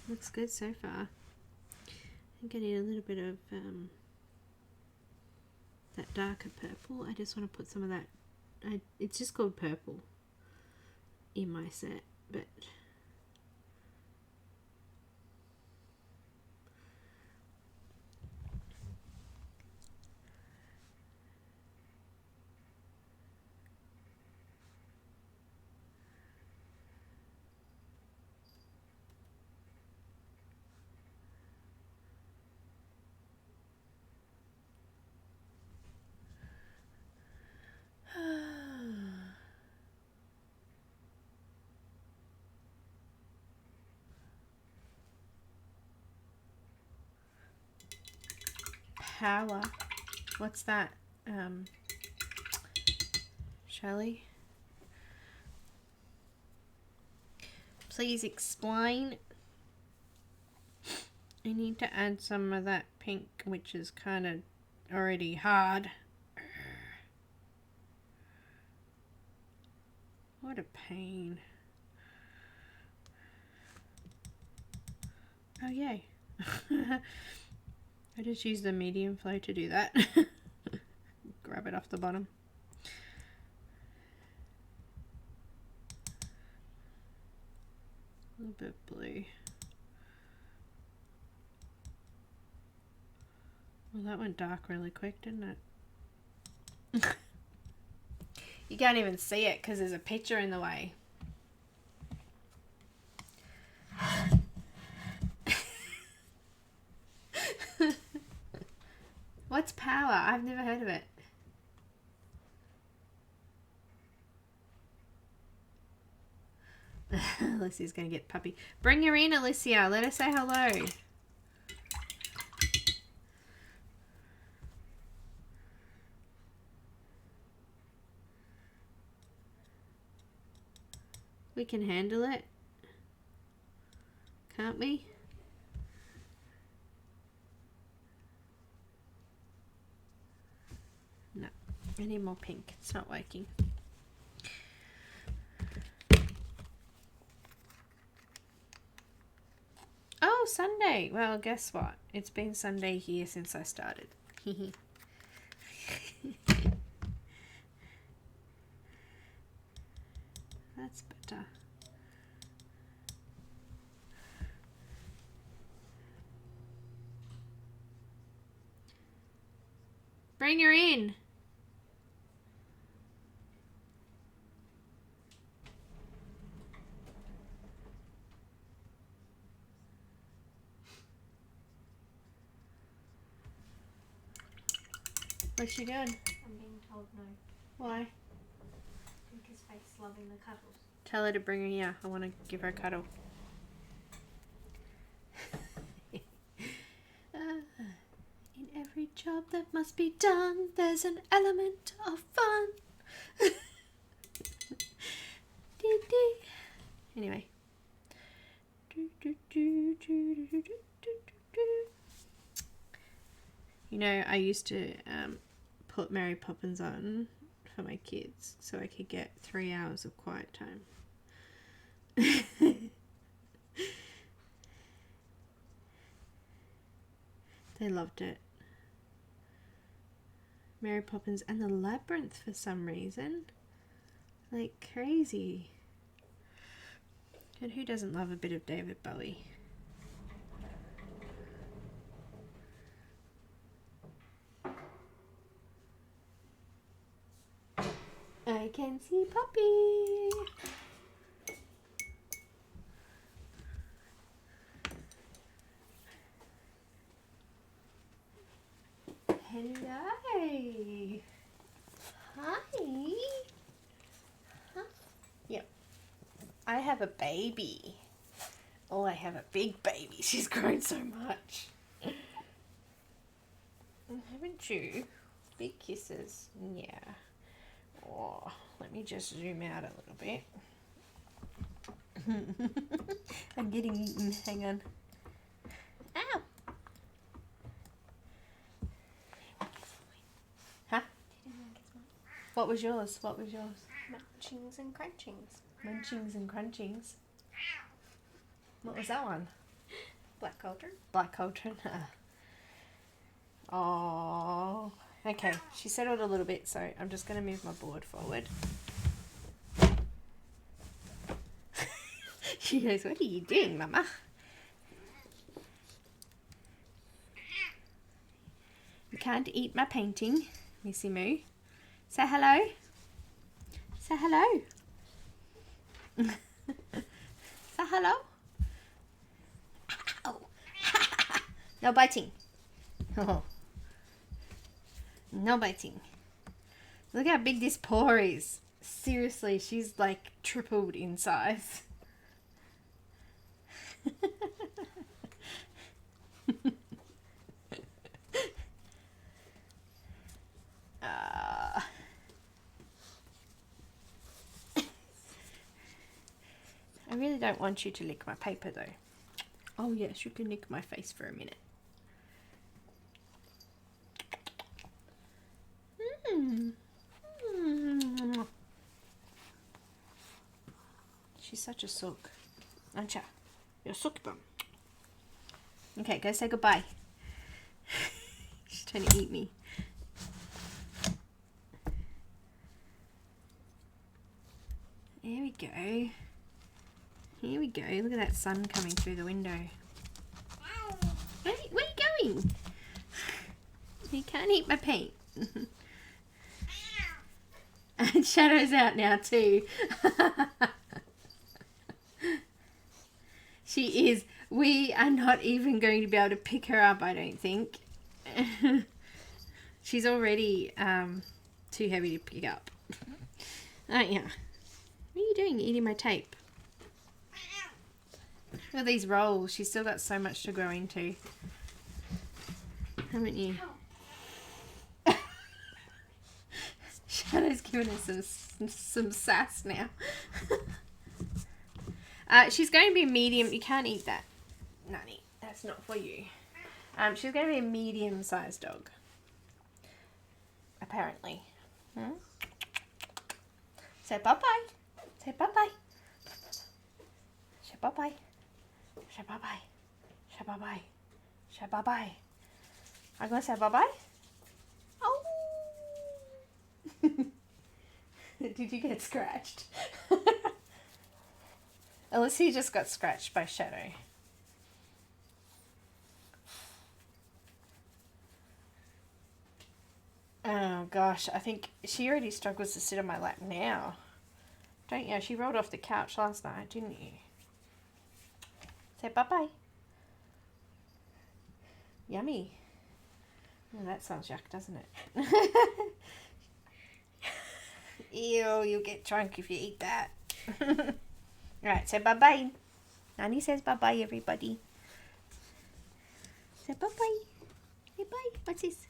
Looks good so far. I think I need a little bit of that darker purple. I just want to put some of that, it's just called purple in my set, but power. What's that? Shelley? Please explain. I need to add some of that pink, which is kind of already hard. What a pain. Oh, yay. I just used the medium flow to do that. Grab it off the bottom. A little bit blue. Well, that went dark really quick, didn't it? You can't even see it because there's a picture in the way. What's power? I've never heard of it. Alicia's going to get puppy. Bring her in, Alicia. Let her say hello. We can handle it. Can't we? No. I need more pink. It's not working. Oh, Sunday. Well, guess what? It's been Sunday here since I started. That's better. Bring her in. What's she doing? I'm being told no. Why? His face loving the cuddles. Tell her to bring her here. I want to give her a cuddle. In every job that must be done, there's an element of fun. Anyway. You know, I used to put Mary Poppins on for my kids so I could get 3 hours of quiet time. They loved it. Mary Poppins and the Labyrinth for some reason. Like crazy. And who doesn't love a bit of David Bowie? I can see Puppy. Hello. Hi. Huh? Yep. I have a baby. Oh, I have a big baby. She's grown so much. Haven't you? Big kisses. Yeah. Oh, let me just zoom out a little bit. I'm getting eaten. Hang on. Ow. Huh? What was yours? What was yours? Munchings and crunchings. Munchings and crunchings. What was that one? Black cauldron. Black cauldron. Oh. Okay, she settled a little bit, so I'm just going to move my board forward. She goes, what are you doing, Mama? You can't eat my painting, Missy Moo. Say hello. Say hello. Say hello. Ow. No biting. Oh. No biting. Look how big this paw is. Seriously, she's like tripled in size. I really don't want you to lick my paper though. Oh yes, you can lick my face for a minute. She's such a sook. Aren't ya? You're a sook bum. Okay, go say goodbye. She's trying to eat me. There we go. Here we go. Look at that sun coming through the window. Where are you going? You can't eat my paint. And Shadow's out now too. She is. We are not even going to be able to pick her up, I don't think. She's already too heavy to pick up. Aren't you? What are you doing? You're eating my tape. Look at these rolls. She's still got so much to grow into. Haven't you? Shadow's giving us some sass now. She's going to be medium. You can't eat that, Nanny. That's not for you. She's going to be a medium-sized dog. Apparently. Hmm? Say bye-bye. Say bye-bye. Say bye-bye. Say bye-bye. Say bye-bye. Say bye-bye. I'm going to say bye-bye. Oh. Did you get scratched? Alyssa just got scratched by Shadow. Oh gosh, I think she already struggles to sit on my lap now. Don't you? She rolled off the couch last night, didn't you? Say bye-bye. Yummy. Oh, that sounds yuck, doesn't it? Ew, you'll get drunk if you eat that. Alright, say bye-bye. Nanny says bye-bye, everybody. Say bye-bye. Say bye. What's this?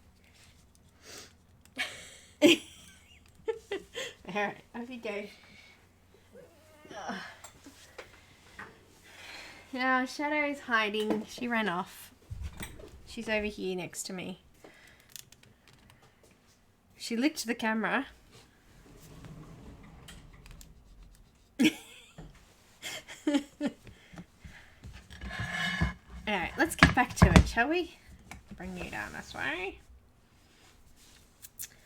Alright, off you go. Now, Shadow's hiding. She ran off. She's over here next to me. She licked the camera. Alright, let's get back to it, shall we? Bring you down this way.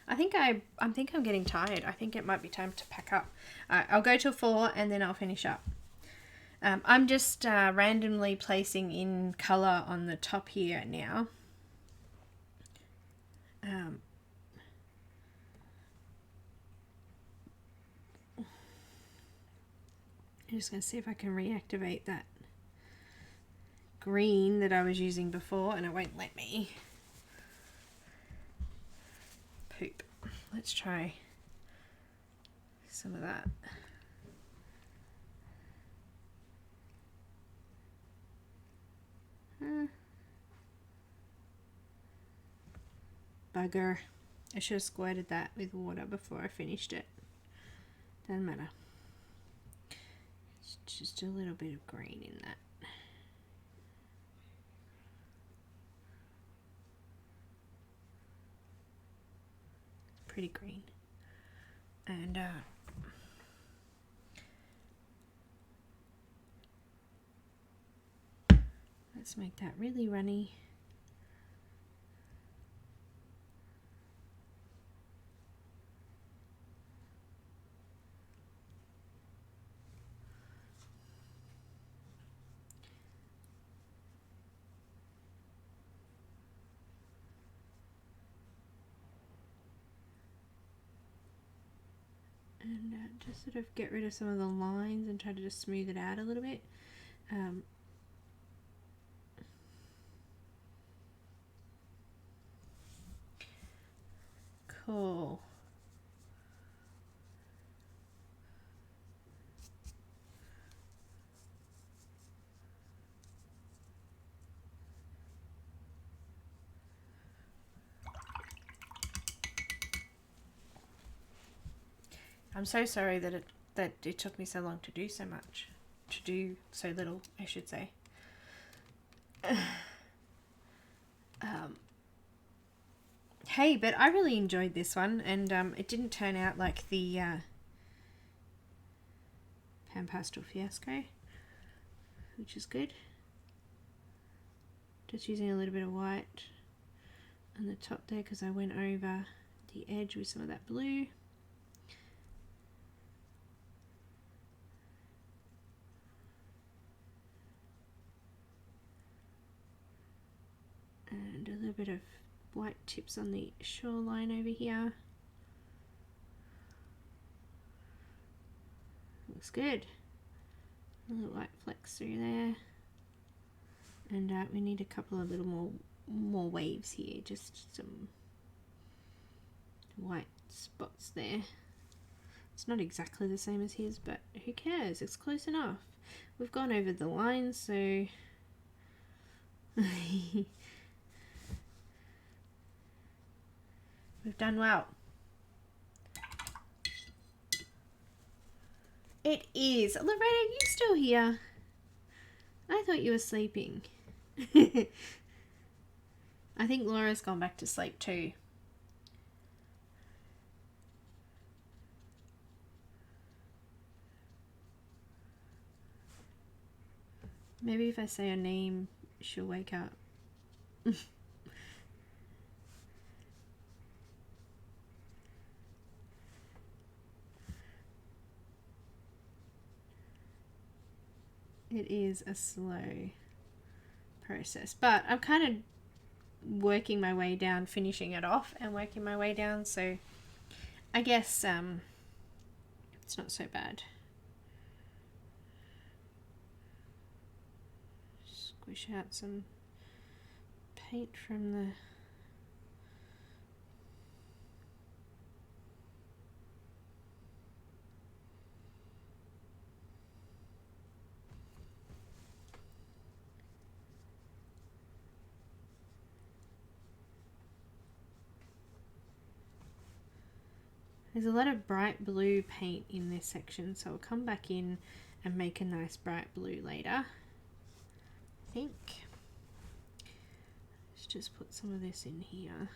I think I'm getting tired. I think it might be time to pack up. I'll go till 4 and then I'll finish up. I'm just randomly placing in colour on the top here now. I'm just going to see if I can reactivate that green that I was using before, and it won't let me. Poop. Let's try some of that. Bugger. I should have squirted that with water before I finished it. Doesn't matter. It's just a little bit of green in that. It's pretty green. And let's make that really runny. And just sort of get rid of some of the lines and try to just smooth it out a little bit. Cool. I'm so sorry that it took me so long to do so much. To do so little, I should say. Hey, but I really enjoyed this one, and it didn't turn out like the PanPastel Fiasco, which is good. Just using a little bit of white on the top there because I went over the edge with some of that blue. And a little bit of white tips on the shoreline over here. looks good. A little white flecks through there. And we need a couple of little more waves here, just some white spots there. It's not exactly the same as his, but who cares? It's close enough. We've gone over the line, so we've done well. It is. Loretta, are you still here? I thought you were sleeping. I think Laura's gone back to sleep too. Maybe if I say her name, she'll wake up. It is a slow process, but I'm kind of working my way down, finishing it off and working my way down, so I guess it's not so bad. Squish out some paint from the There's a lot of bright blue paint in this section, so I'll come back in and make a nice bright blue later, I think. Let's just put some of this in here.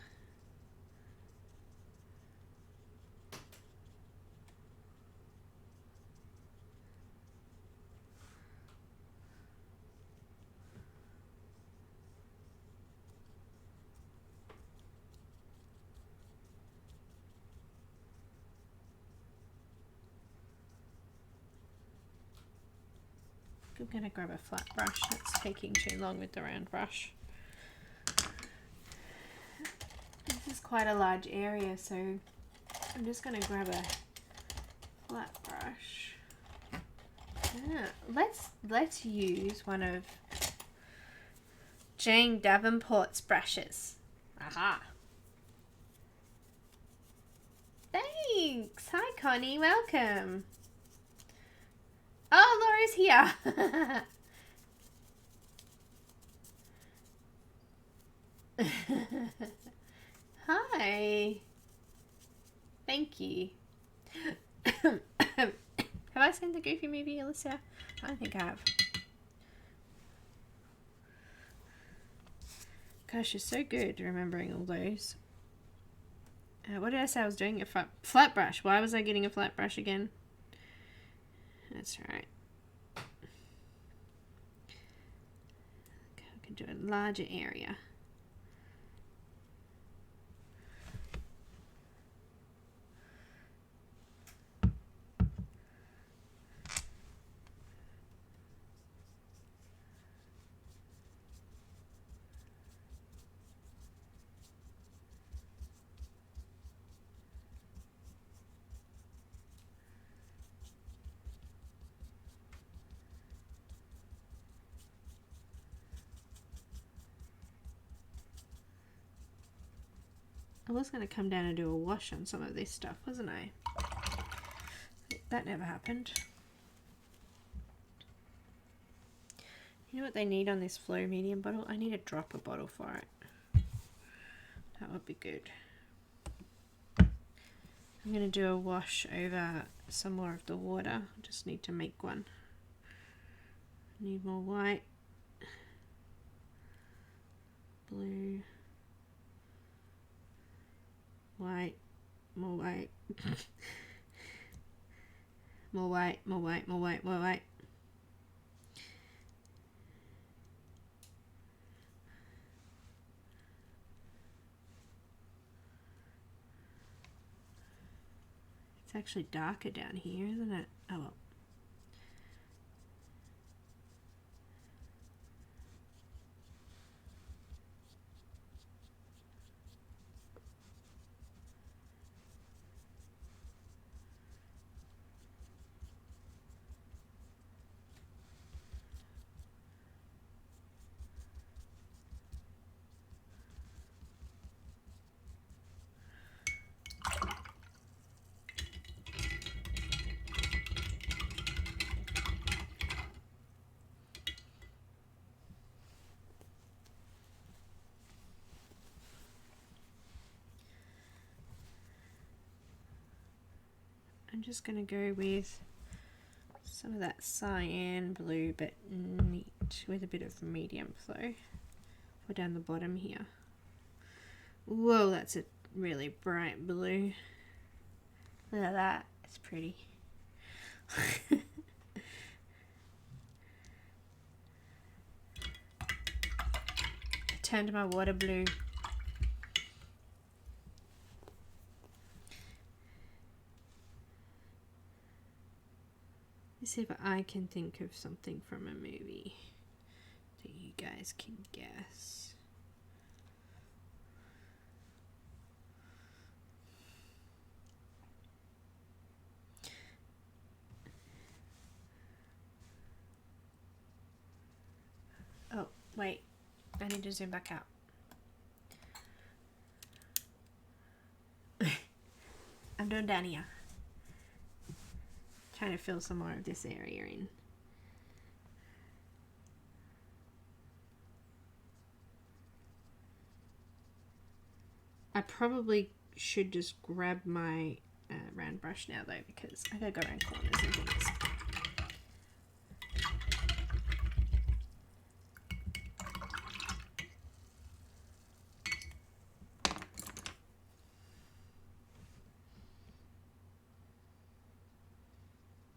I'm going to grab a flat brush. That's taking too long with the round brush. This is quite a large area, so I'm just going to grab a flat brush. Yeah, let's use one of Jane Davenport's brushes. Aha! Thanks! Hi Connie, welcome! Oh, Laura's here. Hi. Thank you. Have I seen the Goofy movie, Alyssa? I don't think I have. Gosh, you're so good remembering all those. What did I say I was doing? A flat brush. Why was I getting a flat brush again? That's right. Okay, I can do a larger area. I was going to come down and do a wash on some of this stuff, wasn't I? That never happened. You know what they need on this Flow medium bottle? I need a dropper bottle for it. That would be good. I'm going to do a wash over some more of the water. I just need to make one. Need more white. Blue. White, more white, more white, more white, more white, more white. It's actually darker down here, isn't it? Oh well. I'm just going to go with some of that cyan blue, but neat, with a bit of medium flow for down the bottom here. Whoa, that's a really bright blue. Look at that, it's pretty. Turned my water blue. Let's see if I can think of something from a movie that you guys can guess. Oh, wait. I need to zoom back out. I'm doing down here. Trying to fill some more of this area in. I probably should just grab my round brush now though, because I gotta go around corners and things.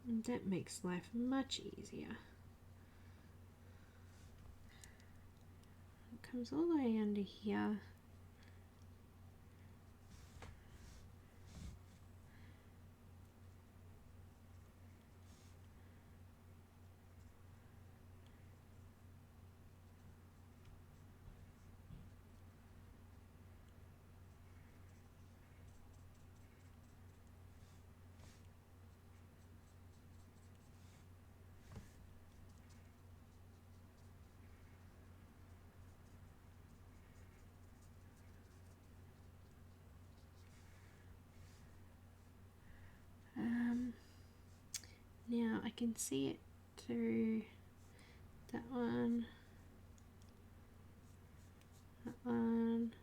And that makes life much easier. It comes all the way under here. Now I can see it through that one, that one.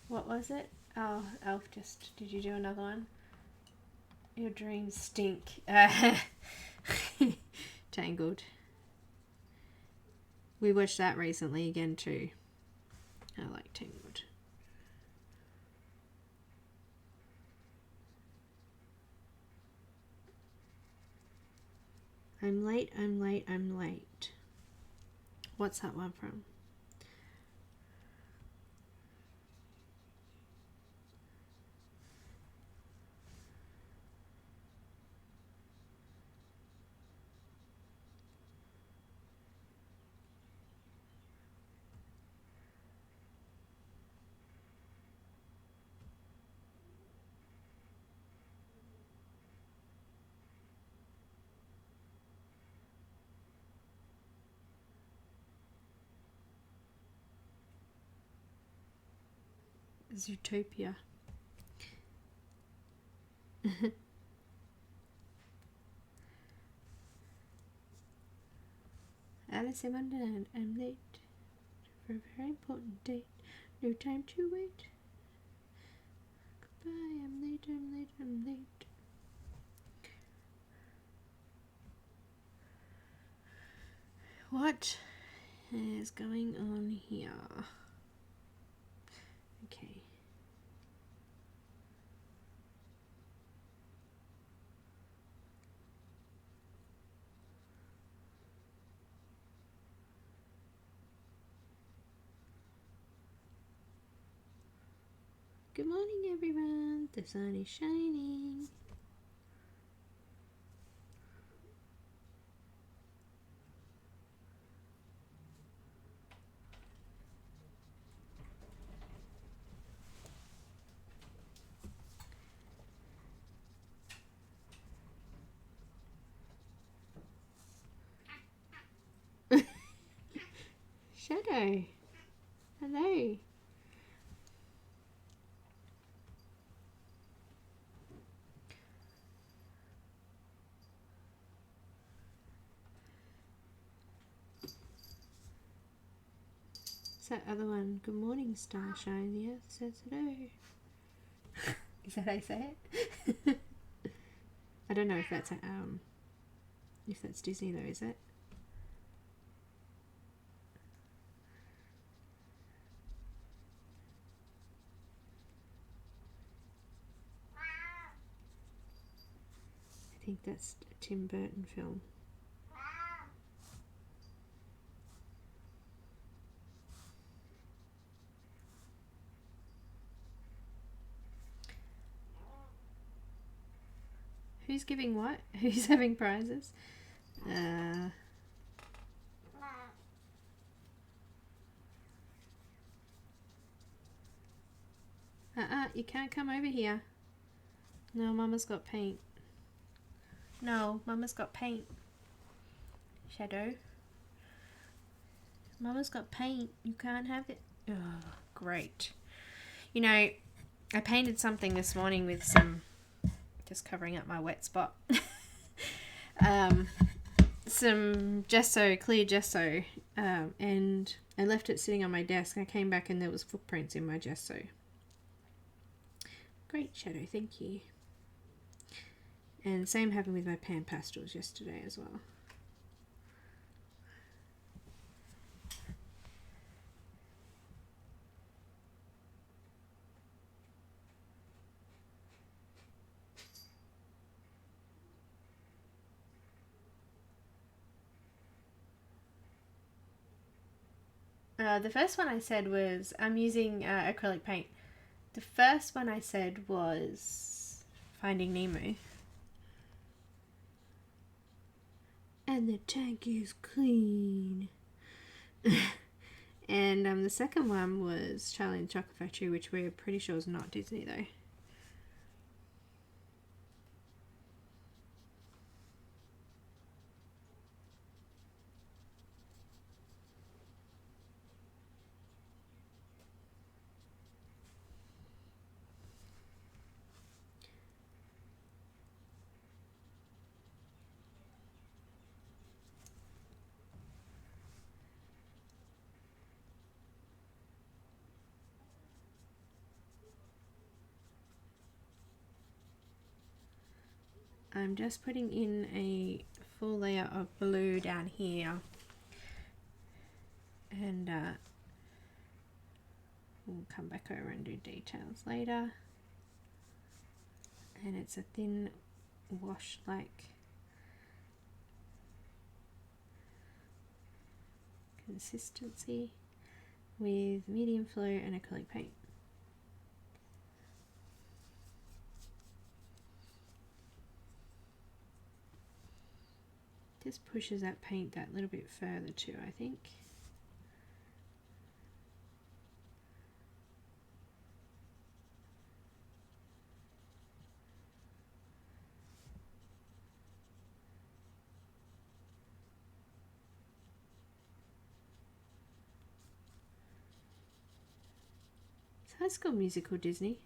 What was it? Oh, Elf just, did you do another one? Your dreams stink. Tangled. We watched that recently again too. I like Tangled. I'm late, I'm late, I'm late. What's that one from? Zootopia. Alice in Wonderland, I'm late for a very important date. No time to wait. Goodbye, I'm late, I'm late, I'm late. What is going on here? Okay. Good morning, everyone. The sun is shining. Shadow. Hello. that other one? Good morning, Starshine. Yes, says hello. Is that how you say it? I don't know if that's Disney though, is it? I think that's a Tim Burton film. Who's giving what? Who's having prizes? You can't come over here. No, Mama's got paint. No, Mama's got paint. Shadow. Mama's got paint. You can't have it. Oh, great. You know, I painted something this morning with some, just covering up my wet spot. Some gesso, clear gesso, and I left it sitting on my desk. I came back and there was footprints in my gesso. Great, Shadow, thank you. And same happened with my PanPastels yesterday as well. The first one I said was, I'm using acrylic paint. The first one I said was Finding Nemo. And the tank is clean. And the second one was Charlie and the Chocolate Factory, which we're pretty sure is not Disney though. I'm just putting in a full layer of blue down here, and we'll come back over and do details later. And it's a thin wash like consistency with medium flow and acrylic paint. Just pushes that paint that little bit further too, I think. Is High School Musical Disney?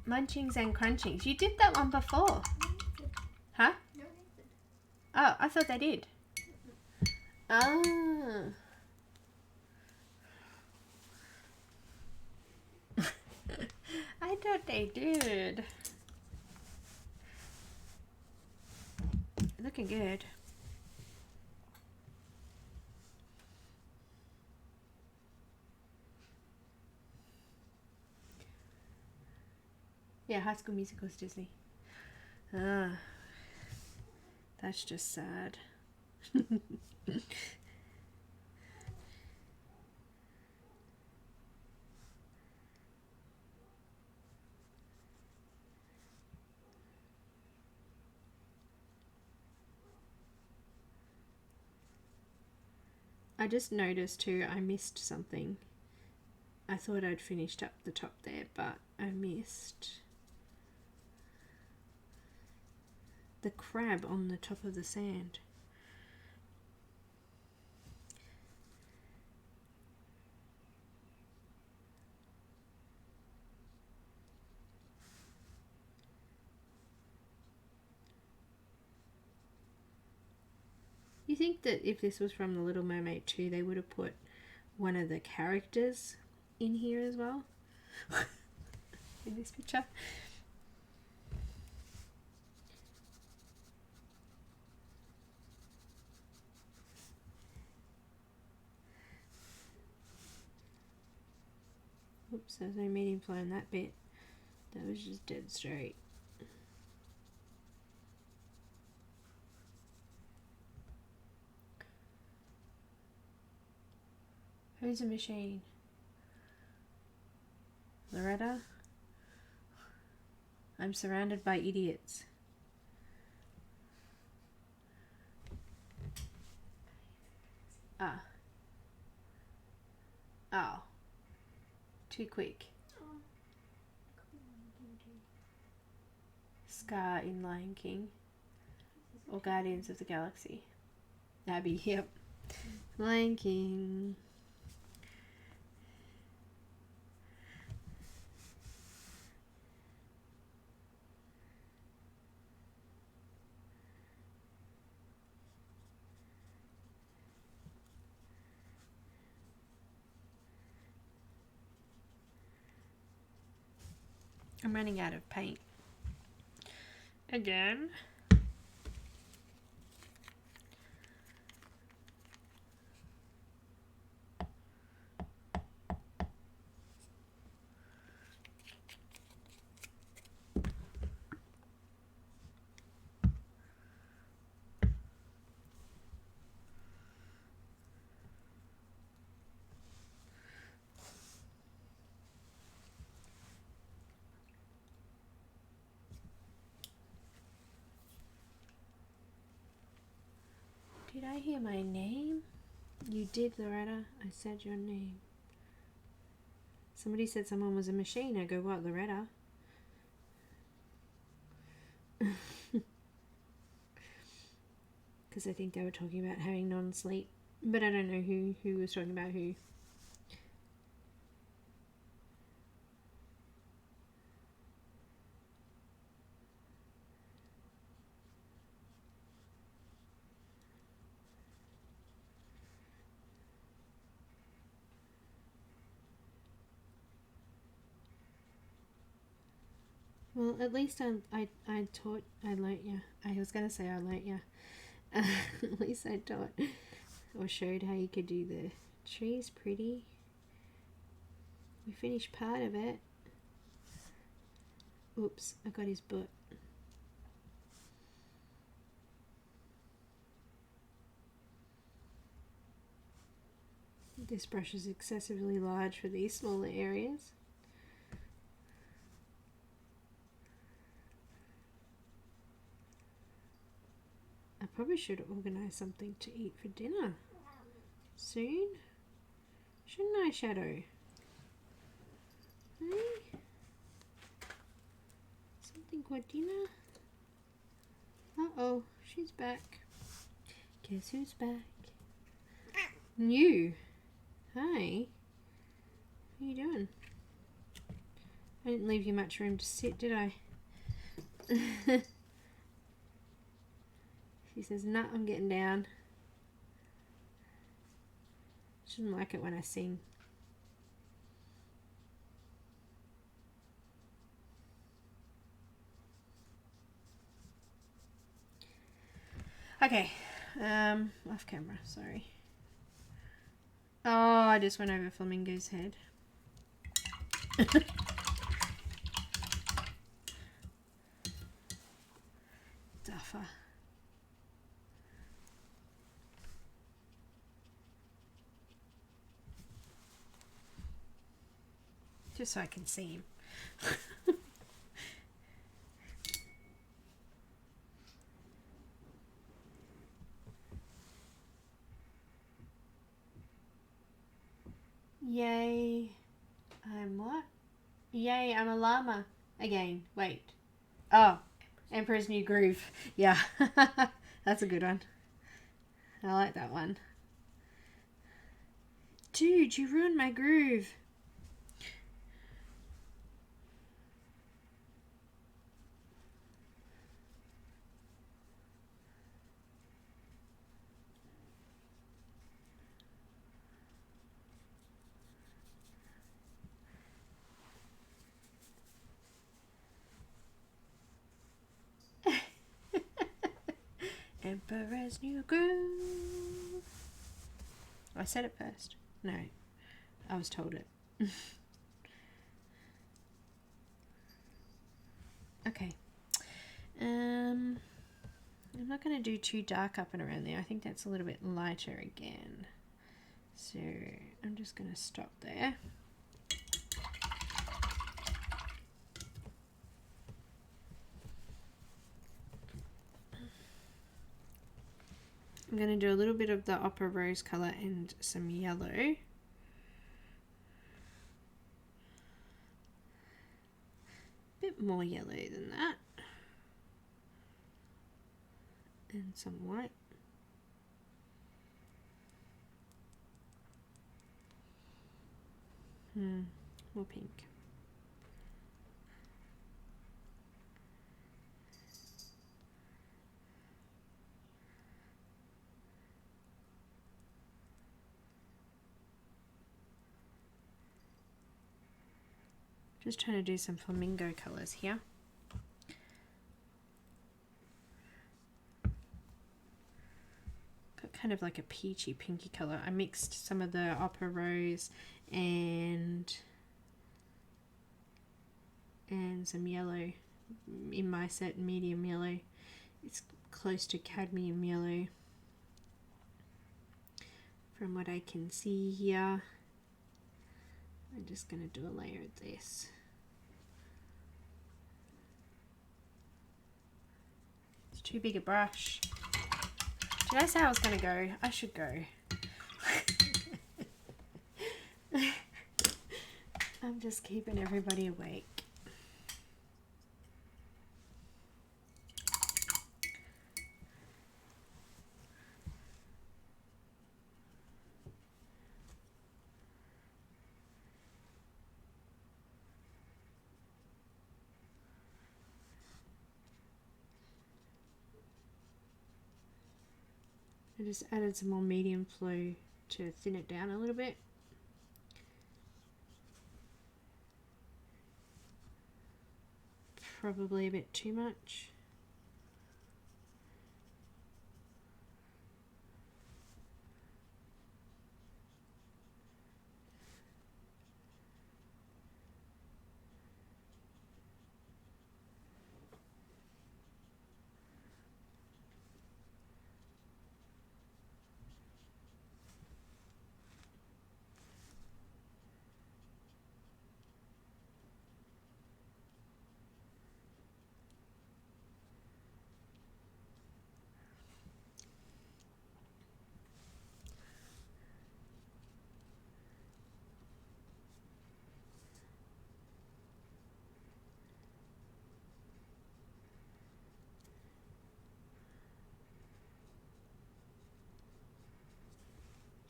Munchings and Crunchings. You did that one before. Huh? No, Oh, I thought they did. Ah. I thought they did. Looking good. Yeah, High School Musical is Disney. Ah, that's just sad. I just noticed too, I missed something. I thought I'd finished up the top there, but I missed the crab on the top of the sand. think that if this was from The Little Mermaid 2, they would have put one of the characters in here as well? In this picture. Oops, there's no medium flow in that bit. That was just dead straight. Who's a machine? Loretta? I'm surrounded by idiots. Ah. Oh. Too quick. Scar in Lion King. Or Guardians of the Galaxy. Abby, yep. Lion King. I'm running out of paint. Again. Did I hear my name? You did, Loretta. I said your name. Somebody said someone was a machine. I go, what, Loretta? Because I think they were talking about having non-sleep. But I don't know who was talking about who. Well, at least I learnt ya. I was going to say I learnt ya. At least I taught or showed how you could do the trees pretty. We finished part of it. Oops, I got his butt. This brush is excessively large for these smaller areas. I probably should organise something to eat for dinner soon. Shouldn't I, Shadow? Hey? Something for dinner? Uh-oh, she's back. Guess who's back? You. Hi. What are you doing? I didn't leave you much room to sit, did I? She says, nah, I'm getting down. Shouldn't like it when I sing. Okay, off camera, sorry. Oh, I just went over Flamingo's head. Duffer. Just so I can see him. Yay. I'm what? Yay, I'm a llama. Again. Wait. Oh. Emperor's New Groove. Yeah. That's a good one. I like that one. Dude, you ruined my groove. Emperor's New Groove. I said it first. No, I was told it. Okay. I'm not going to do too dark up and around there. I think that's a little bit lighter again. So I'm just going to stop there. I'm going to do a little bit of the opera rose colour and some yellow. Bit more yellow than that. And some white. More pink. Just trying to do some flamingo colours here. Got kind of like a peachy pinky colour. I mixed some of the opera rose and some yellow in my set, medium yellow. It's close to cadmium yellow from what I can see here. I'm just going to do a layer of this. It's too big a brush. Did I say I was going to go? I should go. I'm just keeping everybody awake. I just added some more medium flow to thin it down a little bit. Probably a bit too much.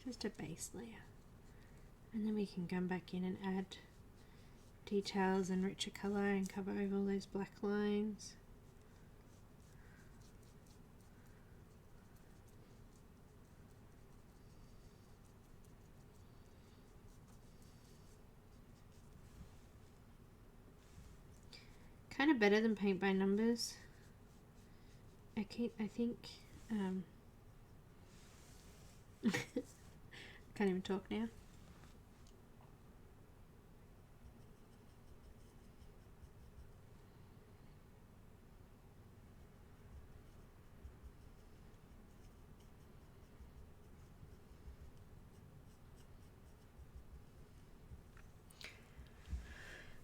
Just a base layer, and then we can come back in and add details and richer colour and cover over all those black lines. Kind of better than paint by numbers. I think can't even talk now.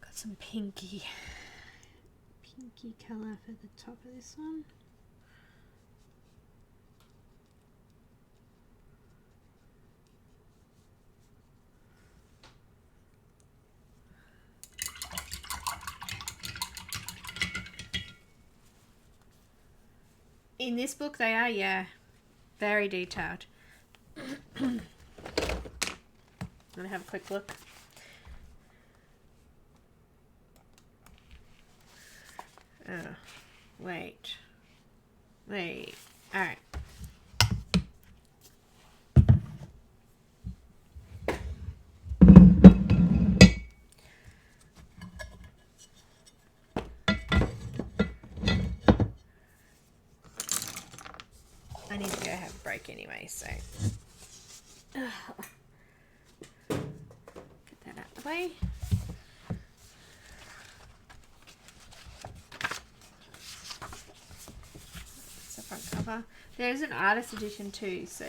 Got some pinky colour for the top of this one. In this book they are, yeah, very detailed. I'm gonna have a quick look. Oh, wait. Alright. broke anyway, so get that out of the way. That's the front cover. There's an artist edition too, so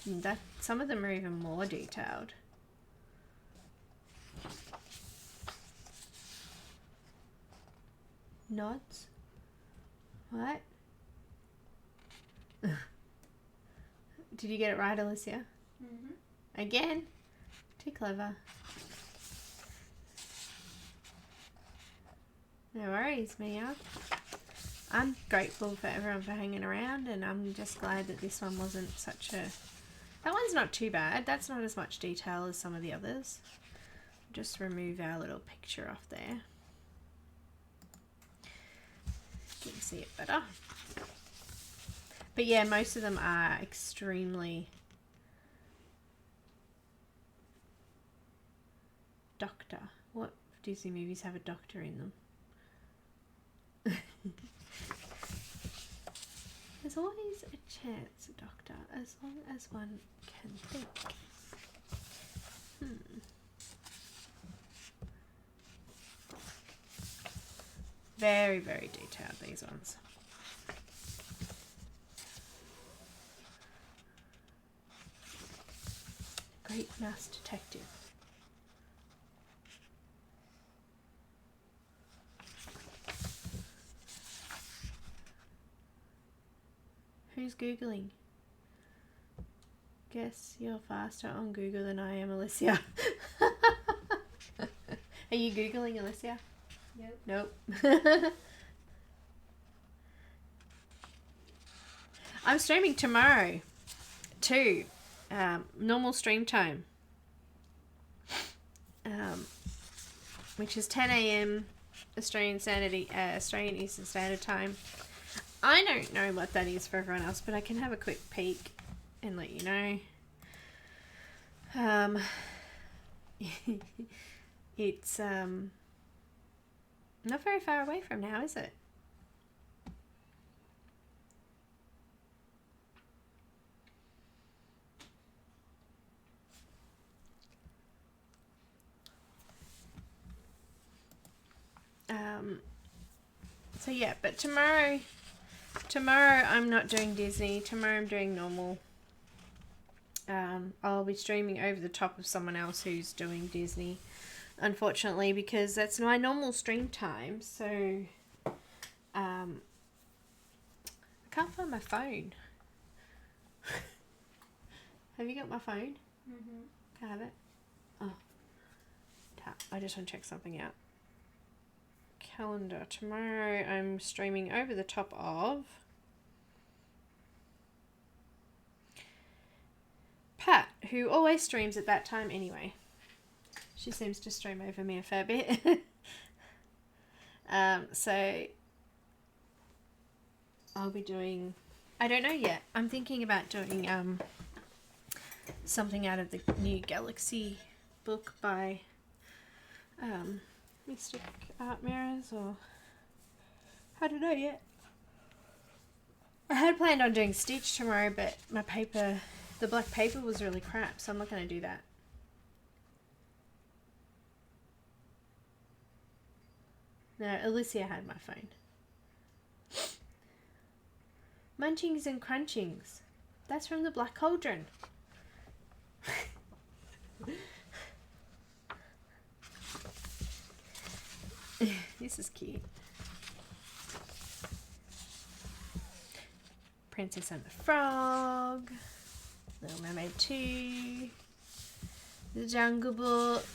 that some of them are even more detailed. Nods? What? Did you get it right, Alicia? Mm-hmm. Again? Too clever. No worries, Mia. I'm grateful for everyone for hanging around, and I'm just glad that this one wasn't such a... That one's not too bad. That's not as much detail as some of the others. Just remove our little picture off there. You can see it better. But yeah, most of them are extremely doctor. What Disney movies have a doctor in them? There's always a chance, Doctor, as long as one can think. Very, very detailed, these ones. Great Mouse Detective. Who's Googling? Guess you're faster on Google than I am, Alicia. Are you Googling, Alicia? Nope. I'm streaming tomorrow too. Normal stream time. Which is 10 a.m. Australian Eastern Standard Time. I don't know what that is for everyone else, but I can have a quick peek and let you know. It's not very far away from now, is it? So yeah, but tomorrow I'm not doing Disney. Tomorrow I'm doing normal. I'll be streaming over the top of someone else who's doing Disney, unfortunately, because that's my normal stream time. So I can't find my phone. Have you got my phone? Mm-hmm. Can I have it? Oh, I just want to check something out. Calendar. Tomorrow I'm streaming over the top of Pat, who always streams at that time anyway. She seems to stream over me a fair bit. So I'll be doing, I don't know yet. I'm thinking about doing something out of the new Galaxy book by Mystic Art Mirrors, or I don't know yet. I had planned on doing Stitch tomorrow, but my paper, the black paper was really crap, so I'm not going to do that. No, Alicia had my phone. Munchings and Crunchings. That's from the Black Cauldron. This is cute. Princess and the Frog. Little Mermaid 2. The Jungle Book.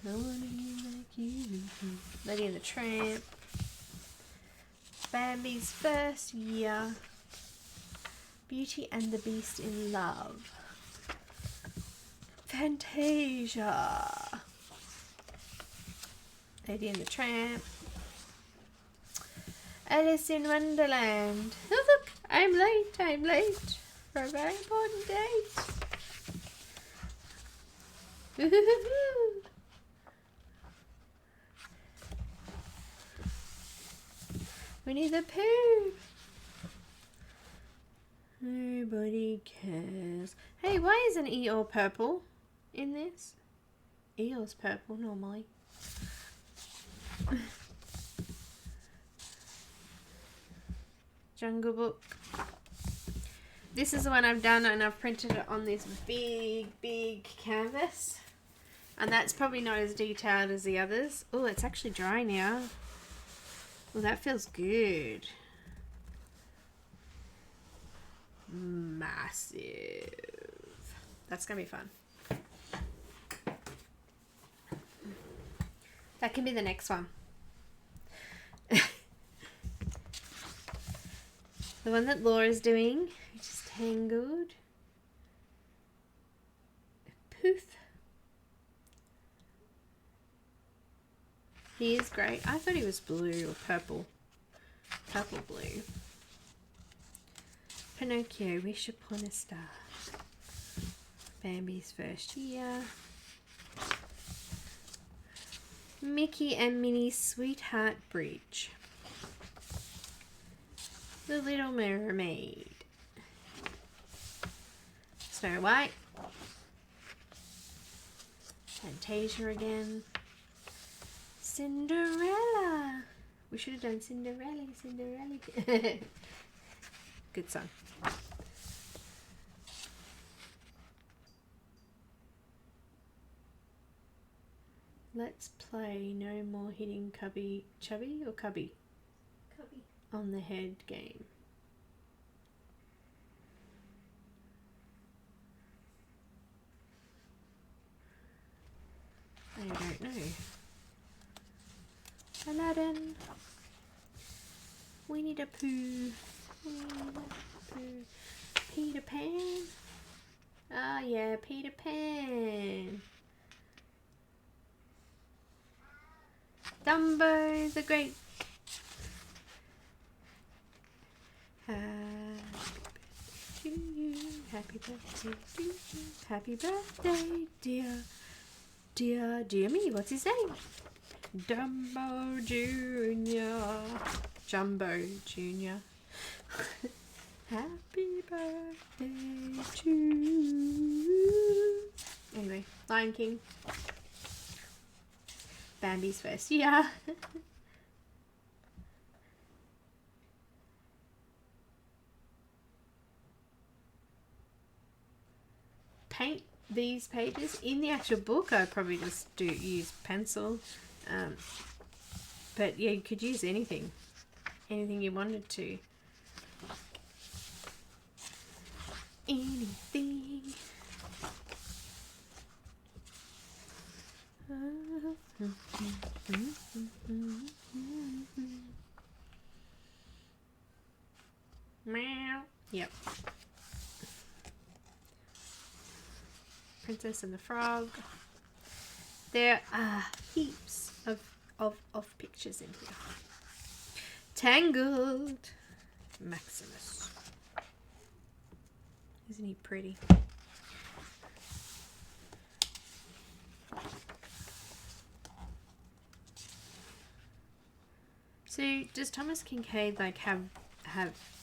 No one like you. Lady and the Tramp. Bambi's First Year. Beauty and the Beast in Love. Fantasia. Lady and the Tramp. Alice in Wonderland. Oh look, I'm late for a very important date. Winnie the Pooh. Nobody cares. Hey, why isn't Eeyore purple in this? Eeyore's purple normally. Jungle Book. This is the one I've done, and I've printed it on this big canvas. And that's probably not as detailed as the others. Oh, it's actually dry now. Well, that feels good. Massive. That's gonna be fun. That can be the next one. The one that Laura's doing, which is Tangled. Poof. He is great. I thought he was blue or purple. Purple blue. Pinocchio, Wish Upon a Star. Bambi's first year. Mickey and Minnie's Sweetheart Bridge. The Little Mermaid. Snow White. Fantasia again. Cinderella. We should have done Cinderella. Good song. Let's play No More Hitting Chubby or Cubby? Cubby. On the head game. I don't know. Aladdin. Winnie the Pooh. Peter Pan. Oh yeah, Peter Pan. Dumbo the Great. Happy birthday to you. Happy birthday, dear me. What's his name? Dumbo Jr. Jumbo Jr. Happy birthday to you. Anyway, Lion King. Bambi's first year. Paint these pages in the actual book. I'd probably just use pencil, but yeah, you could use anything you wanted to. Anything. Meow. Yep. Princess and the Frog. There are heaps of pictures in here. Tangled. Maximus. Isn't he pretty? So does Thomas Kinkade like have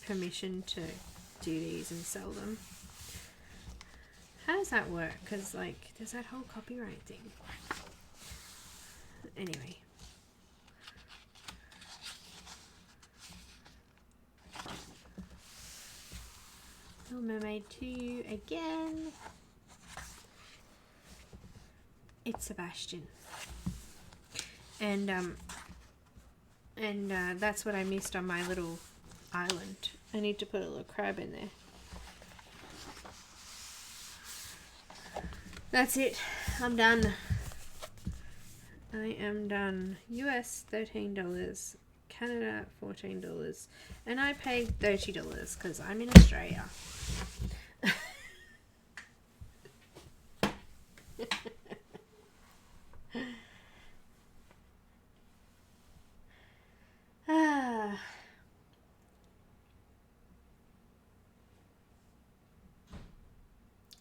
permission to do these and sell them? How does that work? Because like there's that whole copyright thing. Anyway. Little Mermaid to you again. It's Sebastian. And that's what I missed on my little island. I need to put a little crab in there. That's it. I'm done. I am done. US $13. Canada $14. And I paid $30 because I'm in Australia.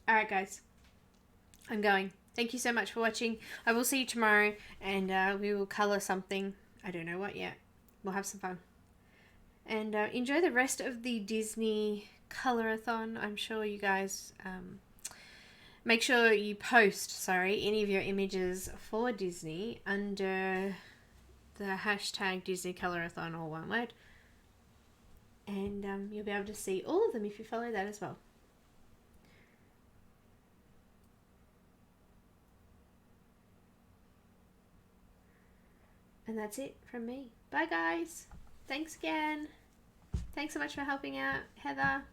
Alright guys, I'm going. Thank you so much for watching. I will see you tomorrow and we will colour something. I don't know what yet. We'll have some fun. And enjoy the rest of the Disney Colorathon. I'm sure you guys make sure you post, any of your images for Disney under the hashtag Disney Colorathon, all one word. And you'll be able to see all of them if you follow that as well. And that's it from me. Bye guys. Thanks again. Thanks so much for helping out, Heather.